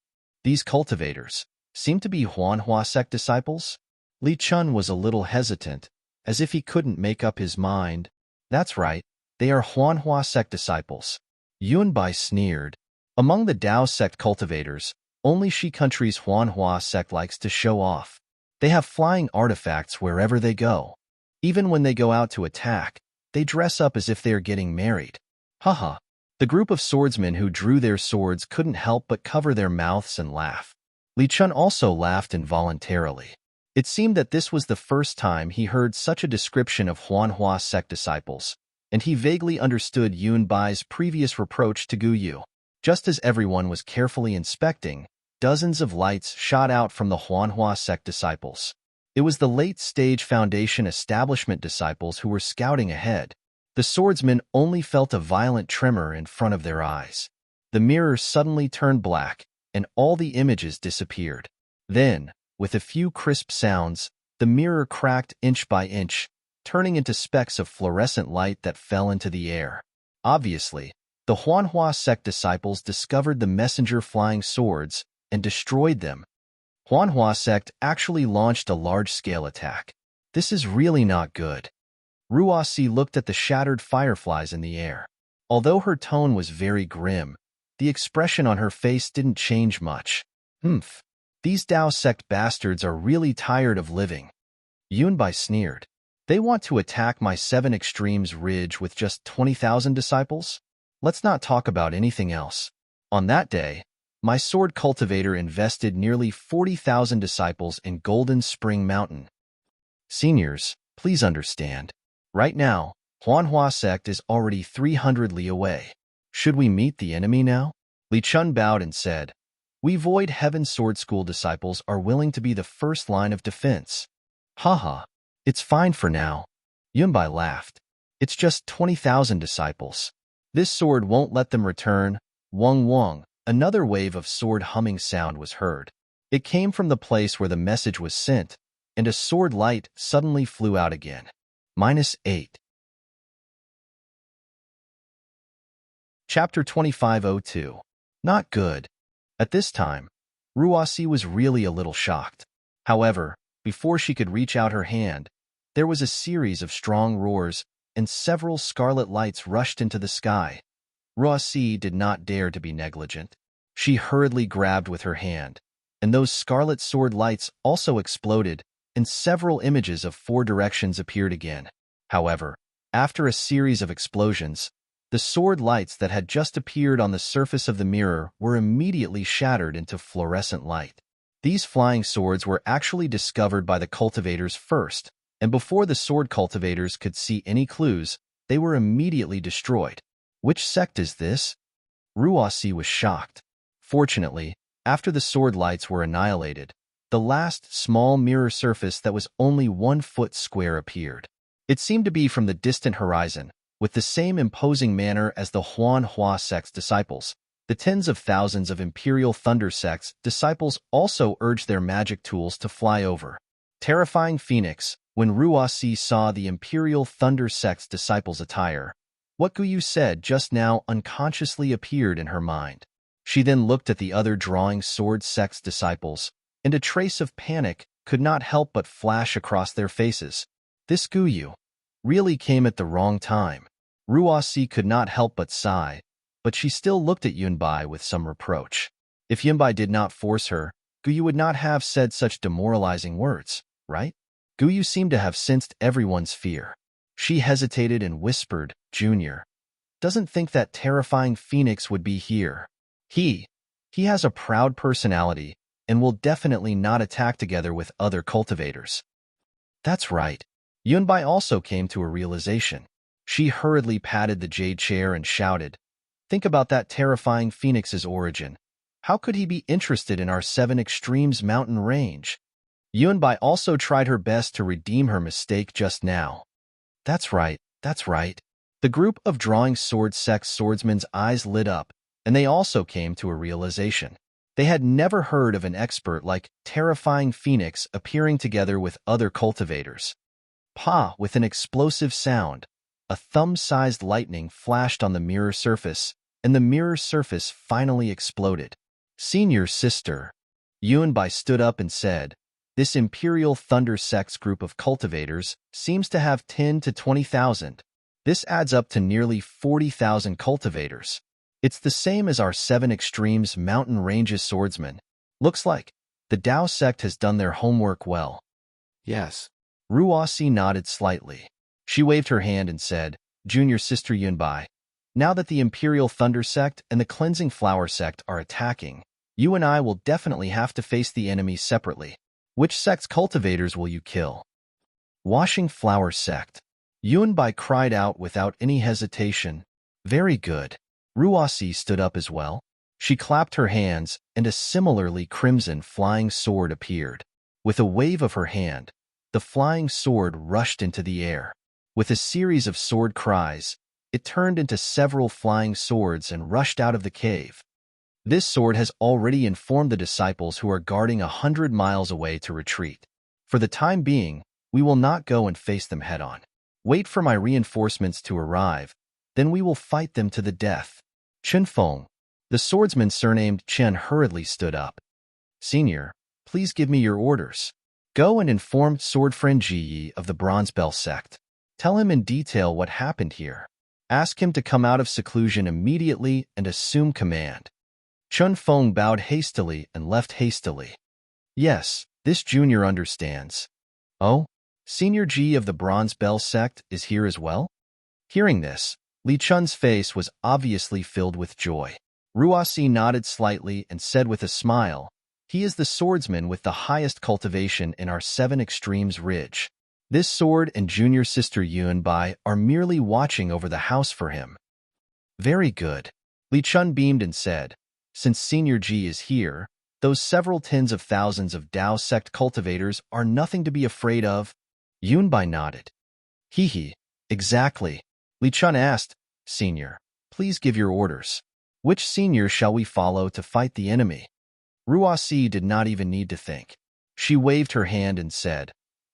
These cultivators seem to be Huanhua sect disciples? Li Chun was a little hesitant, as if he couldn't make up his mind. That's right, they are Huanhua sect disciples. Yunbai sneered. Among the Dao sect cultivators, only Shi Country's Huanhua sect likes to show off. They have flying artifacts wherever they go. Even when they go out to attack, they dress up as if they are getting married. Haha. The group of swordsmen who drew their swords couldn't help but cover their mouths and laugh. Li Chun also laughed involuntarily. It seemed that this was the first time he heard such a description of Huanhua sect disciples, and he vaguely understood Yun Bai's previous reproach to Gu Yu. Just as everyone was carefully inspecting, dozens of lights shot out from the Huanhua sect disciples. It was the late-stage Foundation establishment disciples who were scouting ahead. The swordsmen only felt a violent tremor in front of their eyes. The mirror suddenly turned black, and all the images disappeared. Then, with a few crisp sounds, the mirror cracked inch by inch, turning into specks of fluorescent light that fell into the air. Obviously, the Huanhua sect disciples discovered the messenger flying swords and destroyed them. Huanhua sect actually launched a large-scale attack. This is really not good. Ruasi looked at the shattered fireflies in the air. Although her tone was very grim, the expression on her face didn't change much. These Dao sect bastards are really tired of living. Yunbai sneered. They want to attack my 7 Extremes Ridge with just 20,000 disciples? Let's not talk about anything else. On that day, my sword cultivator invested nearly 40,000 disciples in Golden Spring Mountain. Seniors, please understand. Right now, Huanhua sect is already 300 li away. Should we meet the enemy now? Li Chun bowed and said, We Void Heaven Sword School disciples are willing to be the first line of defense. Haha, it's fine for now. Yunbai laughed. It's just 20,000 disciples. This sword won't let them return. Wong wong. Another wave of sword humming sound was heard. It came from the place where the message was sent, and a sword light suddenly flew out again. -8. Chapter 2502. Not good. At this time, Ruasi was really a little shocked. However, before she could reach out her hand, there was a series of strong roars, and several scarlet lights rushed into the sky. Ruasi did not dare to be negligent. She hurriedly grabbed with her hand, and those scarlet sword lights also exploded, and several images of 4 directions appeared again. However, after a series of explosions, the sword lights that had just appeared on the surface of the mirror were immediately shattered into fluorescent light. These flying swords were actually discovered by the cultivators first, and before the sword cultivators could see any clues, they were immediately destroyed. Which sect is this? Ruasi was shocked. Fortunately, after the sword lights were annihilated, the last small mirror surface that was only 1 foot square appeared. It seemed to be from the distant horizon, with the same imposing manner as the Huanhua sect's disciples. The tens of thousands of Imperial Thunder sect's disciples also urged their magic tools to fly over. Terrifying Phoenix, when Ruasi saw the Imperial Thunder sect's disciples' attire, what Gu Yu said just now unconsciously appeared in her mind. She then looked at the other drawing sword sect's disciples, and a trace of panic could not help but flash across their faces. This Gu Yu really came at the wrong time. Ruasi could not help but sigh, but she still looked at Yunbai with some reproach. If Yunbai did not force her, Gu Yu would not have said such demoralizing words, right? Gu Yu seemed to have sensed everyone's fear. She hesitated and whispered, Junior, doesn't think that terrifying Phoenix would be here. He has a proud personality and will definitely not attack together with other cultivators. That's right. Yunbai also came to a realization. She hurriedly patted the jade chair and shouted, Think about that terrifying Phoenix's origin. How could he be interested in our 7 Extremes mountain range? Yunbai also tried her best to redeem her mistake just now. That's right. The group of drawing sword sect swordsmen's eyes lit up, and they also came to a realization. They had never heard of an expert like Terrifying Phoenix appearing together with other cultivators. Pa! With an explosive sound, a thumb-sized lightning flashed on the mirror surface, and the mirror surface finally exploded. Senior sister, Yunbai stood up and said, "This Imperial Thunder Sect's group of cultivators seems to have 10 to 20,000. This adds up to nearly 40,000 cultivators. It's the same as our 7 Extremes Mountain Ranges swordsmen. Looks like the Dao sect has done their homework well." Yes. Ruasi nodded slightly. She waved her hand and said, "Junior sister Yunbai, now that the Imperial Thunder Sect and the Cleansing Flower Sect are attacking, you and I will definitely have to face the enemy separately. Which sect's cultivators will you kill?" Washing Flower Sect. Yunbai cried out without any hesitation. "Very good." Ruasi stood up as well. She clapped her hands, and a similarly crimson flying sword appeared. With a wave of her hand, the flying sword rushed into the air. With a series of sword cries, it turned into several flying swords and rushed out of the cave. This sword has already informed the disciples who are guarding 100 miles away to retreat. For the time being, we will not go and face them head-on. Wait for my reinforcements to arrive, then we will fight them to the death. Chunfeng, the swordsman surnamed Chen, hurriedly stood up. "Senior, please give me your orders. Go and inform Sword Friend Ji of the Bronze Bell sect. Tell him in detail what happened here. Ask him to come out of seclusion immediately and assume command." Chunfeng bowed hastily and left hastily. "Yes, this junior understands." "Oh, Senior Ji of the Bronze Bell sect is here as well?" Hearing this, Li Chun's face was obviously filled with joy. Ruasi nodded slightly and said with a smile, "He is the swordsman with the highest cultivation in our 7 Extremes Ridge. This sword and junior sister Yunbai are merely watching over the house for him." "Very good." Li Chun beamed and said, "Since Senior Ji is here, those several tens of thousands of Dao sect cultivators are nothing to be afraid of." Yunbai nodded. "Hee, exactly." Li Chun asked, "Senior, please give your orders. Which senior shall we follow to fight the enemy?" Ruasi did not even need to think. She waved her hand and said,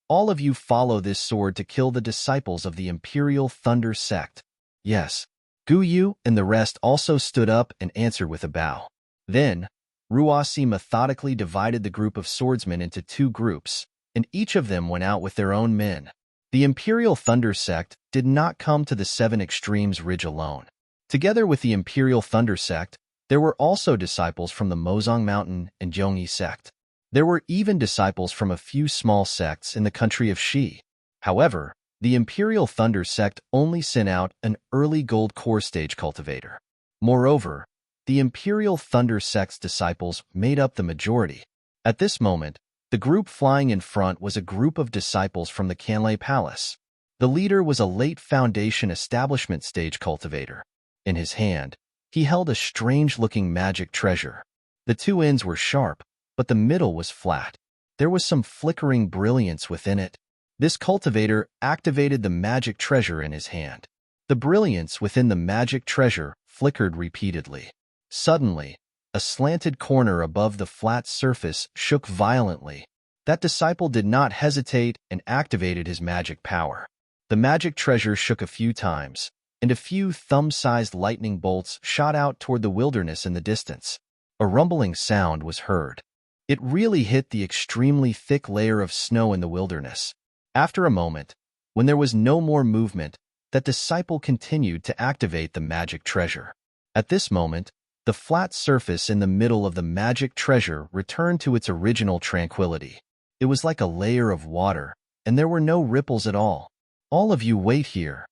"All of you follow this sword to kill the disciples of the Imperial Thunder Sect." "Yes." Gu Yu and the rest also stood up and answered with a bow. Then, Ruasi methodically divided the group of swordsmen into 2 groups, and each of them went out with their own men. The Imperial Thunder Sect did not come to the 7 Extremes Ridge alone. Together with the Imperial Thunder Sect, there were also disciples from the Mozong Mountain and Yongyi Sect. There were even disciples from a few small sects in the country of Shi. However, the Imperial Thunder Sect only sent out an early gold core stage cultivator. Moreover, the Imperial Thunder Sect's disciples made up the majority. At this moment, the group flying in front was a group of disciples from the Canlay Palace. The leader was a late Foundation Establishment stage cultivator. In his hand, he held a strange-looking magic treasure. The 2 ends were sharp, but the middle was flat. There was some flickering brilliance within it. This cultivator activated the magic treasure in his hand. The brilliance within the magic treasure flickered repeatedly. Suddenly, a slanted corner above the flat surface shook violently. That disciple did not hesitate and activated his magic power. The magic treasure shook a few times, and a few thumb-sized lightning bolts shot out toward the wilderness in the distance. A rumbling sound was heard. It really hit the extremely thick layer of snow in the wilderness. After a moment, when there was no more movement, that disciple continued to activate the magic treasure. At this moment, the flat surface in the middle of the magic treasure returned to its original tranquility. It was like a layer of water, and there were no ripples at all. "All of you wait here,"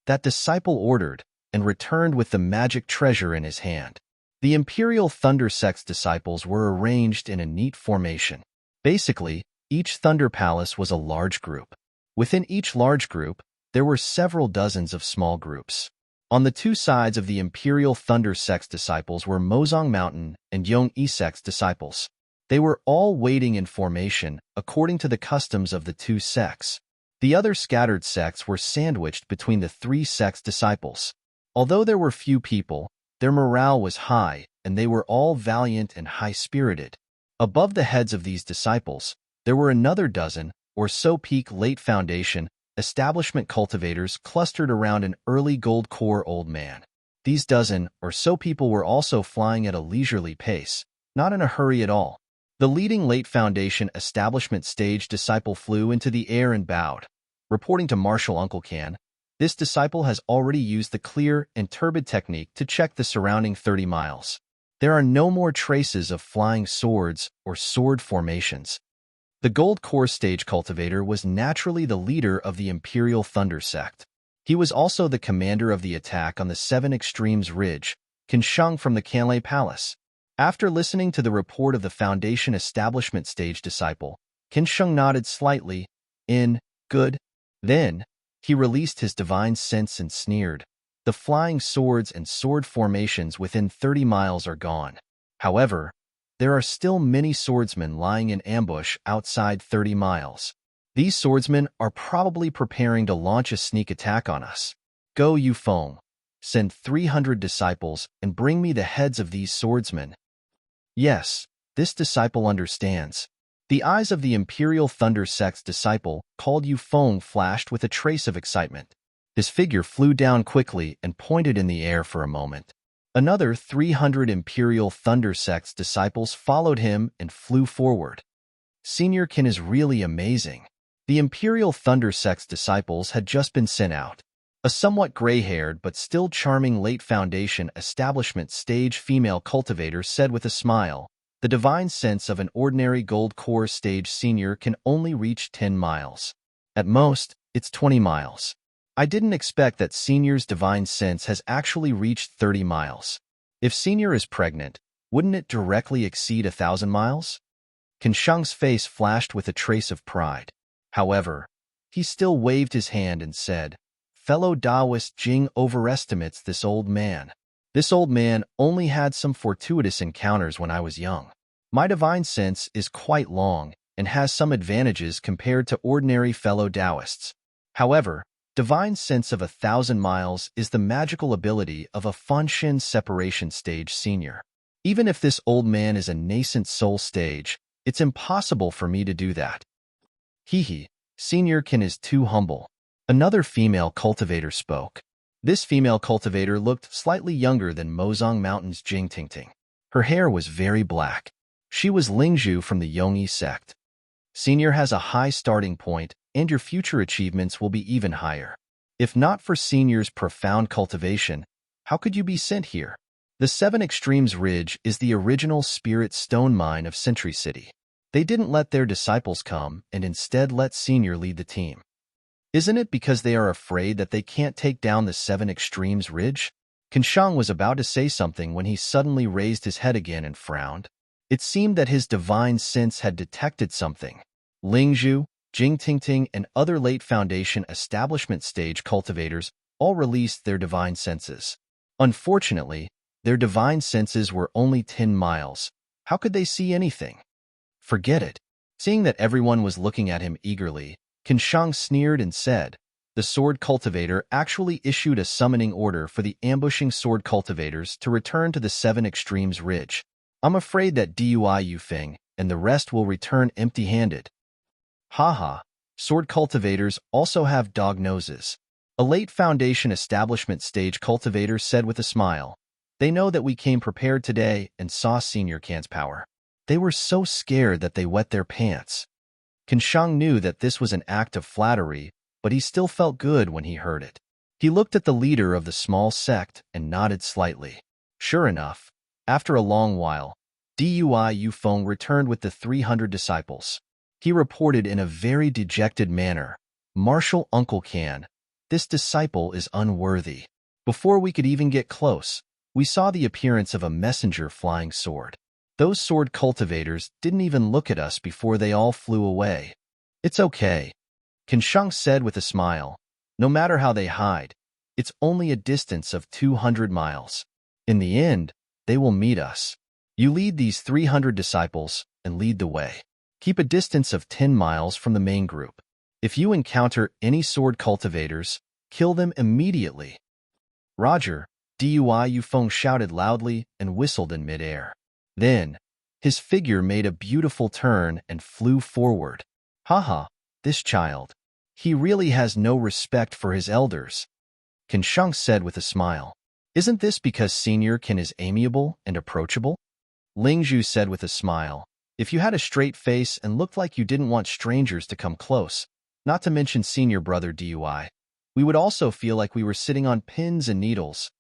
that disciple ordered, and returned with the magic treasure in his hand. The Imperial Thunder Sect's disciples were arranged in a neat formation. Basically, each Thunder Palace was a large group. Within each large group, there were several dozens of small groups. On the 2 sides of the Imperial Thunder Sect's disciples were Mozong Mountain and Yongyi Sect's disciples. They were all waiting in formation according to the customs of the 2 sects. The other scattered sects were sandwiched between the 3 sects' disciples. Although there were few people, their morale was high, and they were all valiant and high-spirited. Above the heads of these disciples, there were another dozen or so peak late Foundation Establishment cultivators clustered around an early gold core old man. These dozen or so people were also flying at a leisurely pace, not in a hurry at all. The leading late Foundation establishment stage disciple flew into the air and bowed. Reporting to Marshal Uncle Can, this disciple has already used the clear and turbid technique to check the surrounding 30 miles. There are no more traces of flying swords or sword formations. The Gold Core stage cultivator was naturally the leader of the Imperial Thunder sect. He was also the commander of the attack on the Seven Extremes Ridge, Kinshung from the Kanlei Palace. After listening to the report of the Foundation establishment stage disciple, Kinshung nodded slightly, good. Then, he released his divine sense and sneered. The flying swords and sword formations within 30 miles are gone. However, there are still many swordsmen lying in ambush outside 30 miles. These swordsmen are probably preparing to launch a sneak attack on us. Go, Yufeng. Send 300 disciples and bring me the heads of these swordsmen. Yes, this disciple understands. The eyes of the Imperial Thunder sect's disciple, called Yufeng, flashed with a trace of excitement. His figure flew down quickly and pointed in the air for a moment. Another 300 Imperial Thunder sect's disciples followed him and flew forward. Senior Kin is really amazing. The Imperial Thunder sect's disciples had just been sent out. A somewhat gray-haired but still charming late Foundation establishment stage female cultivator said with a smile, "The divine sense of an ordinary Gold Core stage senior can only reach 10 miles. At most, it's 20 miles. I didn't expect that senior's divine sense has actually reached 30 miles. If senior is pregnant, wouldn't it directly exceed 1,000 miles?" Kinshung's face flashed with a trace of pride. However, he still waved his hand and said, "Fellow Taoist Jing overestimates this old man. This old man only had some fortuitous encounters when I was young. My divine sense is quite long and has some advantages compared to ordinary fellow Taoists. However, divine sense of 1,000 miles is the magical ability of a Fanshin separation stage senior. Even if this old man is a nascent soul stage, it's impossible for me to do that." Hee, Senior Kin is too humble. Another female cultivator spoke. This female cultivator looked slightly younger than Mozong Mountain's Jing Tingting. Her hair was very black. She was Lingzhu from the Yongyi sect. Senior has a high starting point, and your future achievements will be even higher. If not for Senior's profound cultivation, how could you be sent here? The Seven Extremes Ridge is the original spirit stone mine of Century City. They didn't let their disciples come and instead let Senior lead the team. Isn't it because they are afraid that they can't take down the Seven Extremes Ridge? Kinshung was about to say something when he suddenly raised his head again and frowned. It seemed that his divine sense had detected something. Lingzhu, Jing Tingting, and other late Foundation establishment stage cultivators all released their divine senses. Unfortunately, their divine senses were only 10 miles. How could they see anything? Forget it. Seeing that everyone was looking at him eagerly, Kinshung sneered and said, "The sword cultivator actually issued a summoning order for the ambushing sword cultivators to return to the Seven Extremes Ridge. I'm afraid that Dui Yufeng and the rest will return empty-handed." Haha, sword cultivators also have dog noses. A late Foundation establishment stage cultivator said with a smile, "They know that we came prepared today and saw Senior Can's power. They were so scared that they wet their pants." Kinshung knew that this was an act of flattery, but he still felt good when he heard it. He looked at the leader of the small sect and nodded slightly. Sure enough, after a long while, Dui Yufeng returned with the 300 disciples. He reported in a very dejected manner, "Marshal Uncle Can, this disciple is unworthy. Before we could even get close, we saw the appearance of a messenger flying sword. Those sword cultivators didn't even look at us before they all flew away." "It's okay," Kinshung said with a smile. "No matter how they hide, it's only a distance of 200 miles. In the end, they will meet us. You lead these 300 disciples and lead the way. Keep a distance of 10 miles from the main group. If you encounter any sword cultivators, kill them immediately." "Roger," Dui Yufeng shouted loudly and whistled in midair. Then, his figure made a beautiful turn and flew forward. "Haha, this child. He really has no respect for his elders," Kinshung said with a smile. Isn't this because Senior Kin is amiable and approachable? Ling Zhu said with a smile. If you had a straight face and looked like you didn't want strangers to come close, not to mention Senior Brother Dui, we would also feel like we were sitting on pins and needles.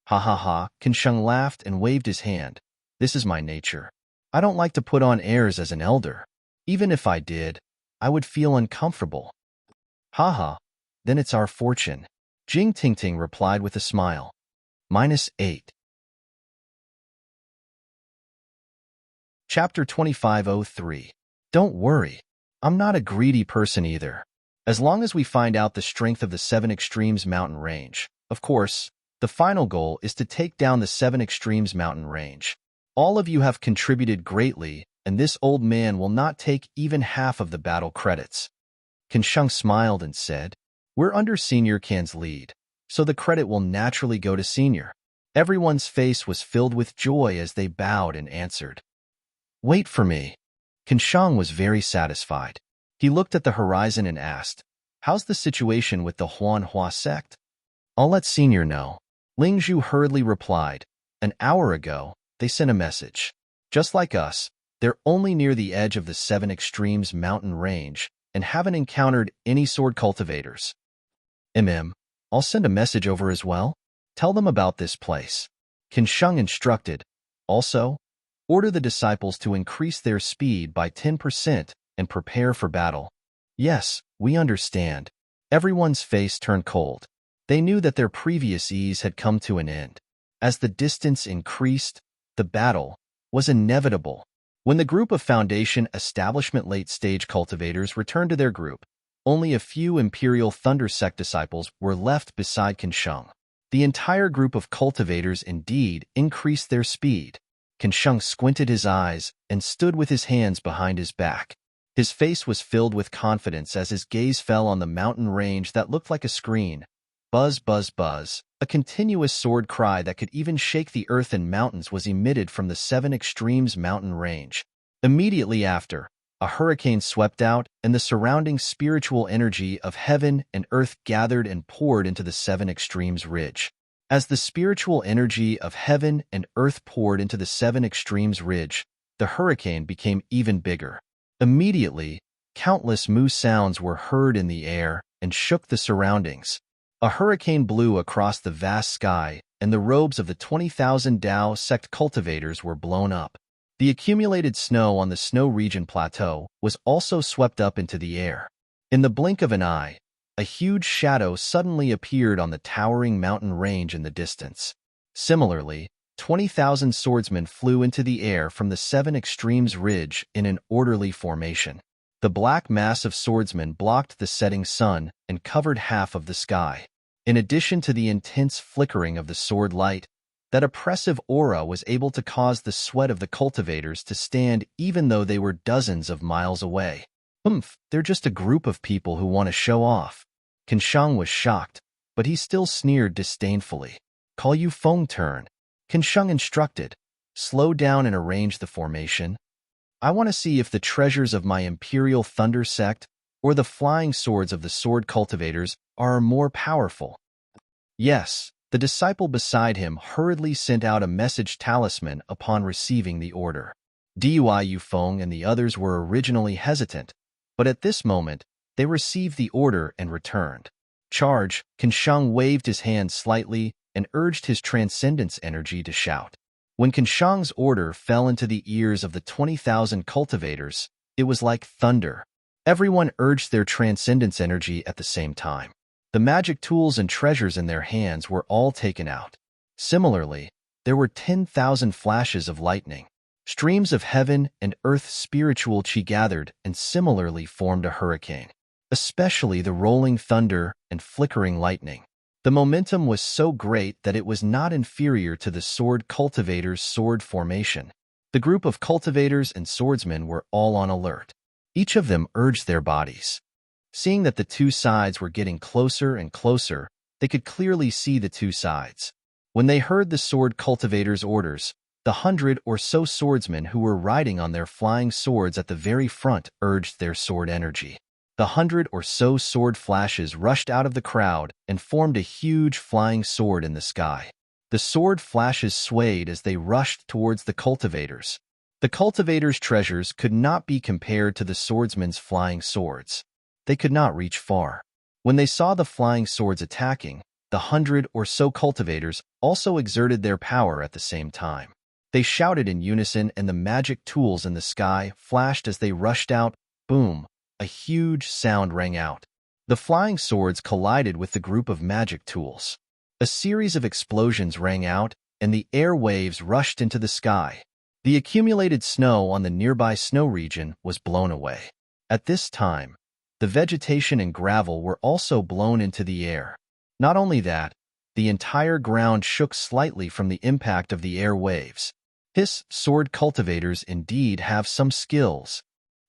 Ha ha ha, Kinsheng laughed and waved his hand. This is my nature. I don't like to put on airs as an elder. Even if I did, I would feel uncomfortable. Ha ha, then it's our fortune. Jing Tingting replied with a smile. -8. Chapter 2503. Don't worry. I'm not a greedy person either. As long as we find out the strength of the Seven Extremes mountain range, of course, the final goal is to take down the Seven Extremes mountain range. All of you have contributed greatly, and this old man will not take even half of the battle credits. Kinsheng smiled and said, We're under Senior Kan's lead, so the credit will naturally go to Senior. Everyone's face was filled with joy as they bowed and answered. Wait for me. Kinsheng was very satisfied. He looked at the horizon and asked, How's the situation with the Huanhua sect? I'll let Senior know. Ling Zhu hurriedly replied, An hour ago, they sent a message. Just like us, they're only near the edge of the Seven Extremes mountain range and haven't encountered any sword cultivators. I'll send a message over as well. Tell them about this place. Kinsheng instructed. Also, order the disciples to increase their speed by 10% and prepare for battle. Yes, we understand. Everyone's face turned cold. They knew that their previous ease had come to an end. As the distance increased, the battle was inevitable. When the group of Foundation Establishment late-stage cultivators returned to their group, only a few Imperial Thunder Sect disciples were left beside Kinsheng. The entire group of cultivators indeed increased their speed. Kinsheng squinted his eyes and stood with his hands behind his back. His face was filled with confidence as his gaze fell on the mountain range that looked like a screen. Buzz, buzz, buzz. A continuous sword cry that could even shake the earth and mountains was emitted from the Seven Extremes mountain range. Immediately after, a hurricane swept out, and the surrounding spiritual energy of heaven and earth gathered and poured into the Seven Extremes ridge. As the spiritual energy of heaven and earth poured into the Seven Extremes ridge, the hurricane became even bigger. Immediately, countless moo sounds were heard in the air and shook the surroundings. A hurricane blew across the vast sky, and the robes of the 20,000 Dao sect cultivators were blown up. The accumulated snow on the snow region plateau was also swept up into the air. In the blink of an eye, a huge shadow suddenly appeared on the towering mountain range in the distance. Similarly, 20,000 swordsmen flew into the air from the Seven Extremes ridge in an orderly formation. The black mass of swordsmen blocked the setting sun and covered half of the sky. In addition to the intense flickering of the sword light, that oppressive aura was able to cause the sweat of the cultivators to stand even though they were dozens of miles away. They're just a group of people who want to show off. Kinsheng was shocked, but he still sneered disdainfully. Call you Feng turn. Kinsheng instructed. Slow down and arrange the formation. I want to see if the treasures of my Imperial Thunder Sect or the flying swords of the sword cultivators are more powerful. Yes, the disciple beside him hurriedly sent out a message talisman upon receiving the order. Dui Yufeng and the others were originally hesitant, but at this moment, they received the order and returned. Charge, Kinsheng waved his hand slightly and urged his transcendence energy to shout. When Kinsheng's order fell into the ears of the 20,000 cultivators, it was like thunder. Everyone urged their transcendence energy at the same time. The magic tools and treasures in their hands were all taken out. Similarly, there were 10,000 flashes of lightning. Streams of heaven and earth spiritual chi gathered and similarly formed a hurricane, especially the rolling thunder and flickering lightning. The momentum was so great that it was not inferior to the sword cultivators' sword formation. The group of cultivators and swordsmen were all on alert. Each of them urged their bodies. Seeing that the two sides were getting closer and closer, they could clearly see the two sides. When they heard the sword cultivators' orders, the 100 or so swordsmen who were riding on their flying swords at the very front urged their sword energy. The 100 or so sword flashes rushed out of the crowd and formed a huge flying sword in the sky. The sword flashes swayed as they rushed towards the cultivators. The cultivators' treasures could not be compared to the swordsmen's flying swords. They could not reach far. When they saw the flying swords attacking, the 100 or so cultivators also exerted their power at the same time. They shouted in unison, and the magic tools in the sky flashed as they rushed out. Boom! A huge sound rang out. The flying swords collided with the group of magic tools. A series of explosions rang out, and the air waves rushed into the sky. The accumulated snow on the nearby snow region was blown away. At this time, the vegetation and gravel were also blown into the air. Not only that, the entire ground shook slightly from the impact of the air waves. His sword cultivators indeed have some skills.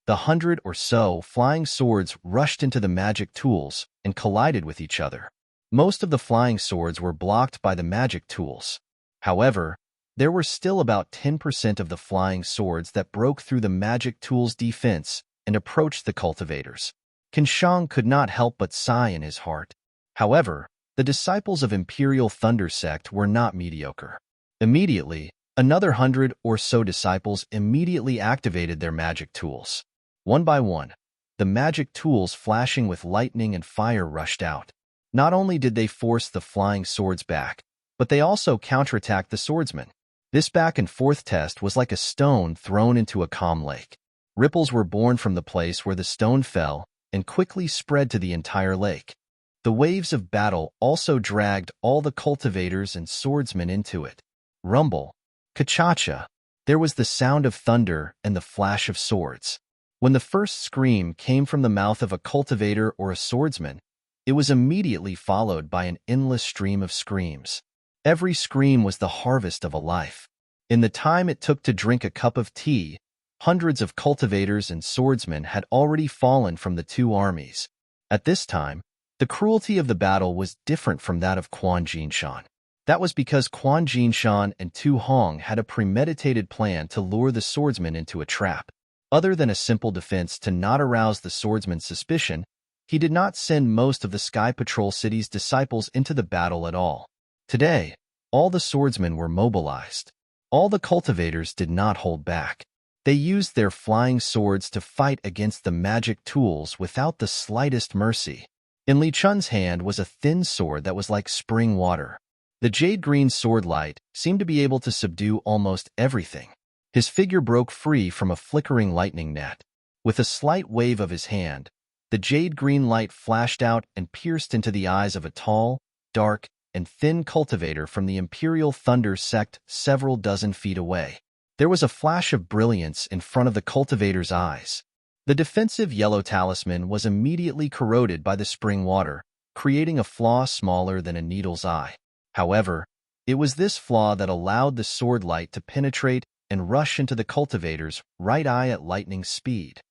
The 100 or so flying swords rushed into the magic tools and collided with each other. Most of the flying swords were blocked by the magic tools. However, there were still about 10% of the flying swords that broke through the magic tools' defense and approached the cultivators. Qinshang could not help but sigh in his heart. However, the disciples of Imperial Thunder Sect were not mediocre. Immediately, another 100 or so disciples immediately activated their magic tools. One by one, the magic tools flashing with lightning and fire rushed out. Not only did they force the flying swords back, but they also counterattacked the swordsmen. This back-and-forth test was like a stone thrown into a calm lake. Ripples were born from the place where the stone fell and quickly spread to the entire lake. The waves of battle also dragged all the cultivators and swordsmen into it. Rumble, ka-cha-cha. There was the sound of thunder and the flash of swords. When the first scream came from the mouth of a cultivator or a swordsman, it was immediately followed by an endless stream of screams. Every scream was the harvest of a life. In the time it took to drink a cup of tea, hundreds of cultivators and swordsmen had already fallen from the two armies. At this time, the cruelty of the battle was different from that of Quan Jinshan. That was because Quan Jinshan and Tu Hong had a premeditated plan to lure the swordsman into a trap. Other than a simple defense to not arouse the swordsman's suspicion, he did not send most of the Sky Patrol City's disciples into the battle at all. Today, all the swordsmen were mobilized. All the cultivators did not hold back. They used their flying swords to fight against the magic tools without the slightest mercy. In Li Chun's hand was a thin sword that was like spring water. The jade-green sword light seemed to be able to subdue almost everything. His figure broke free from a flickering lightning net. With a slight wave of his hand, the jade-green light flashed out and pierced into the eyes of a tall, dark, and thin cultivator from the Imperial Thunder Sect several dozen feet away. There was a flash of brilliance in front of the cultivator's eyes. The defensive yellow talisman was immediately corroded by the spring water, creating a flaw smaller than a needle's eye. However, it was this flaw that allowed the sword light to penetrate and rush into the cultivator's right eye at lightning speed.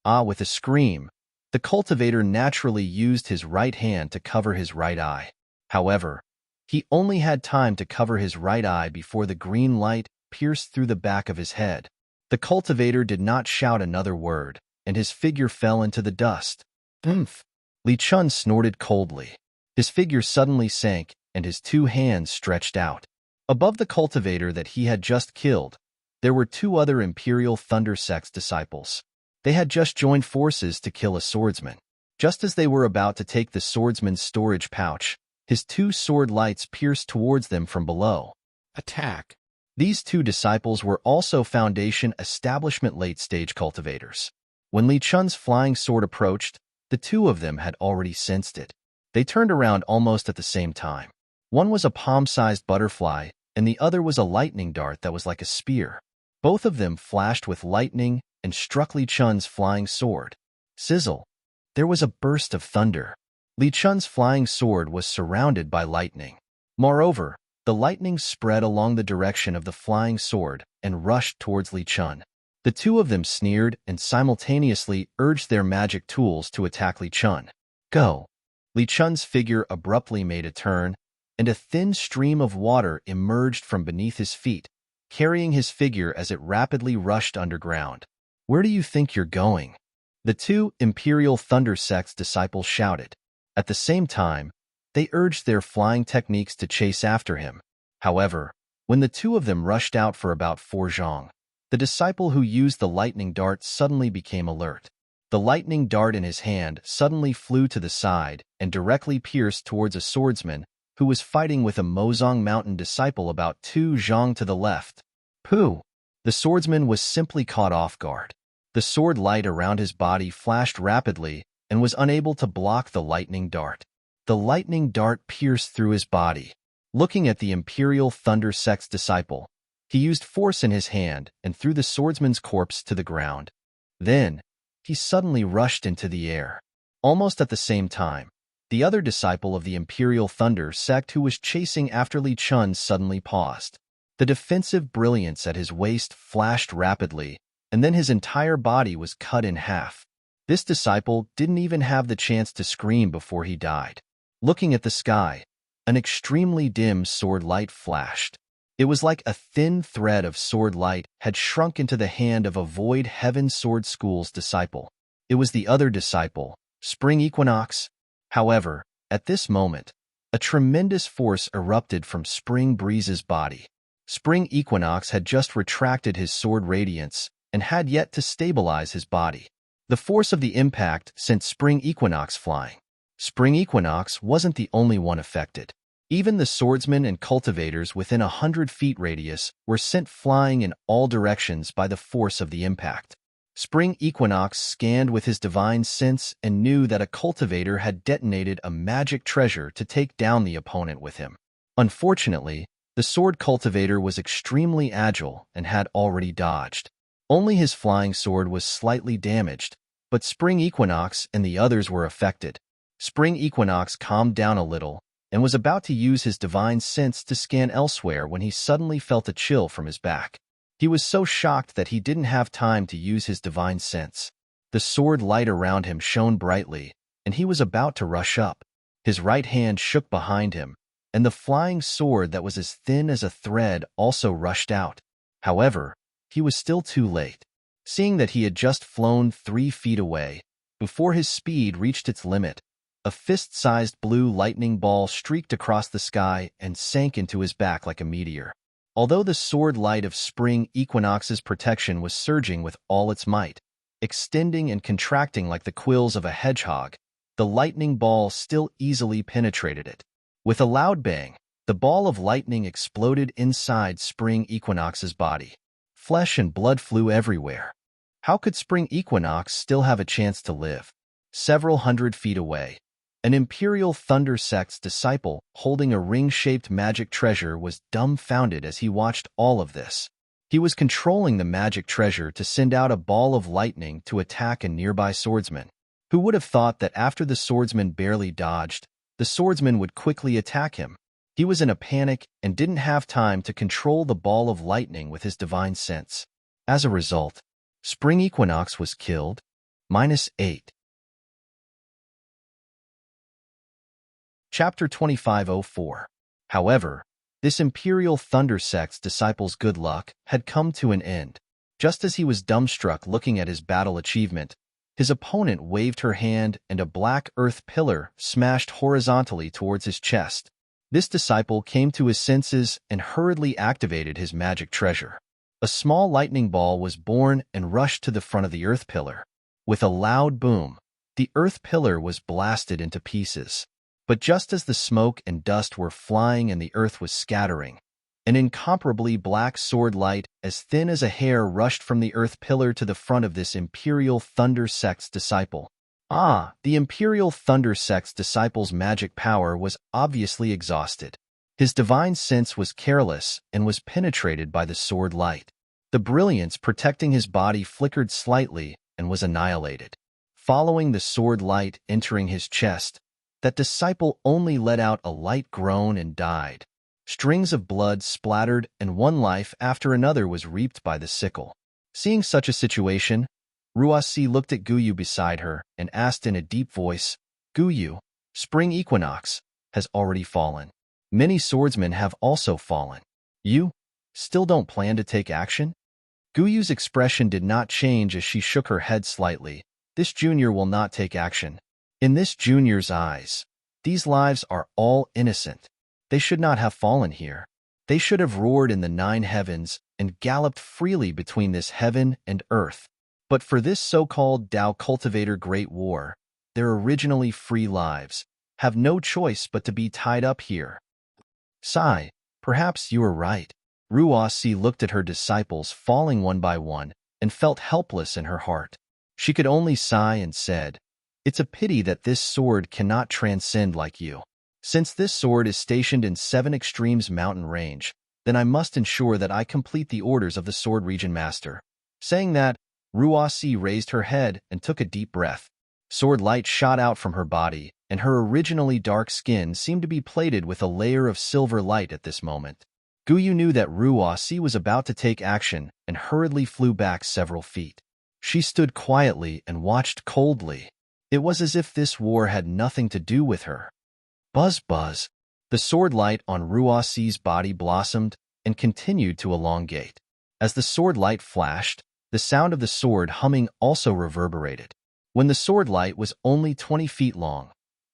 With a scream, the cultivator naturally used his right hand to cover his right eye. However, he only had time to cover his right eye before the green light pierced through the back of his head. The cultivator did not shout another word, and his figure fell into the dust. Oomph! Li Chun snorted coldly. His figure suddenly sank, and his two hands stretched out. Above the cultivator that he had just killed, there were two other Imperial Thunder Sect disciples. They had just joined forces to kill a swordsman. Just as they were about to take the swordsman's storage pouch, his two sword lights pierced towards them from below. Attack! These two disciples were also Foundation Establishment late-stage cultivators. When Li Chun's flying sword approached, the two of them had already sensed it. They turned around almost at the same time. One was a palm-sized butterfly, and the other was a lightning dart that was like a spear. Both of them flashed with lightning and struck Li Chun's flying sword. Sizzle! There was a burst of thunder. Li Chun's flying sword was surrounded by lightning. Moreover, the lightning spread along the direction of the flying sword and rushed towards Li Chun. The two of them sneered and simultaneously urged their magic tools to attack Li Chun. Go! Li Chun's figure abruptly made a turn, and a thin stream of water emerged from beneath his feet, carrying his figure as it rapidly rushed underground. Where do you think you're going? The two Imperial Thunder Sect disciples shouted. At the same time, they urged their flying techniques to chase after him. However, when the two of them rushed out for about 4 zhang, the disciple who used the lightning dart suddenly became alert. The lightning dart in his hand suddenly flew to the side and directly pierced towards a swordsman who was fighting with a Mozong Mountain disciple about 2 zhang to the left. Pooh! The swordsman was simply caught off guard. The sword light around his body flashed rapidly and was unable to block the lightning dart. The lightning dart pierced through his body. Looking at the Imperial Thunder Sect's disciple, he used force in his hand and threw the swordsman's corpse to the ground. Then, he suddenly rushed into the air. Almost at the same time, the other disciple of the Imperial Thunder Sect who was chasing after Li Chun suddenly paused. The defensive brilliance at his waist flashed rapidly, and then his entire body was cut in half. This disciple didn't even have the chance to scream before he died. Looking at the sky, an extremely dim sword light flashed. It was like a thin thread of sword light had shrunk into the hand of a Void Heaven Sword School's disciple. It was the other disciple, Spring Equinox. However, at this moment, a tremendous force erupted from Spring Breeze's body. Spring Equinox had just retracted his sword radiance and had yet to stabilize his body. The force of the impact sent Spring Equinox flying. Spring Equinox wasn't the only one affected. Even the swordsmen and cultivators within 100 feet radius were sent flying in all directions by the force of the impact. Spring Equinox scanned with his divine sense and knew that a cultivator had detonated a magic treasure to take down the opponent with him. Unfortunately, the sword cultivator was extremely agile and had already dodged. Only his flying sword was slightly damaged, but Spring Equinox and the others were affected. Spring Equinox calmed down a little and was about to use his divine sense to scan elsewhere when he suddenly felt a chill from his back. He was so shocked that he didn't have time to use his divine sense. The sword light around him shone brightly, and he was about to rush up. His right hand shook behind him, and the flying sword that was as thin as a thread also rushed out. However, he was still too late. Seeing that he had just flown 3 feet away, before his speed reached its limit, a fist-sized blue lightning ball streaked across the sky and sank into his back like a meteor. Although the sword light of Spring Equinox's protection was surging with all its might, extending and contracting like the quills of a hedgehog, the lightning ball still easily penetrated it. With a loud bang, the ball of lightning exploded inside Spring Equinox's body. Flesh and blood flew everywhere. How could Spring Equinox still have a chance to live? Several hundred feet away, an Imperial Thunder Sect's disciple holding a ring-shaped magic treasure was dumbfounded as he watched all of this. He was controlling the magic treasure to send out a ball of lightning to attack a nearby swordsman. Who would have thought that after the swordsman barely dodged, the swordsman would quickly attack him? He was in a panic and didn't have time to control the ball of lightning with his divine sense. As a result, Spring Equinox was killed. -8. Chapter 2504. However, this Imperial Thunder Sect's disciple's good luck had come to an end. Just as he was dumbstruck looking at his battle achievement, his opponent waved her hand and a black earth pillar smashed horizontally towards his chest. This disciple came to his senses and hurriedly activated his magic treasure. A small lightning ball was born and rushed to the front of the earth pillar. With a loud boom, the earth pillar was blasted into pieces. But just as the smoke and dust were flying and the earth was scattering, an incomparably black sword light as thin as a hair rushed from the earth pillar to the front of this Imperial Thunder Sect's disciple. The Imperial Thunder Sect's disciple's magic power was obviously exhausted. His divine sense was careless and was penetrated by the sword light. The brilliance protecting his body flickered slightly and was annihilated. Following the sword light entering his chest, that disciple only let out a light groan and died. Strings of blood splattered and one life after another was reaped by the sickle. Seeing such a situation, Ruasi looked at Guyu beside her and asked in a deep voice, "Guyu, Spring Equinox has already fallen. Many swordsmen have also fallen. You still don't plan to take action?" Guyu's expression did not change as she shook her head slightly. "This junior will not take action. In this junior's eyes, these lives are all innocent. They should not have fallen here." They should have roared in the 9 heavens and galloped freely between this heaven and earth. But for this so-called Tao cultivator great war, their originally free lives have no choice but to be tied up here. Sigh, perhaps you are right. Ruasi looked at her disciples falling one by one and felt helpless in her heart. She could only sigh and said, "It's a pity that this sword cannot transcend like you. Since this sword is stationed in 7 Extremes mountain range, then I must ensure that I complete the orders of the Sword Region Master." Saying that, Ruasi raised her head and took a deep breath. Sword light shot out from her body, and her originally dark skin seemed to be plated with a layer of silver light at this moment. Guyu knew that Ruasi was about to take action and hurriedly flew back several feet. She stood quietly and watched coldly. It was as if this war had nothing to do with her. Buzz buzz. The sword light on Ruasi's body blossomed and continued to elongate. As the sword light flashed, the sound of the sword humming also reverberated. When the sword light was only 20 feet long,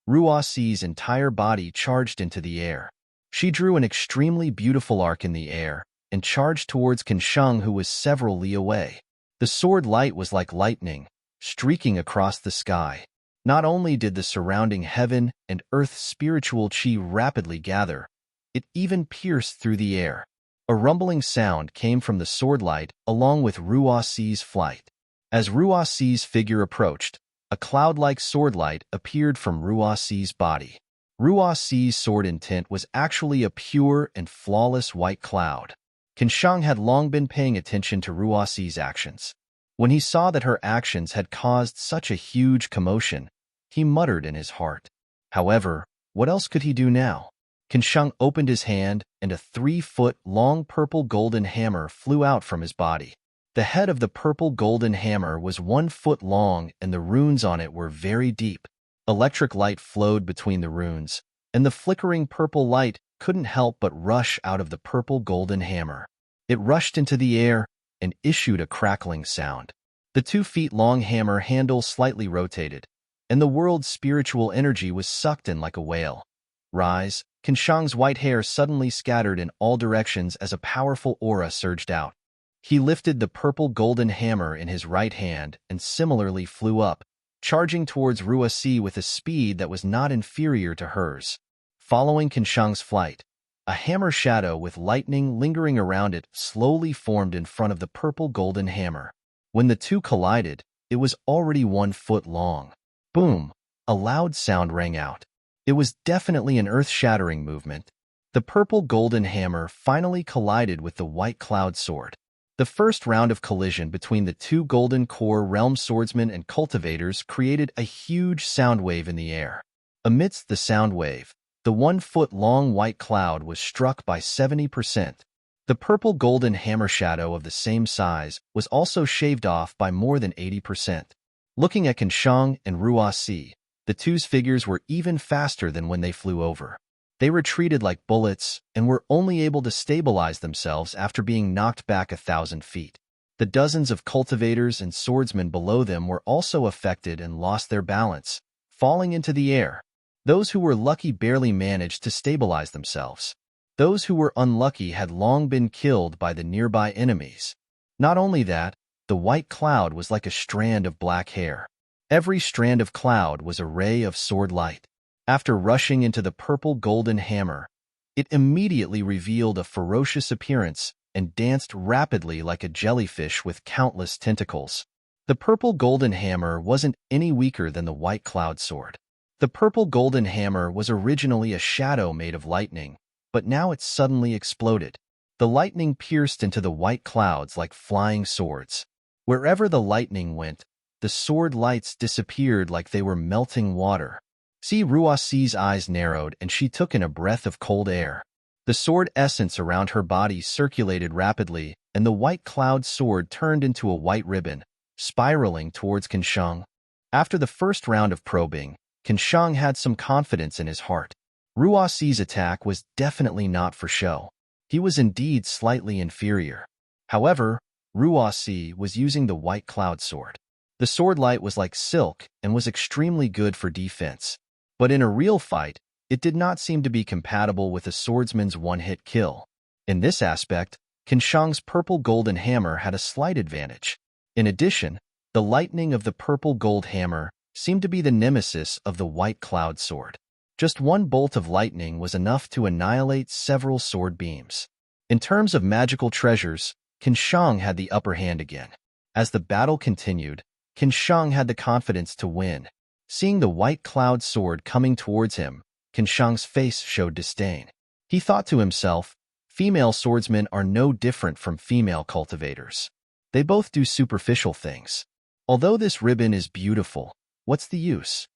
Ruasi's entire body charged into the air. She drew an extremely beautiful arc in the air and charged towards Kansheng, who was several li away. The sword light was like lightning, streaking across the sky. Not only did the surrounding heaven and earth spiritual chi rapidly gather, it even pierced through the air. A rumbling sound came from the sword light along with Ruasi's flight. As Ruasi's figure approached, a cloud-like sword light appeared from Ruasi's body. Ruasi's sword intent was actually a pure and flawless white cloud. Kansheng had long been paying attention to Ruasi's actions. When he saw that her actions had caused such a huge commotion, he muttered in his heart. However, what else could he do now? Kansheng opened his hand, and a 3-foot-long purple golden hammer flew out from his body. The head of the purple golden hammer was 1 foot long, and the runes on it were very deep. Electric light flowed between the runes, and the flickering purple light couldn't help but rush out of the purple golden hammer. It rushed into the air and issued a crackling sound. The 2-feet-long hammer handle slightly rotated, and the world's spiritual energy was sucked in like a whale. Rise, Kansheng's white hair suddenly scattered in all directions as a powerful aura surged out. He lifted the purple golden hammer in his right hand and similarly flew up, charging towards Ruasi with a speed that was not inferior to hers. Following Kansheng's flight, a hammer shadow with lightning lingering around it slowly formed in front of the purple golden hammer. When the two collided, it was already 1 foot long. Boom! A loud sound rang out. It was definitely an earth-shattering movement. The purple golden hammer finally collided with the white cloud sword. The first round of collision between the two golden core realm swordsmen and cultivators created a huge sound wave in the air. Amidst the sound wave, the 1 foot long white cloud was struck by 70%. The purple golden hammer shadow of the same size was also shaved off by more than 80%. Looking at Kansheng and Ruasi, the two's figures were even faster than when they flew over. They retreated like bullets and were only able to stabilize themselves after being knocked back 1,000 feet. The dozens of cultivators and swordsmen below them were also affected and lost their balance, falling into the air. Those who were lucky barely managed to stabilize themselves. Those who were unlucky had long been killed by the nearby enemies. Not only that, the white cloud was like a strand of black hair. Every strand of cloud was a ray of sword light. After rushing into the purple golden hammer, it immediately revealed a ferocious appearance and danced rapidly like a jellyfish with countless tentacles. The purple golden hammer wasn't any weaker than the white cloud sword. The purple golden hammer was originally a shadow made of lightning, but now it suddenly exploded. The lightning pierced into the white clouds like flying swords. Wherever the lightning went, the sword lights disappeared like they were melting water. Ruasi's eyes narrowed and she took in a breath of cold air. The sword essence around her body circulated rapidly, and the white cloud sword turned into a white ribbon, spiraling towards Kansheng. After the first round of probing, Kansheng had some confidence in his heart. Ruasi's attack was definitely not for show. He was indeed slightly inferior. However, Ruasi was using the white cloud sword. The sword light was like silk and was extremely good for defense. But in a real fight, it did not seem to be compatible with a swordsman's one-hit kill. In this aspect, Qin Shang's purple golden hammer had a slight advantage. In addition, the lightning of the purple gold hammer seemed to be the nemesis of the white cloud sword. Just one bolt of lightning was enough to annihilate several sword beams. In terms of magical treasures, Qin Shang had the upper hand again. As the battle continued, Qin Shang had the confidence to win. Seeing the white cloud sword coming towards him, Qin Shang's face showed disdain. He thought to himself, female swordsmen are no different from female cultivators. They both do superficial things. Although this ribbon is beautiful, what's the use?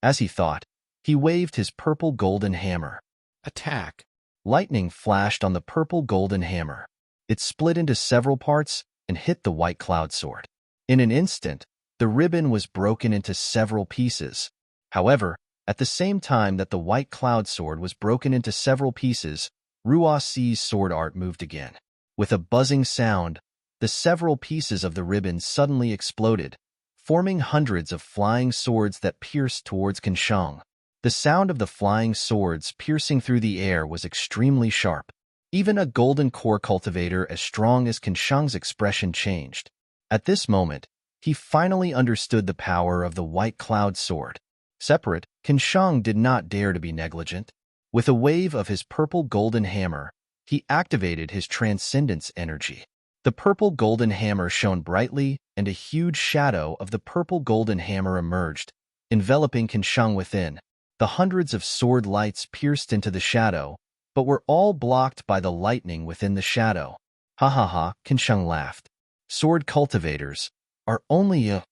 As he thought, he waved his purple golden hammer. Attack! Lightning flashed on the purple golden hammer. It split into several parts and hit the white cloud sword. In an instant, the ribbon was broken into several pieces. However, at the same time that the white cloud sword was broken into several pieces, Ruoxi's sword art moved again. With a buzzing sound, the several pieces of the ribbon suddenly exploded, forming hundreds of flying swords that pierced towards Qin Shang. The sound of the flying swords piercing through the air was extremely sharp. Even a golden core cultivator as strong as Qin Shang's expression changed. At this moment, he finally understood the power of the white cloud sword. Separate, Qin Shang did not dare to be negligent. With a wave of his purple golden hammer, he activated his transcendence energy. The purple golden hammer shone brightly, and a huge shadow of the purple golden hammer emerged, enveloping Qin Shang within. The hundreds of sword lights pierced into the shadow, but were all blocked by the lightning within the shadow. Ha ha ha, Qin Shang laughed. Sword cultivators are only a...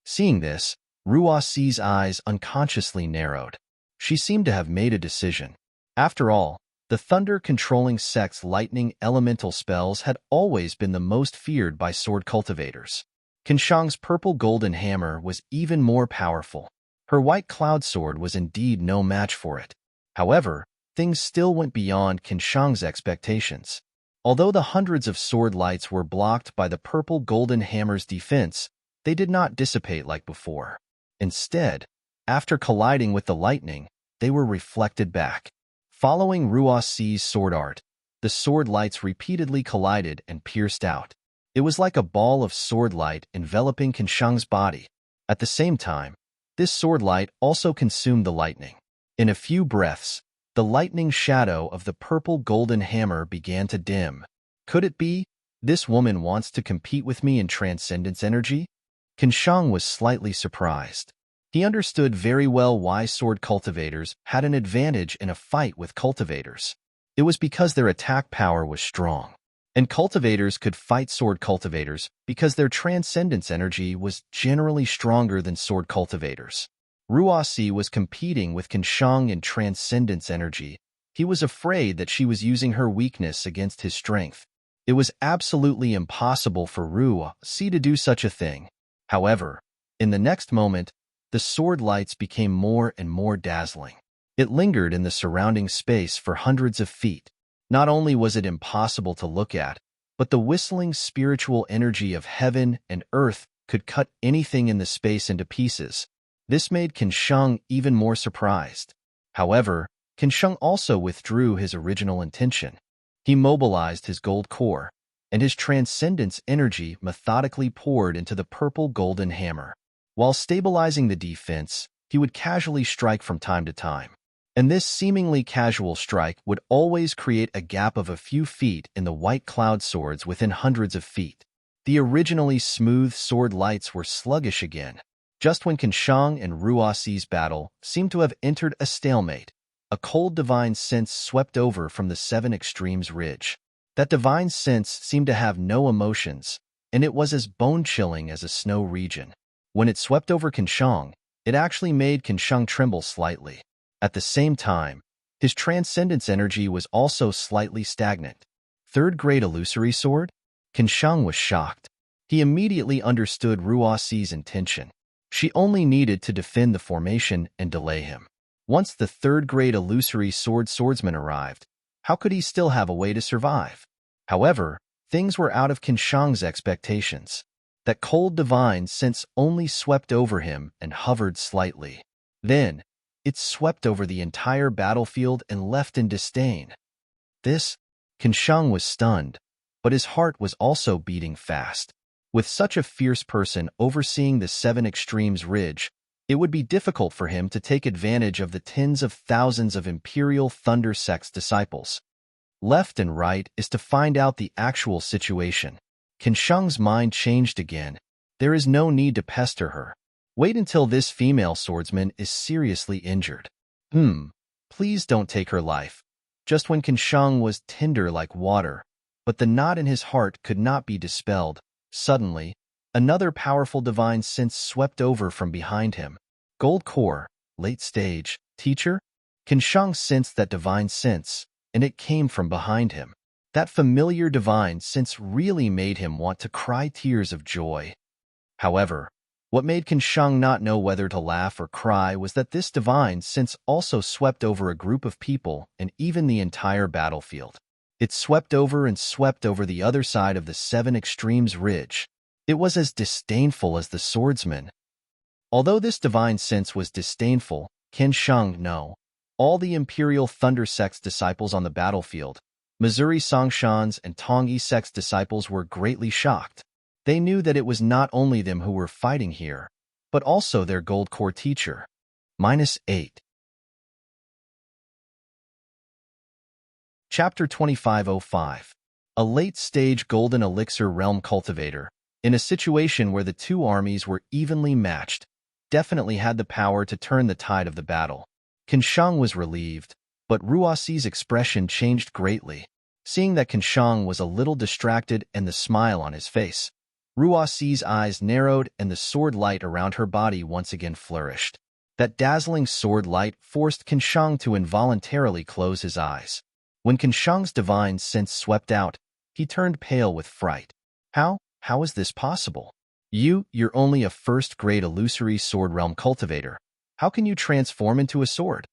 Seeing this, Ruoxi's eyes unconsciously narrowed. She seemed to have made a decision. After all, the thunder-controlling sect's lightning elemental spells had always been the most feared by sword cultivators. Qin Shang's purple golden hammer was even more powerful. Her white cloud sword was indeed no match for it. However, things still went beyond Qin Shang's expectations. Although the hundreds of sword lights were blocked by the purple golden hammer's defense, they did not dissipate like before. Instead, after colliding with the lightning, they were reflected back. Following Ruoxi's sword art, the sword lights repeatedly collided and pierced out. It was like a ball of sword light enveloping Qin Shang's body. At the same time, this sword light also consumed the lightning. In a few breaths, the lightning shadow of the purple golden hammer began to dim. Could it be, this woman wants to compete with me in transcendence energy? Qin Shang was slightly surprised. He understood very well why sword cultivators had an advantage in a fight with cultivators. It was because their attack power was strong. And cultivators could fight sword cultivators because their transcendence energy was generally stronger than sword cultivators. Ruoxi was competing with Qin Shang in transcendence energy. He was afraid that she was using her weakness against his strength. It was absolutely impossible for Ruoxi to do such a thing. However, in the next moment, the sword lights became more and more dazzling. It lingered in the surrounding space for hundreds of feet. Not only was it impossible to look at, but the whistling spiritual energy of heaven and earth could cut anything in the space into pieces. This made Qin Shang even more surprised. However, Qin Shang also withdrew his original intention. He mobilized his gold core, and his transcendence energy methodically poured into the purple golden hammer. While stabilizing the defense, he would casually strike from time to time. And this seemingly casual strike would always create a gap of a few feet in the white cloud swords within hundreds of feet. The originally smooth sword lights were sluggish again. Just when Qin Shang and Ruoxi's battle seemed to have entered a stalemate, a cold divine sense swept over from the Seven Extremes Ridge. That divine sense seemed to have no emotions, and it was as bone-chilling as a snow region. When it swept over Qin Shang, it actually made Qin Shang tremble slightly. At the same time, his transcendence energy was also slightly stagnant. Third-grade illusory sword? Qin Shang was shocked. He immediately understood Ruoxi's intention. She only needed to defend the formation and delay him. Once the third-grade illusory swordsman arrived, how could he still have a way to survive? However, things were out of Qin Shang's expectations. That cold divine sense only swept over him and hovered slightly. Then, it swept over the entire battlefield and left in disdain. This, Qin was stunned, but his heart was also beating fast. With such a fierce person overseeing the Seven Extremes Ridge, it would be difficult for him to take advantage of the tens of thousands of Imperial Thunder Sect's disciples. Left and right is to find out the actual situation. Qin mind changed again. There is no need to pester her. Wait until this female swordsman is seriously injured. Please don't take her life. Just when Qin was tender like water, but the knot in his heart could not be dispelled. Suddenly, another powerful divine sense swept over from behind him. Gold core, late stage, teacher? Qin sensed that divine sense, and it came from behind him. That familiar divine sense really made him want to cry tears of joy. However, what made Qin not know whether to laugh or cry was that this divine sense also swept over a group of people and even the entire battlefield. It swept over and swept over the other side of the Seven Extremes Ridge. It was as disdainful as the swordsman. Although this divine sense was disdainful, Qin knew all the Imperial Thunder Sect's disciples on the battlefield, Missouri Songshan's and Tongyi Sect's disciples, were greatly shocked. They knew that it was not only them who were fighting here, but also their gold core teacher. -8. Chapter 2505. A late-stage golden elixir realm cultivator, in a situation where the two armies were evenly matched, definitely had the power to turn the tide of the battle. Qin was relieved, but Ruoxi's expression changed greatly. Seeing that Qin was a little distracted and the smile on his face, Ruoxi's eyes narrowed and the sword light around her body once again flourished. That dazzling sword light forced Qin to involuntarily close his eyes. When Qin's divine sense swept out, he turned pale with fright. How is this possible? You're only a first-grade illusory sword realm cultivator. How can you transform into a sword?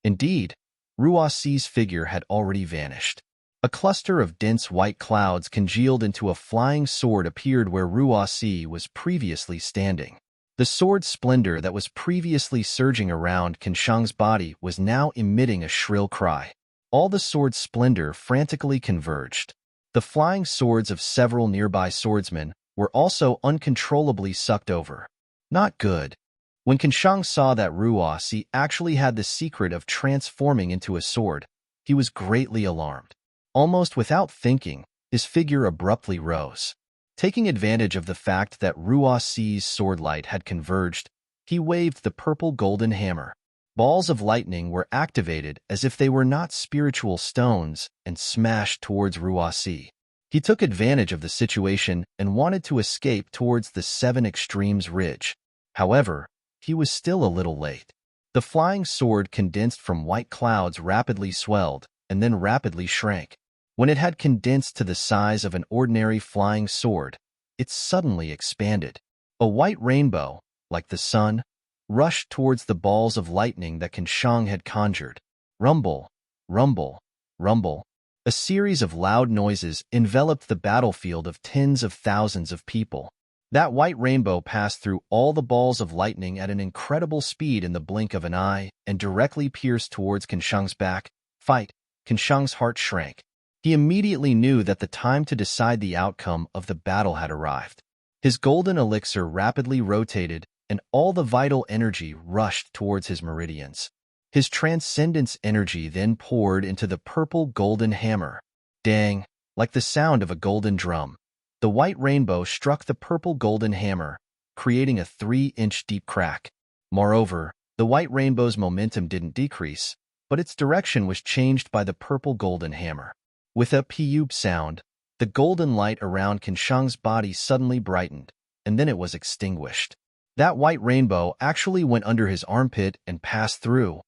Indeed, Ruoxi's figure had already vanished. A cluster of dense white clouds congealed into a flying sword appeared where Ruoxi was previously standing. The sword's splendor that was previously surging around Qin's body was now emitting a shrill cry. All the sword's splendor frantically converged. The flying swords of several nearby swordsmen were also uncontrollably sucked over. Not good. When Qin saw that Ruoxi actually had the secret of transforming into a sword, he was greatly alarmed. Almost without thinking, his figure abruptly rose. Taking advantage of the fact that Ruoxi's sword light had converged, he waved the purple golden hammer. Balls of lightning were activated as if they were not spiritual stones and smashed towards Ruoxi. He took advantage of the situation and wanted to escape towards the Seven Extremes Ridge. However, he was still a little late. The flying sword condensed from white clouds rapidly swelled and then rapidly shrank. When it had condensed to the size of an ordinary flying sword, it suddenly expanded. A white rainbow, like the sun, rushed towards the balls of lightning that Qin had conjured. Rumble, rumble, rumble. A series of loud noises enveloped the battlefield of tens of thousands of people. That white rainbow passed through all the balls of lightning at an incredible speed in the blink of an eye and directly pierced towards Qin's back. Fight! Qin's heart shrank. He immediately knew that the time to decide the outcome of the battle had arrived. His golden elixir rapidly rotated, and all the vital energy rushed towards his meridians. His transcendence energy then poured into the purple golden hammer. Dang, like the sound of a golden drum. The white rainbow struck the purple golden hammer, creating a 3-inch deep crack. Moreover, the white rainbow's momentum didn't decrease, but its direction was changed by the purple golden hammer. With a "peep" sound, the golden light around Qin's body suddenly brightened, and then it was extinguished. That white rainbow actually went under his armpit and passed through.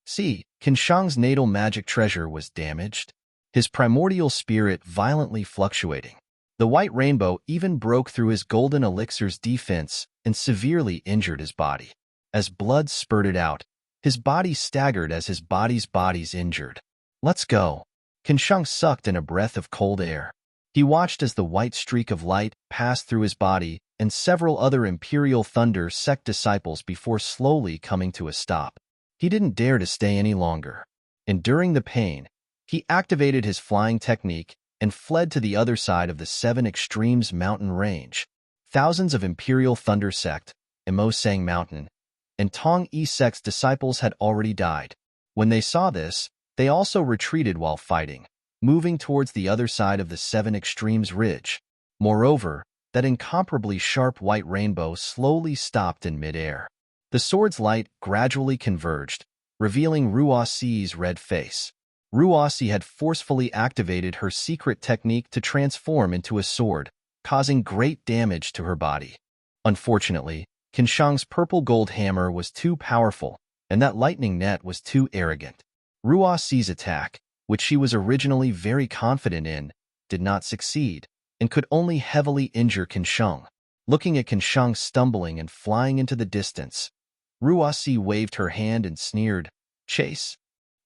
See, Qin's natal magic treasure was damaged, his primordial spirit violently fluctuating. The white rainbow even broke through his golden elixir's defense and severely injured his body. As blood spurted out, his body staggered as his body's injured. Let's go. Qin sucked in a breath of cold air. He watched as the white streak of light passed through his body and several other Imperial Thunder Sect disciples before slowly coming to a stop. He didn't dare to stay any longer. Enduring the pain, He activated his flying technique and fled to the other side of the Seven Extremes mountain range. Thousands of Imperial Thunder Sect, Emosang Mountain, and Tong E Sect's disciples had already died. When they saw this, they also retreated while fighting, moving towards the other side of the Seven Extremes ridge. Moreover, that incomparably sharp white rainbow slowly stopped in midair. The sword's light gradually converged, revealing Ruoxi's red face. Ruoxi had forcefully activated her secret technique to transform into a sword, causing great damage to her body. Unfortunately, Qinshang's purple-gold hammer was too powerful, and that lightning net was too arrogant. Ruoxi's attack, which she was originally very confident in, did not succeed, and could only heavily injure Qinshang. Looking at Qinshang stumbling and flying into the distance, Ruoxi waved her hand and sneered, "Chase?"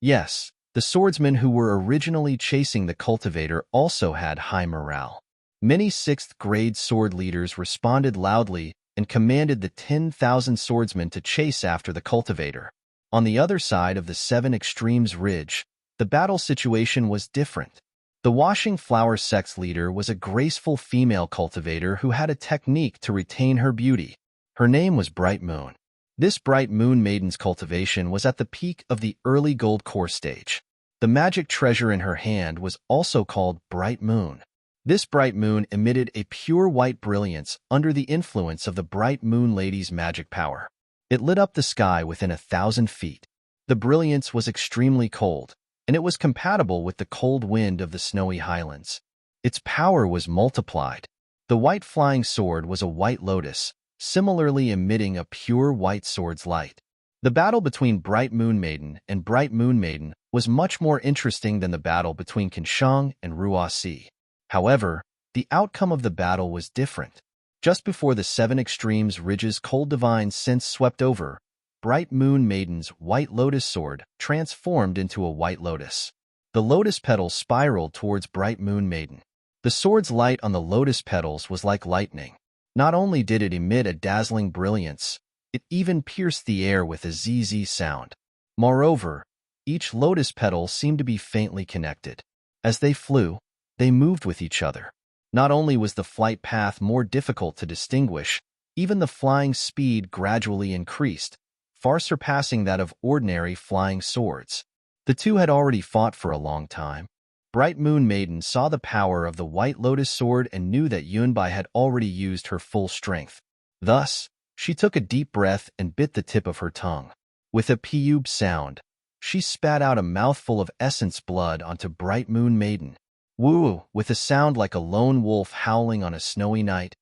Yes, the swordsmen who were originally chasing the cultivator also had high morale. Many 6th-grade sword leaders responded loudly and commanded the 10,000 swordsmen to chase after the cultivator. On the other side of the Seven Extremes ridge, the battle situation was different. The Washing Flower Sect's leader was a graceful female cultivator who had a technique to retain her beauty. Her name was Bright Moon. This Bright Moon Maiden's cultivation was at the peak of the early gold core stage. The magic treasure in her hand was also called Bright Moon. This Bright Moon emitted a pure white brilliance under the influence of the Bright Moon Lady's magic power. It lit up the sky within 1,000 feet. The brilliance was extremely cold, and it was compatible with the cold wind of the snowy highlands. Its power was multiplied. The white flying sword was a white lotus, similarly emitting a pure white sword's light. The battle between Bright Moon Maiden and Bright Moon Maiden was much more interesting than the battle between Qinshang and Ruoxi. However, the outcome of the battle was different. Just before the Seven Extremes ridge's cold divine sense swept over, Bright Moon Maiden's white lotus sword transformed into a white lotus. The lotus petals spiraled towards Bright Moon Maiden. The sword's light on the lotus petals was like lightning. Not only did it emit a dazzling brilliance, it even pierced the air with a zzz sound. Moreover, each lotus petal seemed to be faintly connected. As they flew, they moved with each other. Not only was the flight path more difficult to distinguish, even the flying speed gradually increased, far surpassing that of ordinary flying swords. The two had already fought for a long time. Bright Moon Maiden saw the power of the White Lotus sword and knew that Yunbai had already used her full strength. Thus, she took a deep breath and bit the tip of her tongue. With a piyub sound, she spat out a mouthful of essence blood onto Bright Moon Maiden. Woo! With a sound like a lone wolf howling on a snowy night,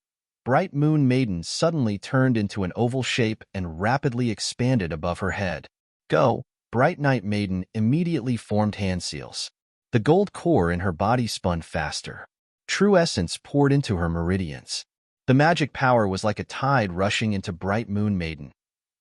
Bright Moon Maiden suddenly turned into an oval shape and rapidly expanded above her head. Go! Bright Night Maiden immediately formed hand seals. The gold core in her body spun faster. True essence poured into her meridians. The magic power was like a tide rushing into Bright Moon Maiden.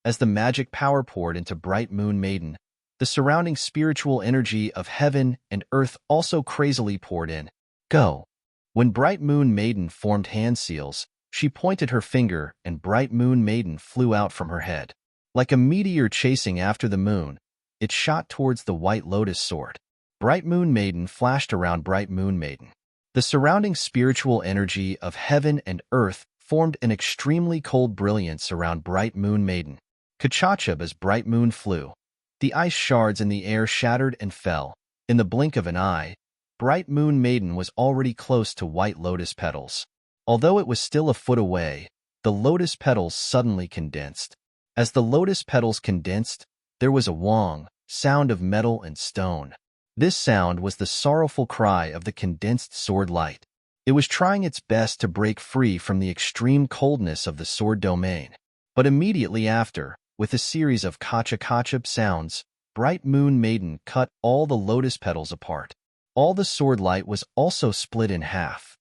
As the magic power poured into Bright Moon Maiden, the surrounding spiritual energy of heaven and earth also crazily poured in. Go! When Bright Moon Maiden formed hand seals, she pointed her finger and Bright Moon Maiden flew out from her head. Like a meteor chasing after the moon, it shot towards the White Lotus sword. Bright Moon Maiden flashed around Bright Moon Maiden. The surrounding spiritual energy of heaven and earth formed an extremely cold brilliance around Bright Moon Maiden. Kachachab as Bright Moon flew. The ice shards in the air shattered and fell. In the blink of an eye, Bright Moon Maiden was already close to White Lotus petals. Although it was still a foot away, the lotus petals suddenly condensed. As the lotus petals condensed, there was a wong sound of metal and stone. This sound was the sorrowful cry of the condensed sword light. It was trying its best to break free from the extreme coldness of the sword domain. But immediately after, with a series of kacha-kacha sounds, Bright Moon Maiden cut all the lotus petals apart. All the sword light was also split in half.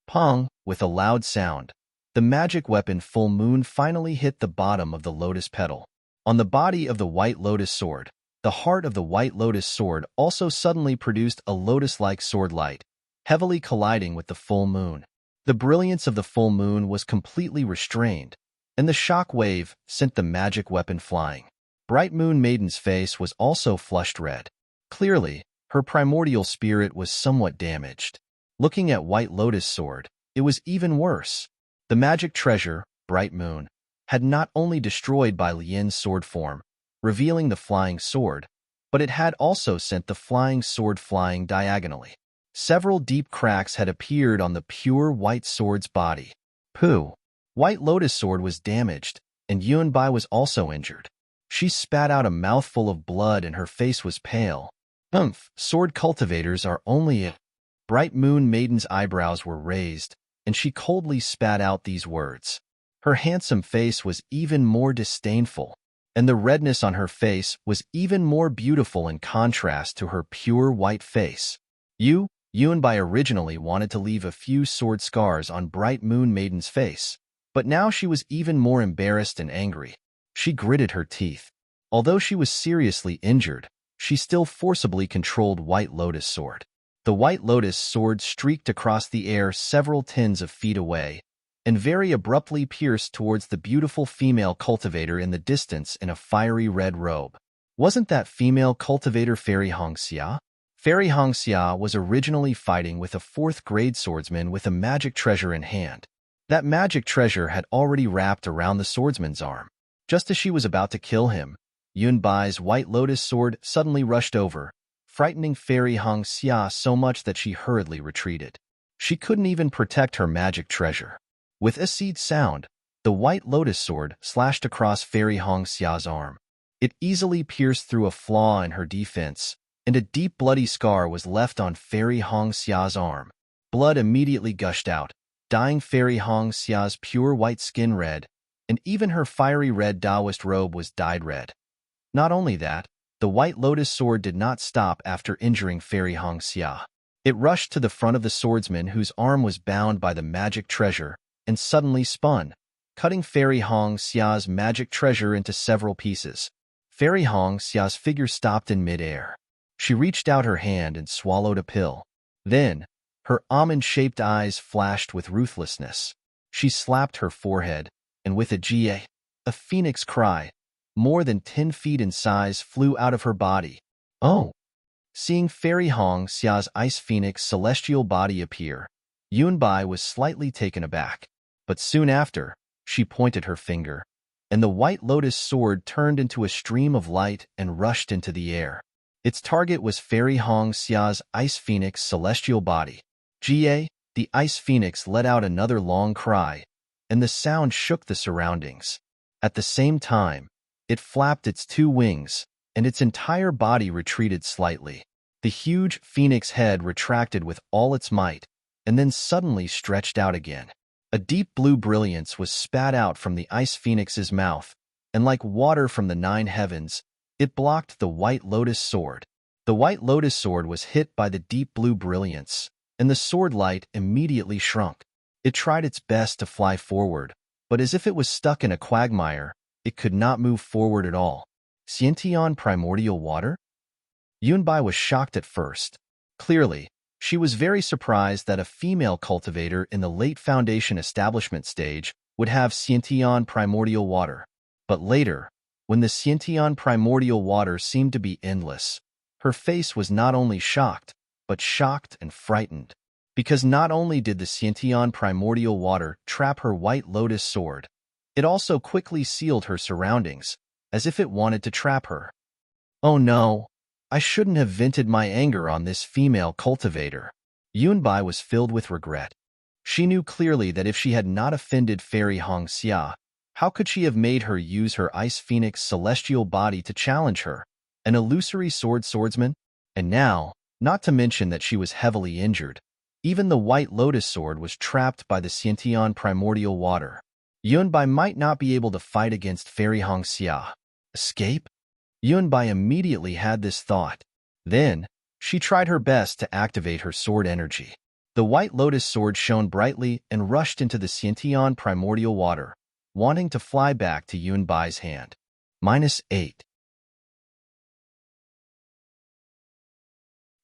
Pong! With a loud sound, the magic weapon Full Moon finally hit the bottom of the lotus petal. On the body of the White Lotus sword, the heart of the White Lotus sword also suddenly produced a lotus-like sword light, heavily colliding with the full moon. The brilliance of the full moon was completely restrained, and the shock wave sent the magic weapon flying. Bright Moon Maiden's face was also flushed red. Clearly, Her primordial spirit was somewhat damaged. Looking at White Lotus Sword, it was even worse. The magic treasure, Bright Moon, had not only destroyed Bai Lian's sword form, revealing the flying sword, but it had also sent the flying sword flying diagonally. Several deep cracks had appeared on the pure white sword's body. Pooh! White Lotus Sword was damaged, and Yunbai was also injured. She spat out a mouthful of blood and her face was pale. Sword cultivators are only a... Bright Moon Maiden's eyebrows were raised, and she coldly spat out these words. Her handsome face was even more disdainful, and the redness on her face was even more beautiful in contrast to her pure white face. Yunbai originally wanted to leave a few sword scars on Bright Moon Maiden's face, but now she was even more embarrassed and angry. She gritted her teeth. Although she was seriously injured, she still forcibly controlled White Lotus Sword. The White Lotus Sword streaked across the air several tens of feet away, and very abruptly pierced towards the beautiful female cultivator in the distance in a fiery red robe. Wasn't that female cultivator Fairy Hongxia? Fairy Hongxia was originally fighting with a 4th-grade swordsman with a magic treasure in hand. That magic treasure had already wrapped around the swordsman's arm. Just as she was about to kill him, Yunbai's White Lotus Sword suddenly rushed over, frightening Fairy Hongxia so much that she hurriedly retreated. She couldn't even protect her magic treasure. With a seed sound, the White Lotus Sword slashed across Fairy Hongxia's arm. It easily pierced through a flaw in her defense, and a deep bloody scar was left on Fairy Hongxia's arm. Blood immediately gushed out, dyeing Fairy Hongxia's pure white skin red, and even her fiery red Taoist robe was dyed red. Not only that, the White Lotus Sword did not stop after injuring Fairy Hongxia. It rushed to the front of the swordsman whose arm was bound by the magic treasure, and suddenly spun, cutting Fairy Hongxia's magic treasure into several pieces. Fairy Hongxia's figure stopped in midair. She reached out her hand and swallowed a pill. Then, her almond-shaped eyes flashed with ruthlessness. She slapped her forehead, and with a phoenix cry, more than 10 feet in size flew out of her body. Oh! Seeing Fairy Hongxia's ice phoenix celestial body appear, Yunbai was slightly taken aback. But soon after, she pointed her finger, and the White Lotus Sword turned into a stream of light and rushed into the air. Its target was Fairy Hongxia's Ice Phoenix celestial body. The Ice Phoenix let out another long cry, and the sound shook the surroundings. At the same time, it flapped its 2 wings, and its entire body retreated slightly. The huge phoenix head retracted with all its might, and then suddenly stretched out again. A deep blue brilliance was spat out from the Ice Phoenix's mouth, and like water from the 9 heavens, it blocked the White Lotus Sword. The White Lotus Sword was hit by the deep blue brilliance, and the sword light immediately shrunk. It tried its best to fly forward, but as if it was stuck in a quagmire, it could not move forward at all. Xiantian primordial water? Yunbai was shocked at first. Clearly, she was very surprised that a female cultivator in the late Foundation establishment stage would have Xiantian primordial water. But later, when the Xiantian primordial water seemed to be endless, her face was not only shocked, but shocked and frightened. Because not only did the Xiantian primordial water trap her White Lotus Sword, it also quickly sealed her surroundings, as if it wanted to trap her. Oh no, I shouldn't have vented my anger on this female cultivator. Yunbai was filled with regret. She knew clearly that if she had not offended Fairy Hongxia, how could she have made her use her Ice Phoenix celestial body to challenge her, an illusory swordsman? And now, not to mention that she was heavily injured, even the White Lotus Sword was trapped by the Xiantian primordial water. Yunbai might not be able to fight against Fairy Hongxia. Escape? Yunbai immediately had this thought. Then, she tried her best to activate her sword energy. The White Lotus Sword shone brightly and rushed into the Xiantian primordial water, wanting to fly back to Yunbai's hand. -8.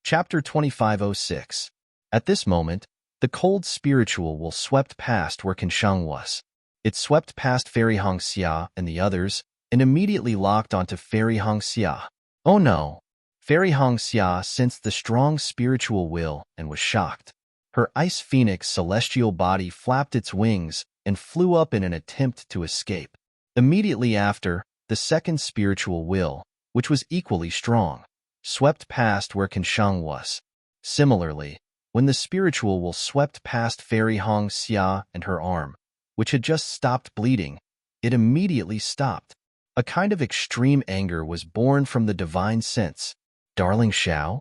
Chapter 2506. At this moment, the cold spiritual will swept past where Kinsheng was. It swept past Fairy Hongxia and the others, and immediately locked onto Fairy Hongxia. Oh no! Fairy Hong Xia sensed the strong spiritual will and was shocked. Her ice phoenix celestial body flapped its wings and flew up in an attempt to escape. Immediately after, the second spiritual will, which was equally strong, swept past where Kanshang was. Similarly, when the spiritual will swept past Fairy Hong Xia and her arm, which had just stopped bleeding, it immediately stopped. A kind of extreme anger was born from the divine sense. Darling Xiao?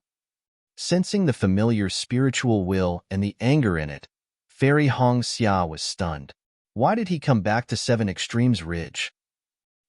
Sensing the familiar spiritual will and the anger in it, Fairy Hong Xia was stunned. Why did he come back to Seven Extremes Ridge?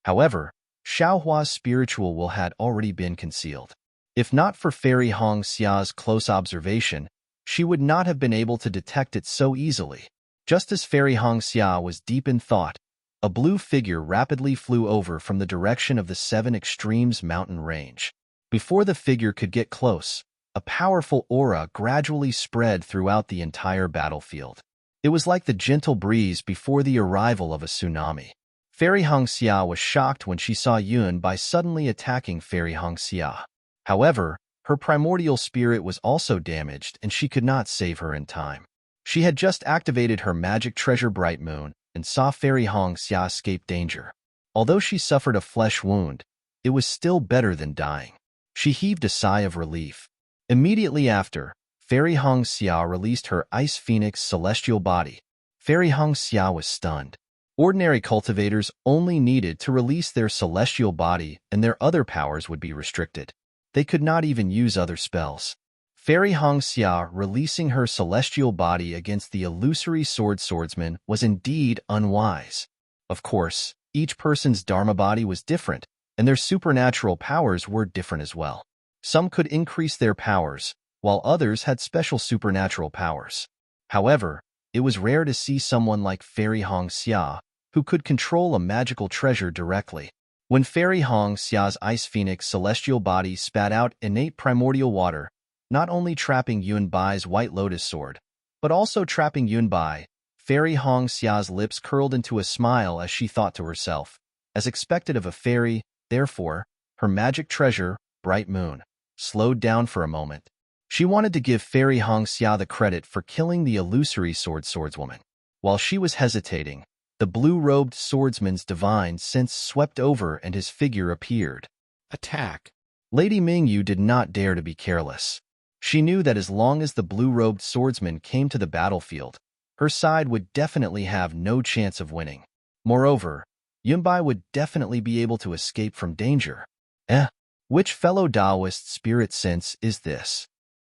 However, Xiaohua's spiritual will had already been concealed. If not for Fairy Hong Xia's close observation, she would not have been able to detect it so easily. Just as Fairy Hong Xia was deep in thought, a blue figure rapidly flew over from the direction of the Seven Extremes mountain range. Before the figure could get close, a powerful aura gradually spread throughout the entire battlefield. It was like the gentle breeze before the arrival of a tsunami. Fairy Hong Xia was shocked when she saw Yun by suddenly attacking Fairy Hong Xia. However, her primordial spirit was also damaged and she could not save her in time. She had just activated her magic treasure Bright Moon and saw Fairy Hong Xia escape danger. Although she suffered a flesh wound, it was still better than dying. She heaved a sigh of relief. Immediately after, Fairy Hong Xia released her Ice Phoenix celestial body. Fairy Hong Xia was stunned. Ordinary cultivators only needed to release their celestial body and their other powers would be restricted. They could not even use other spells. Fairy Hong Xia releasing her celestial body against the illusory swordsman was indeed unwise. Of course, each person's Dharma body was different, and their supernatural powers were different as well. Some could increase their powers, while others had special supernatural powers. However, it was rare to see someone like Fairy Hong Xia, who could control a magical treasure directly. When Fairy Hong Xia's Ice Phoenix celestial body spat out innate primordial water, not only trapping Yunbai's White Lotus sword, but also trapping Yunbai, Fairy Hong Xia's lips curled into a smile as she thought to herself. As expected of a fairy, therefore, her magic treasure, Bright Moon, slowed down for a moment. She wanted to give Fairy Hong Xia the credit for killing the illusory swordswoman. While she was hesitating, the blue-robed swordsman's divine sense swept over and his figure appeared. Attack! Lady Mingyu did not dare to be careless. She knew that as long as the blue-robed swordsman came to the battlefield, her side would definitely have no chance of winning. Moreover, Yunbai would definitely be able to escape from danger. Which fellow Taoist spirit sense is this?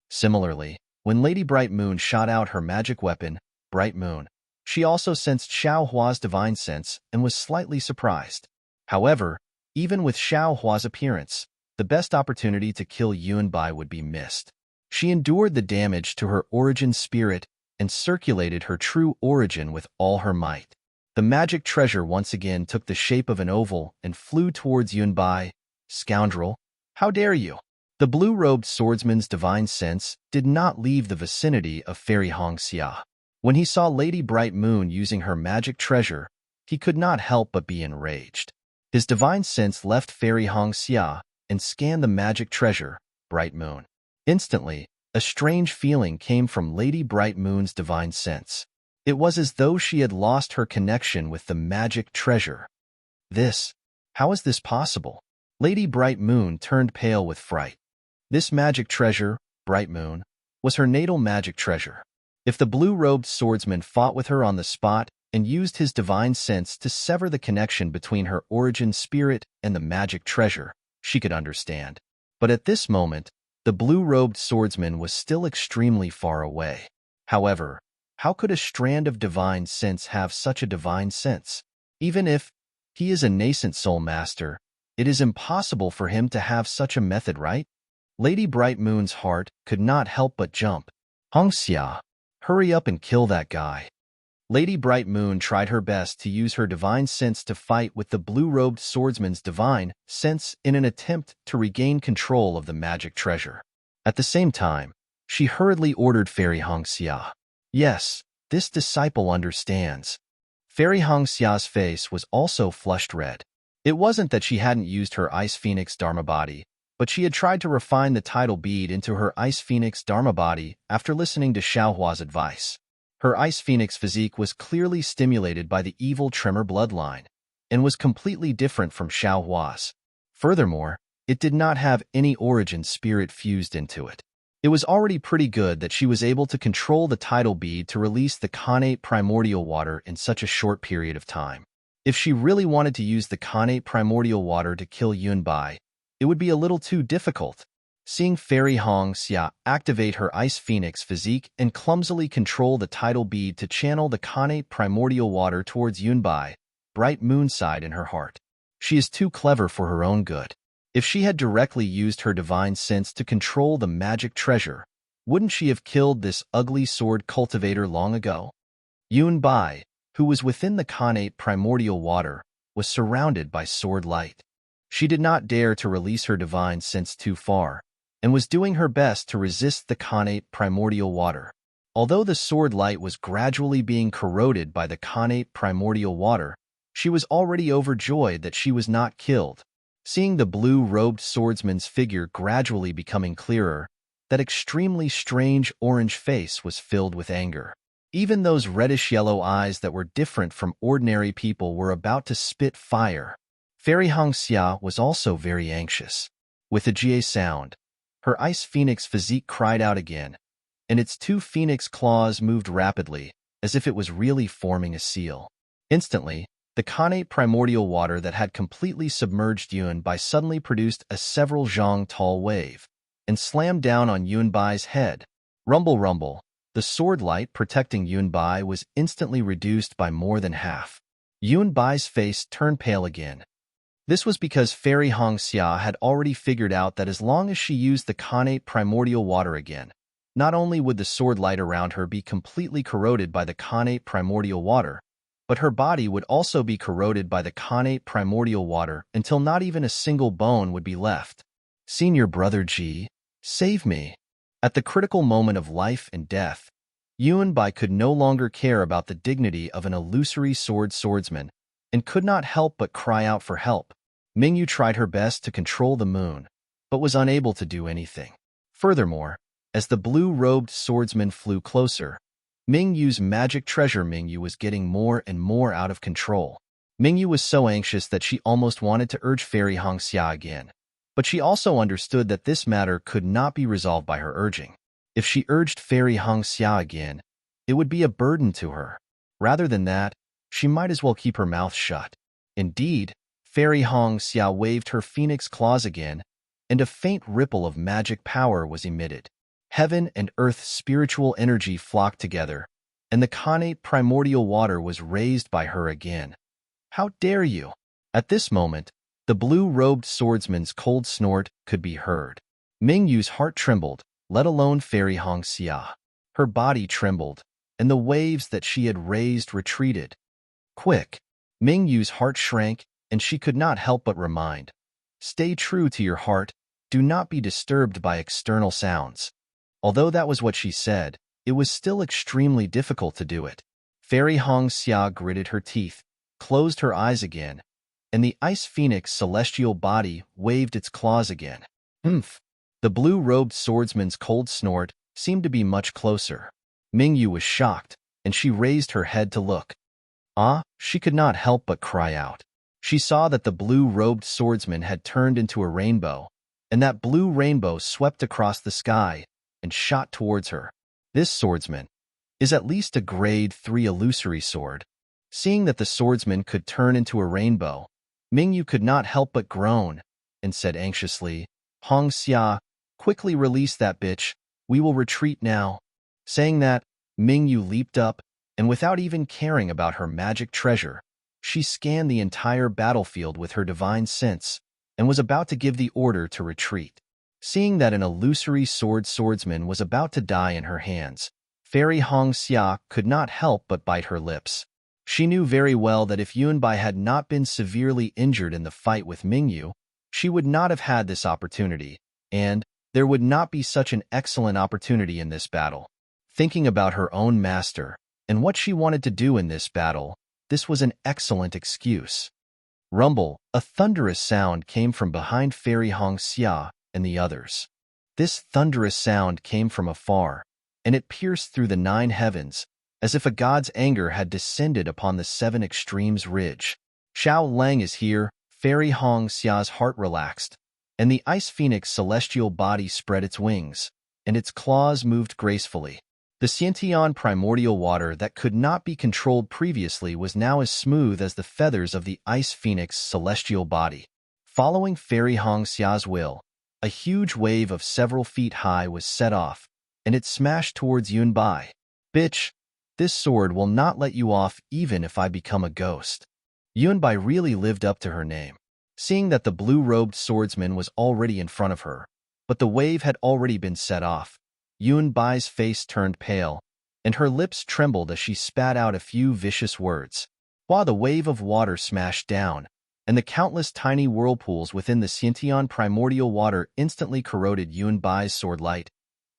Similarly, when Lady Bright Moon shot out her magic weapon, Bright Moon, she also sensed Xiao Hua's divine sense and was slightly surprised. However, even with Xiao Hua's appearance, the best opportunity to kill Yunbai would be missed. She endured the damage to her origin spirit and circulated her true origin with all her might. The magic treasure once again took the shape of an oval and flew towards Yunbai. Scoundrel, how dare you? The blue-robed swordsman's divine sense did not leave the vicinity of Fairy Hong Xia. When he saw Lady Bright Moon using her magic treasure, he could not help but be enraged. His divine sense left Fairy Hong Xia and scanned the magic treasure, Bright Moon. Instantly, a strange feeling came from Lady Bright Moon's divine sense. It was as though she had lost her connection with the magic treasure. How is this possible? Lady Bright Moon turned pale with fright. This magic treasure, Bright Moon, was her natal magic treasure. If the blue-robed swordsman fought with her on the spot and used his divine sense to sever the connection between her origin spirit and the magic treasure, she could understand. But at this moment, the blue-robed swordsman was still extremely far away. However, how could a strand of divine sense have such a divine sense? Even if he is a nascent soul master, it is impossible for him to have such a method, right? Lady Bright Moon's heart could not help but jump. Hong Xia, hurry up and kill that guy. Lady Bright Moon tried her best to use her divine sense to fight with the blue-robed swordsman's divine sense in an attempt to regain control of the magic treasure. At the same time, she hurriedly ordered Fairy Hong Xia. Yes, this disciple understands. Fairy Hong Xia's face was also flushed red. It wasn't that she hadn't used her Ice Phoenix Dharma body, but she had tried to refine the tidal bead into her Ice Phoenix Dharma body after listening to Xiaohua's advice. Her Ice Phoenix physique was clearly stimulated by the evil tremor bloodline and was completely different from Xiaohua's. Furthermore, it did not have any origin spirit fused into it. It was already pretty good that she was able to control the tidal bead to release the connate primordial water in such a short period of time. If she really wanted to use the connate primordial water to kill Yunbai, it would be a little too difficult. Seeing Fairy Hong Xia activate her Ice Phoenix physique and clumsily control the tidal bead to channel the connate primordial water towards Yunbai, bright moon sighed in her heart. She is too clever for her own good. If she had directly used her divine sense to control the magic treasure, wouldn't she have killed this ugly sword cultivator long ago? Yunbai, who was within the connate primordial water, was surrounded by sword light. She did not dare to release her divine sense too far, and was doing her best to resist the connate primordial water. Although the sword light was gradually being corroded by the connate primordial water, she was already overjoyed that she was not killed. Seeing the blue-robed swordsman's figure gradually becoming clearer, that extremely strange orange face was filled with anger. Even those reddish-yellow eyes that were different from ordinary people were about to spit fire. Fairy Hong Xia was also very anxious. With a Jie sound, her Ice Phoenix physique cried out again, and its two phoenix claws moved rapidly, as if it was really forming a seal. Instantly, the connate primordial water that had completely submerged Yunbai suddenly produced a several zhang tall wave, and slammed down on Yunbai's head. Rumble rumble, the sword light protecting Yunbai was instantly reduced by more than half. Yunbai's face turned pale again. This was because Fairy Hong Xia had already figured out that as long as she used the connate primordial water again, not only would the sword light around her be completely corroded by the connate primordial water, but her body would also be corroded by the connate primordial water until not even a single bone would be left. Senior Brother Ji, save me. At the critical moment of life and death, Yunbai could no longer care about the dignity of an illusory swordsman and could not help but cry out for help. Mingyu tried her best to control the moon, but was unable to do anything. Furthermore, as the blue-robed swordsman flew closer, Mingyu's magic treasure Mingyu was getting more and more out of control. Mingyu was so anxious that she almost wanted to urge Fairy Hong Xia again, but she also understood that this matter could not be resolved by her urging. If she urged Fairy Hong Xia again, it would be a burden to her. Rather than that, she might as well keep her mouth shut. Indeed, Fairy Hong Xia waved her phoenix claws again, and a faint ripple of magic power was emitted. Heaven and earth's spiritual energy flocked together, and the connate primordial water was raised by her again. How dare you? At this moment, the blue-robed swordsman's cold snort could be heard. Mingyu's heart trembled, let alone Fairy Hong Xia. Her body trembled, and the waves that she had raised retreated. Quick! Mingyu's heart shrank, and she could not help but remind. Stay true to your heart, do not be disturbed by external sounds. Although that was what she said, it was still extremely difficult to do it. Fairy Hong Xia gritted her teeth, closed her eyes again, and the Ice Phoenix celestial body waved its claws again. Humph! The blue-robed swordsman's cold snort seemed to be much closer. Mingyu was shocked, and she raised her head to look. She could not help but cry out. She saw that the blue-robed swordsman had turned into a rainbow, and that blue rainbow swept across the sky and shot towards her. This swordsman is at least a grade 3 illusory sword. Seeing that the swordsman could turn into a rainbow, Mingyu could not help but groan, and said anxiously, Hong Xia, quickly release that bitch, we will retreat now. Saying that, Mingyu leaped up, and without even caring about her magic treasure, she scanned the entire battlefield with her divine sense, and was about to give the order to retreat. Seeing that an illusory swordsman was about to die in her hands, Fairy Hong Xia could not help but bite her lips. She knew very well that if Yunbai had not been severely injured in the fight with Mingyu, she would not have had this opportunity, and there would not be such an excellent opportunity in this battle. Thinking about her own master, and what she wanted to do in this battle, this was an excellent excuse. Rumble, a thunderous sound came from behind Fairy Hong Xia, and the others. This thunderous sound came from afar, and it pierced through the 9 heavens, as if a god's anger had descended upon the 7 extremes ridge. Xiao Lang is here, Fairy Hong Xia's heart relaxed, and the ice phoenix celestial body spread its wings, and its claws moved gracefully. The Xiantian primordial water that could not be controlled previously was now as smooth as the feathers of the ice phoenix celestial body. Following Fairy Hong Xia's will, a huge wave of several feet high was set off, and it smashed towards Yunbai. Bitch, this sword will not let you off even if I become a ghost. Yunbai really lived up to her name. Seeing that the blue-robed swordsman was already in front of her, but the wave had already been set off, Yunbai's face turned pale, and her lips trembled as she spat out a few vicious words. While the wave of water smashed down, and the countless tiny whirlpools within the Xiantian primordial water instantly corroded Yunbai's sword light,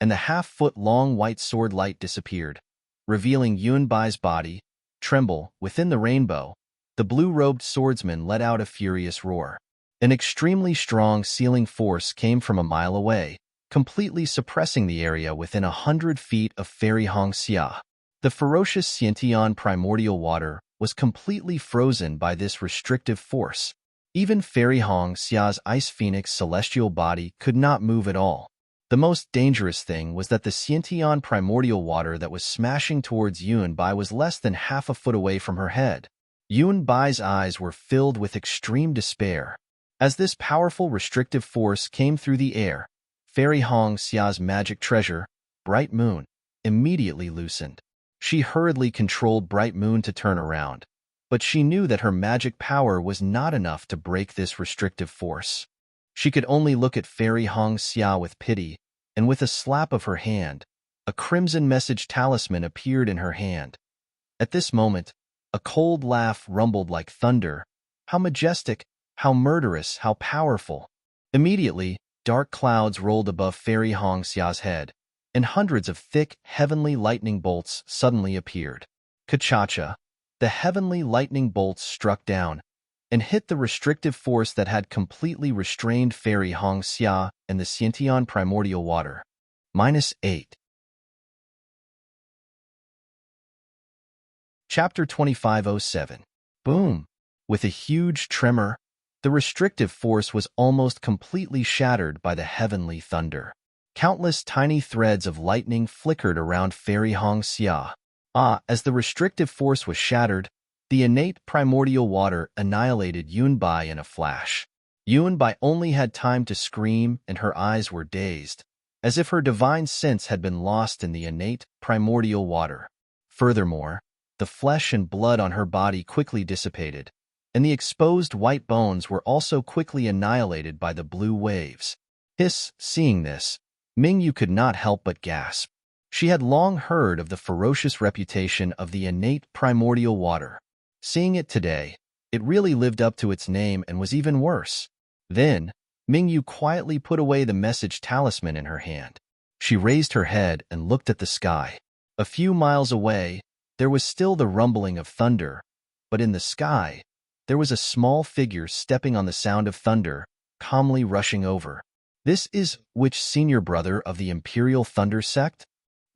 and the half-foot-long white sword light disappeared, revealing Yunbai's body, tremble, within the rainbow. The blue-robed swordsman let out a furious roar. An extremely strong sealing force came from a mile away, completely suppressing the area within 100 feet of Fairy Hong Xia. The ferocious Xiantian primordial water was completely frozen by this restrictive force. Even Fairy Hong Xia's ice phoenix celestial body could not move at all. The most dangerous thing was that the Xiantian primordial water that was smashing towards Yunbai was less than half a foot away from her head. Yunbai's eyes were filled with extreme despair. As this powerful restrictive force came through the air, Fairy Hong Xia's magic treasure, Bright Moon, immediately loosened. She hurriedly controlled Bright Moon to turn around, but she knew that her magic power was not enough to break this restrictive force. She could only look at Fairy Hong Xia with pity, and with a slap of her hand, a crimson message talisman appeared in her hand. At this moment, a cold laugh rumbled like thunder. How majestic, how murderous, how powerful. Immediately, dark clouds rolled above Fairy Hong Xia's head, and hundreds of thick, heavenly lightning bolts suddenly appeared. Ka-cha-cha! The heavenly lightning bolts struck down, and hit the restrictive force that had completely restrained Fairy Hong Xia and the Xiantian primordial water. -8. Chapter 2507. Boom! With a huge tremor, the restrictive force was almost completely shattered by the heavenly thunder. Countless tiny threads of lightning flickered around Fairy Hong Xia. As the restrictive force was shattered, the innate primordial water annihilated Yunbai in a flash. Yunbai only had time to scream, and her eyes were dazed, as if her divine sense had been lost in the innate primordial water. Furthermore, the flesh and blood on her body quickly dissipated, and the exposed white bones were also quickly annihilated by the blue waves. Seeing this, Mingyu could not help but gasp. She had long heard of the ferocious reputation of the innate primordial water. Seeing it today, it really lived up to its name and was even worse. Then, Mingyu quietly put away the message talisman in her hand. She raised her head and looked at the sky. A few miles away, there was still the rumbling of thunder, but in the sky, there was a small figure stepping on the sound of thunder, calmly rushing over. This is which senior brother of the Imperial Thunder sect?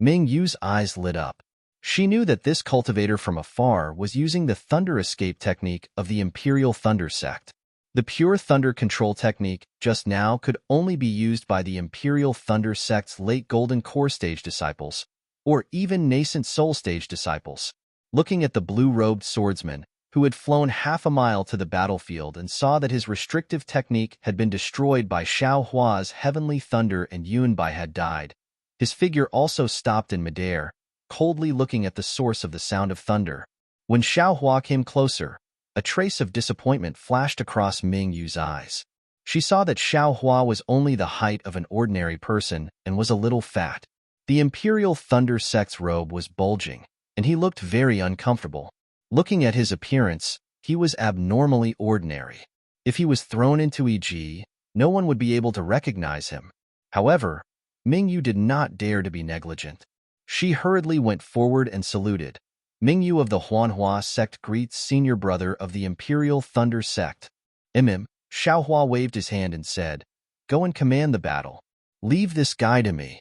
Mingyu's eyes lit up. She knew that this cultivator from afar was using the thunder escape technique of the Imperial Thunder sect. The pure thunder control technique just now could only be used by the Imperial Thunder sect's late Golden Core stage disciples, or even nascent Soul stage disciples. Looking at the blue-robed swordsman, who had flown half a mile to the battlefield and saw that his restrictive technique had been destroyed by Xiao Hua's heavenly thunder and Yunbai had died, his figure also stopped in midair, coldly looking at the source of the sound of thunder. When Xiao Hua came closer, a trace of disappointment flashed across Mingyu's eyes. She saw that Xiao Hua was only the height of an ordinary person and was a little fat. The Imperial Thunder sect's robe was bulging, and he looked very uncomfortable. Looking at his appearance, he was abnormally ordinary. If he was thrown into EG, no one would be able to recognize him. However, Mingyu did not dare to be negligent. She hurriedly went forward and saluted. Mingyu of the Huanhua sect greets senior brother of the Imperial Thunder sect. Xiao Hua waved his hand and said, go and command the battle. Leave this guy to me."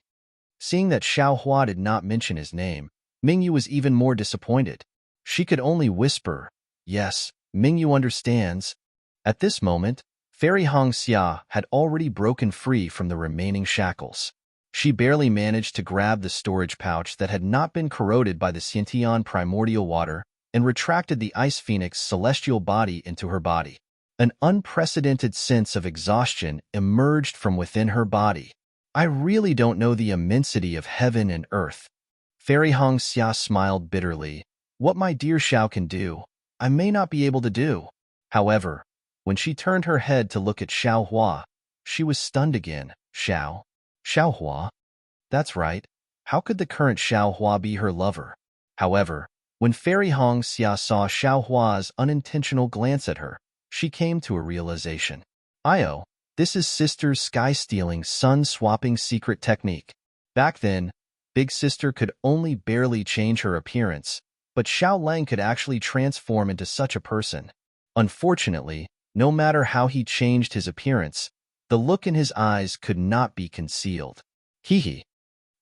Seeing that Xiao Hua did not mention his name, Mingyu was even more disappointed. She could only whisper, "Yes, Mingyu understands." At this moment, Fairy Hong Xia had already broken free from the remaining shackles. She barely managed to grab the storage pouch that had not been corroded by the Xiantian primordial water and retracted the Ice Phoenix celestial body into her body. An unprecedented sense of exhaustion emerged from within her body. "I really don't know the immensity of heaven and earth." Fairy Hong Xia smiled bitterly. "What my dear Xiao can do, I may not be able to do." However, when she turned her head to look at Xiao Hua, she was stunned again. Xiao? Xiao Hua? That's right. How could the current Xiao Hua be her lover? However, when Fairy Hong Xia saw Xiao Hua's unintentional glance at her, she came to a realization. "Io, this is Sister's sky-stealing, sun-swapping secret technique." Back then, Big Sister could only barely change her appearance, but Xiao Lang could actually transform into such a person. Unfortunately, no matter how he changed his appearance, the look in his eyes could not be concealed. Hee.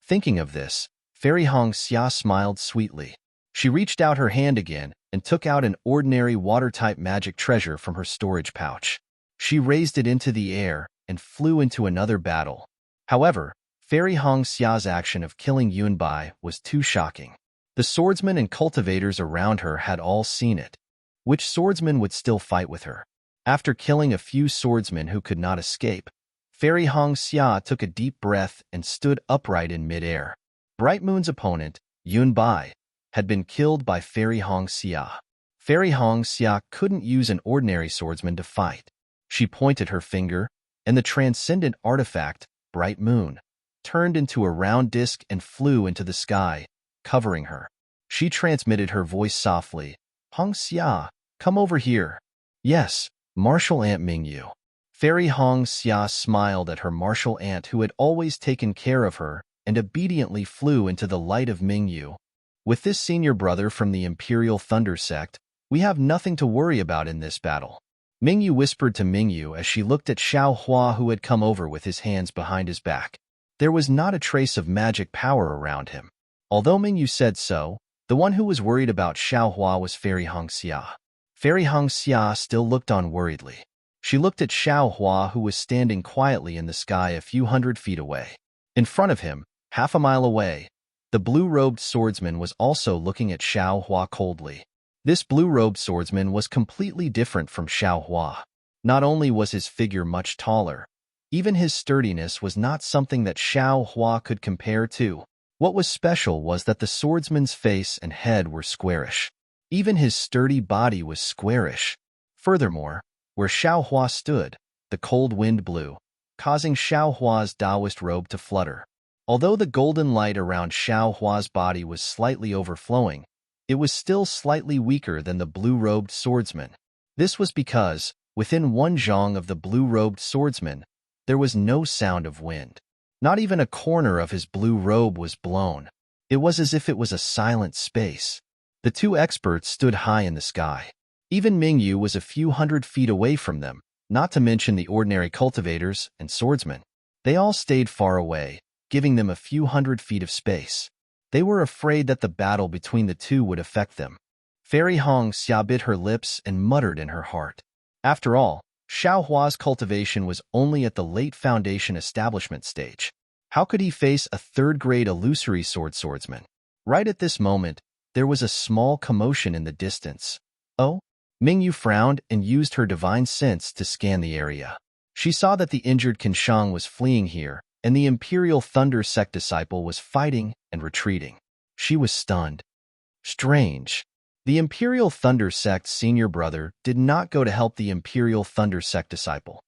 Thinking of this, Fairy Hong Xia smiled sweetly. She reached out her hand again and took out an ordinary water-type magic treasure from her storage pouch. She raised it into the air and flew into another battle. However, Fairy Hong Xia's action of killing Yunbai was too shocking. The swordsmen and cultivators around her had all seen it. Which swordsman would still fight with her? After killing a few swordsmen who could not escape, Fairy Hong Xia took a deep breath and stood upright in midair. Bright Moon's opponent, Yunbai, had been killed by Fairy Hong Xia. Fairy Hong Xia couldn't use an ordinary swordsman to fight. She pointed her finger, and the transcendent artifact, Bright Moon, turned into a round disk and flew into the sky, covering her. She transmitted her voice softly. "Hong Xia, come over here." "Yes, Martial Aunt Mingyu." Fairy Hong Xia smiled at her martial aunt who had always taken care of her and obediently flew into the light of Mingyu. "With this senior brother from the Imperial Thunder Sect, we have nothing to worry about in this battle." Mingyu whispered to Mingyu as she looked at Xiao Hua who had come over with his hands behind his back. There was not a trace of magic power around him. Although Mingyu said so, the one who was worried about Xiao Hua was Fairy Hong Xia. Fairy Hong Xia still looked on worriedly. She looked at Xiao Hua who was standing quietly in the sky a few hundred feet away. In front of him, half a mile away, the blue-robed swordsman was also looking at Xiao Hua coldly. This blue-robed swordsman was completely different from Xiao Hua. Not only was his figure much taller, even his sturdiness was not something that Xiao Hua could compare to. What was special was that the swordsman's face and head were squarish. Even his sturdy body was squarish. Furthermore, where Xiao Hua stood, the cold wind blew, causing Xiao Hua's Taoist robe to flutter. Although the golden light around Xiao Hua's body was slightly overflowing, it was still slightly weaker than the blue-robed swordsman. This was because, within one zhang of the blue-robed swordsman, there was no sound of wind. Not even a corner of his blue robe was blown. It was as if it was a silent space. The two experts stood high in the sky. Even Mingyu was a few hundred feet away from them, not to mention the ordinary cultivators and swordsmen. They all stayed far away, giving them a few hundred feet of space. They were afraid that the battle between the two would affect them. Fairy Hong Xia bit her lips and muttered in her heart. After all, Xiao Hua's cultivation was only at the late foundation establishment stage. How could he face a third-grade illusory swordsman? Right at this moment, there was a small commotion in the distance. "Oh?" Mingyu frowned and used her divine sense to scan the area. She saw that the injured Qinshang was fleeing here, and the Imperial Thunder Sect disciple was fighting and retreating. She was stunned. Strange. The Imperial Thunder Sect's senior brother did not go to help the Imperial Thunder Sect disciple.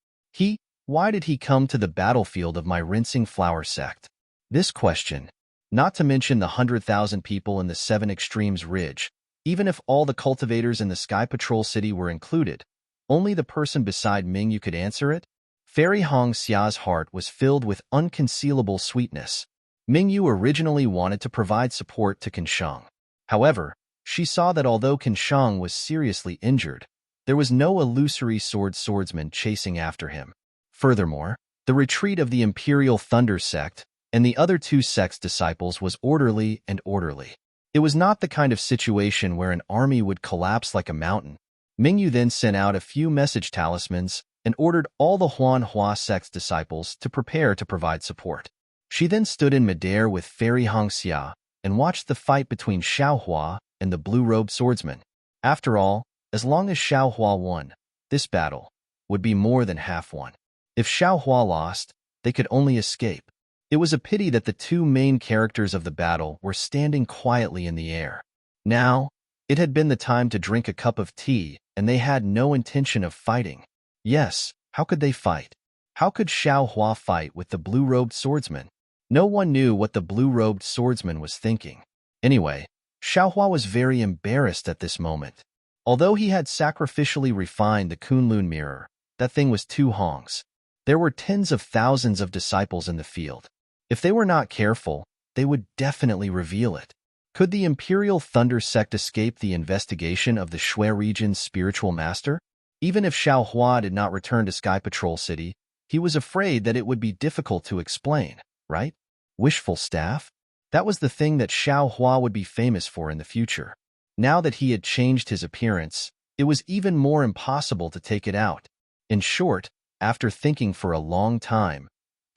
Why did he come to the battlefield of my Rinsing Flower Sect? This question, not to mention the 100,000 people in the Seven Extremes Ridge, even if all the cultivators in the Sky Patrol City were included, only the person beside Mingyu could answer it? Fairy Hong Xia's heart was filled with unconcealable sweetness. Mingyu originally wanted to provide support to Qinshang. However, she saw that although Qinshang was seriously injured, there was no illusory swordsman chasing after him. Furthermore, The retreat of the Imperial Thunder sect and the other two sects' disciples was orderly and orderly. It was not the kind of situation where an army would collapse like a mountain. Mingyu then sent out a few message talismans and ordered all the Huanhua sect's disciples to prepare to provide support. She then stood in midair with Fairy Hongxia and watched the fight between Xiaohua and the blue-robed swordsman. After all, as long as Xiaohua won, this battle would be more than half won. If Xiaohua lost, they could only escape. It was a pity that the two main characters of the battle were standing quietly in the air. Now, it had been the time to drink a cup of tea, and they had no intention of fighting. Yes, how could they fight? How could Xiaohua fight with the blue-robed swordsman? No one knew what the blue-robed swordsman was thinking. Anyway, Xiaohua was very embarrassed at this moment. Although he had sacrificially refined the Kunlun mirror, that thing was too Hongs. There were tens of thousands of disciples in the field. If they were not careful, they would definitely reveal it. Could the Imperial Thunder sect escape the investigation of the Shui region's spiritual master? Even if Xiaohua did not return to Sky Patrol City, he was afraid that it would be difficult to explain, right? Wishful staff? That was the thing that Xiaohua would be famous for in the future. Now that he had changed his appearance, it was even more impossible to take it out. In short, after thinking for a long time,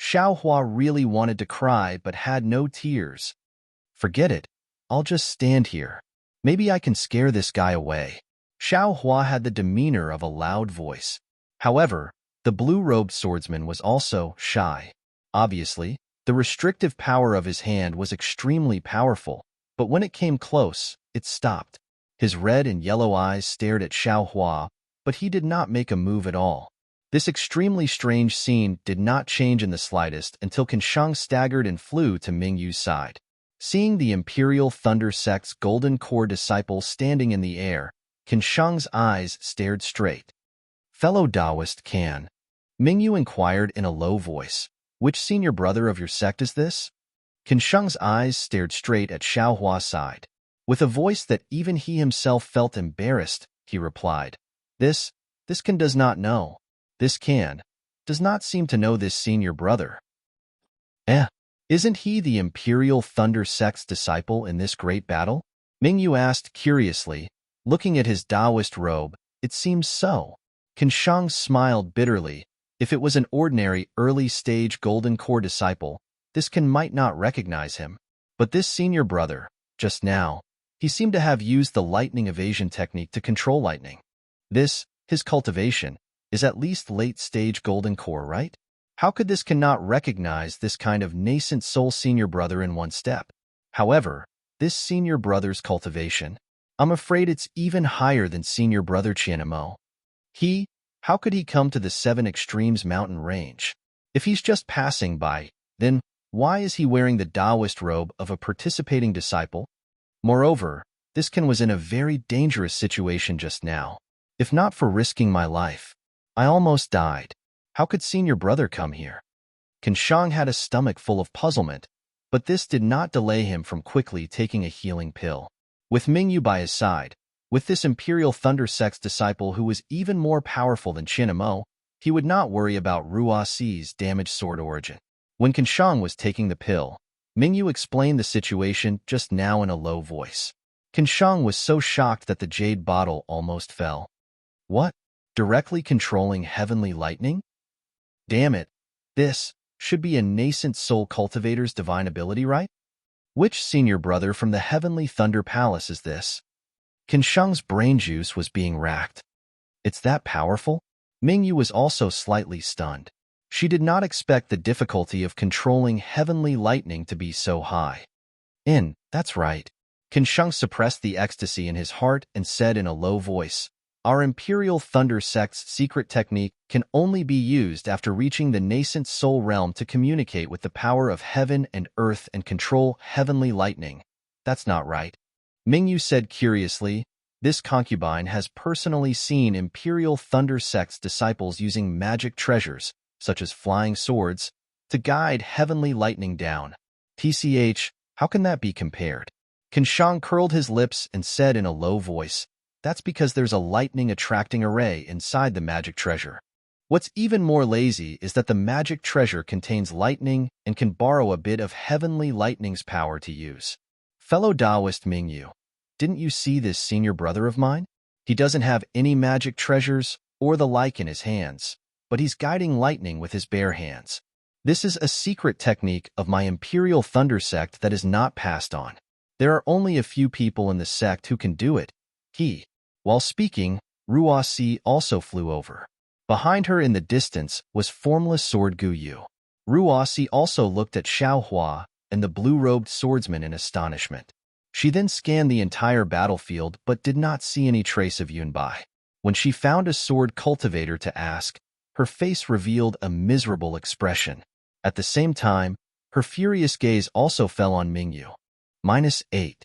Xiaohua really wanted to cry but had no tears. Forget it. I'll just stand here. Maybe I can scare this guy away. Xiaohua had the demeanor of a loud voice. However, the blue-robed swordsman was also shy. Obviously, the restrictive power of his hand was extremely powerful, but when it came close, it stopped. His red and yellow eyes stared at Xiaohua, but he did not make a move at all. This extremely strange scene did not change in the slightest until Qinsheng staggered and flew to Mingyu's side. Seeing the Imperial Thunder sect's Golden Core disciple standing in the air, Qinsheng's eyes stared straight. "Fellow Taoist Can," Mingyu inquired in a low voice, "which senior brother of your sect is this?" Qinsheng's eyes stared straight at Xiaohua's side. With a voice that even he himself felt embarrassed, he replied, This Can does not know. This Can does not seem to know this senior brother." Isn't he the Imperial Thunder sect's disciple in this great battle? Mingyu asked curiously, looking at his Taoist robe. It seems so. Qinsheng smiled bitterly. If it was an ordinary early-stage Golden Core disciple, this Can might not recognize him. But this senior brother, just now, he seemed to have used the lightning evasion technique to control lightning. This, his cultivation, is at least late-stage Golden Core, right? How could this cannot recognize this kind of nascent soul senior brother in one step? However, this senior brother's cultivation, I'm afraid it's even higher than senior brother Qianmo. How could he come to the Seven Extremes mountain range? If he's just passing by, then why is he wearing the Taoist robe of a participating disciple? Moreover, this Can was in a very dangerous situation just now. If not for risking my life, I almost died. How could senior brother come here? Qinsheng had a stomach full of puzzlement, but this did not delay him from quickly taking a healing pill. With Mingyu by his side, with this Imperial Thunder sect's disciple who was even more powerful than Qianmo, he would not worry about Ruoxi's damaged sword origin. When Qinsheng was taking the pill, Mingyu explained the situation just now in a low voice. Qinsheng was so shocked that the jade bottle almost fell. What? Directly controlling heavenly lightning? Damn it, this should be a nascent soul cultivator's divine ability, right? Which senior brother from the Heavenly Thunder Palace is this? Qinsheng's brain juice was being racked. It's that powerful? Mingyu was also slightly stunned. She did not expect the difficulty of controlling heavenly lightning to be so high. That's right. Qinsheng suppressed the ecstasy in his heart and said in a low voice, Our Imperial Thunder sect's secret technique can only be used after reaching the nascent soul realm to communicate with the power of heaven and earth and control heavenly lightning. That's not right. Mingyu said curiously, this concubine has personally seen Imperial Thunder sect's disciples using magic treasures, such as flying swords, to guide heavenly lightning down. TCH, how can that be compared? Qinsheng curled his lips and said in a low voice, That's because there's a lightning-attracting array inside the magic treasure. What's even more lazy is that the magic treasure contains lightning and can borrow a bit of heavenly lightning's power to use. Fellow Taoist Mingyu, didn't you see this senior brother of mine? He doesn't have any magic treasures or the like in his hands, but he's guiding lightning with his bare hands. This is a secret technique of my Imperial Thunder sect that is not passed on. There are only a few people in the sect who can do it. While speaking, Ruosi also flew over. Behind her in the distance was formless sword Gu Yu. Ruosi also looked at Xiao Hua and the blue-robed swordsman in astonishment. She then scanned the entire battlefield but did not see any trace of Yunbai. When she found a sword cultivator to ask, her face revealed a miserable expression. At the same time, her furious gaze also fell on Mingyu. -8.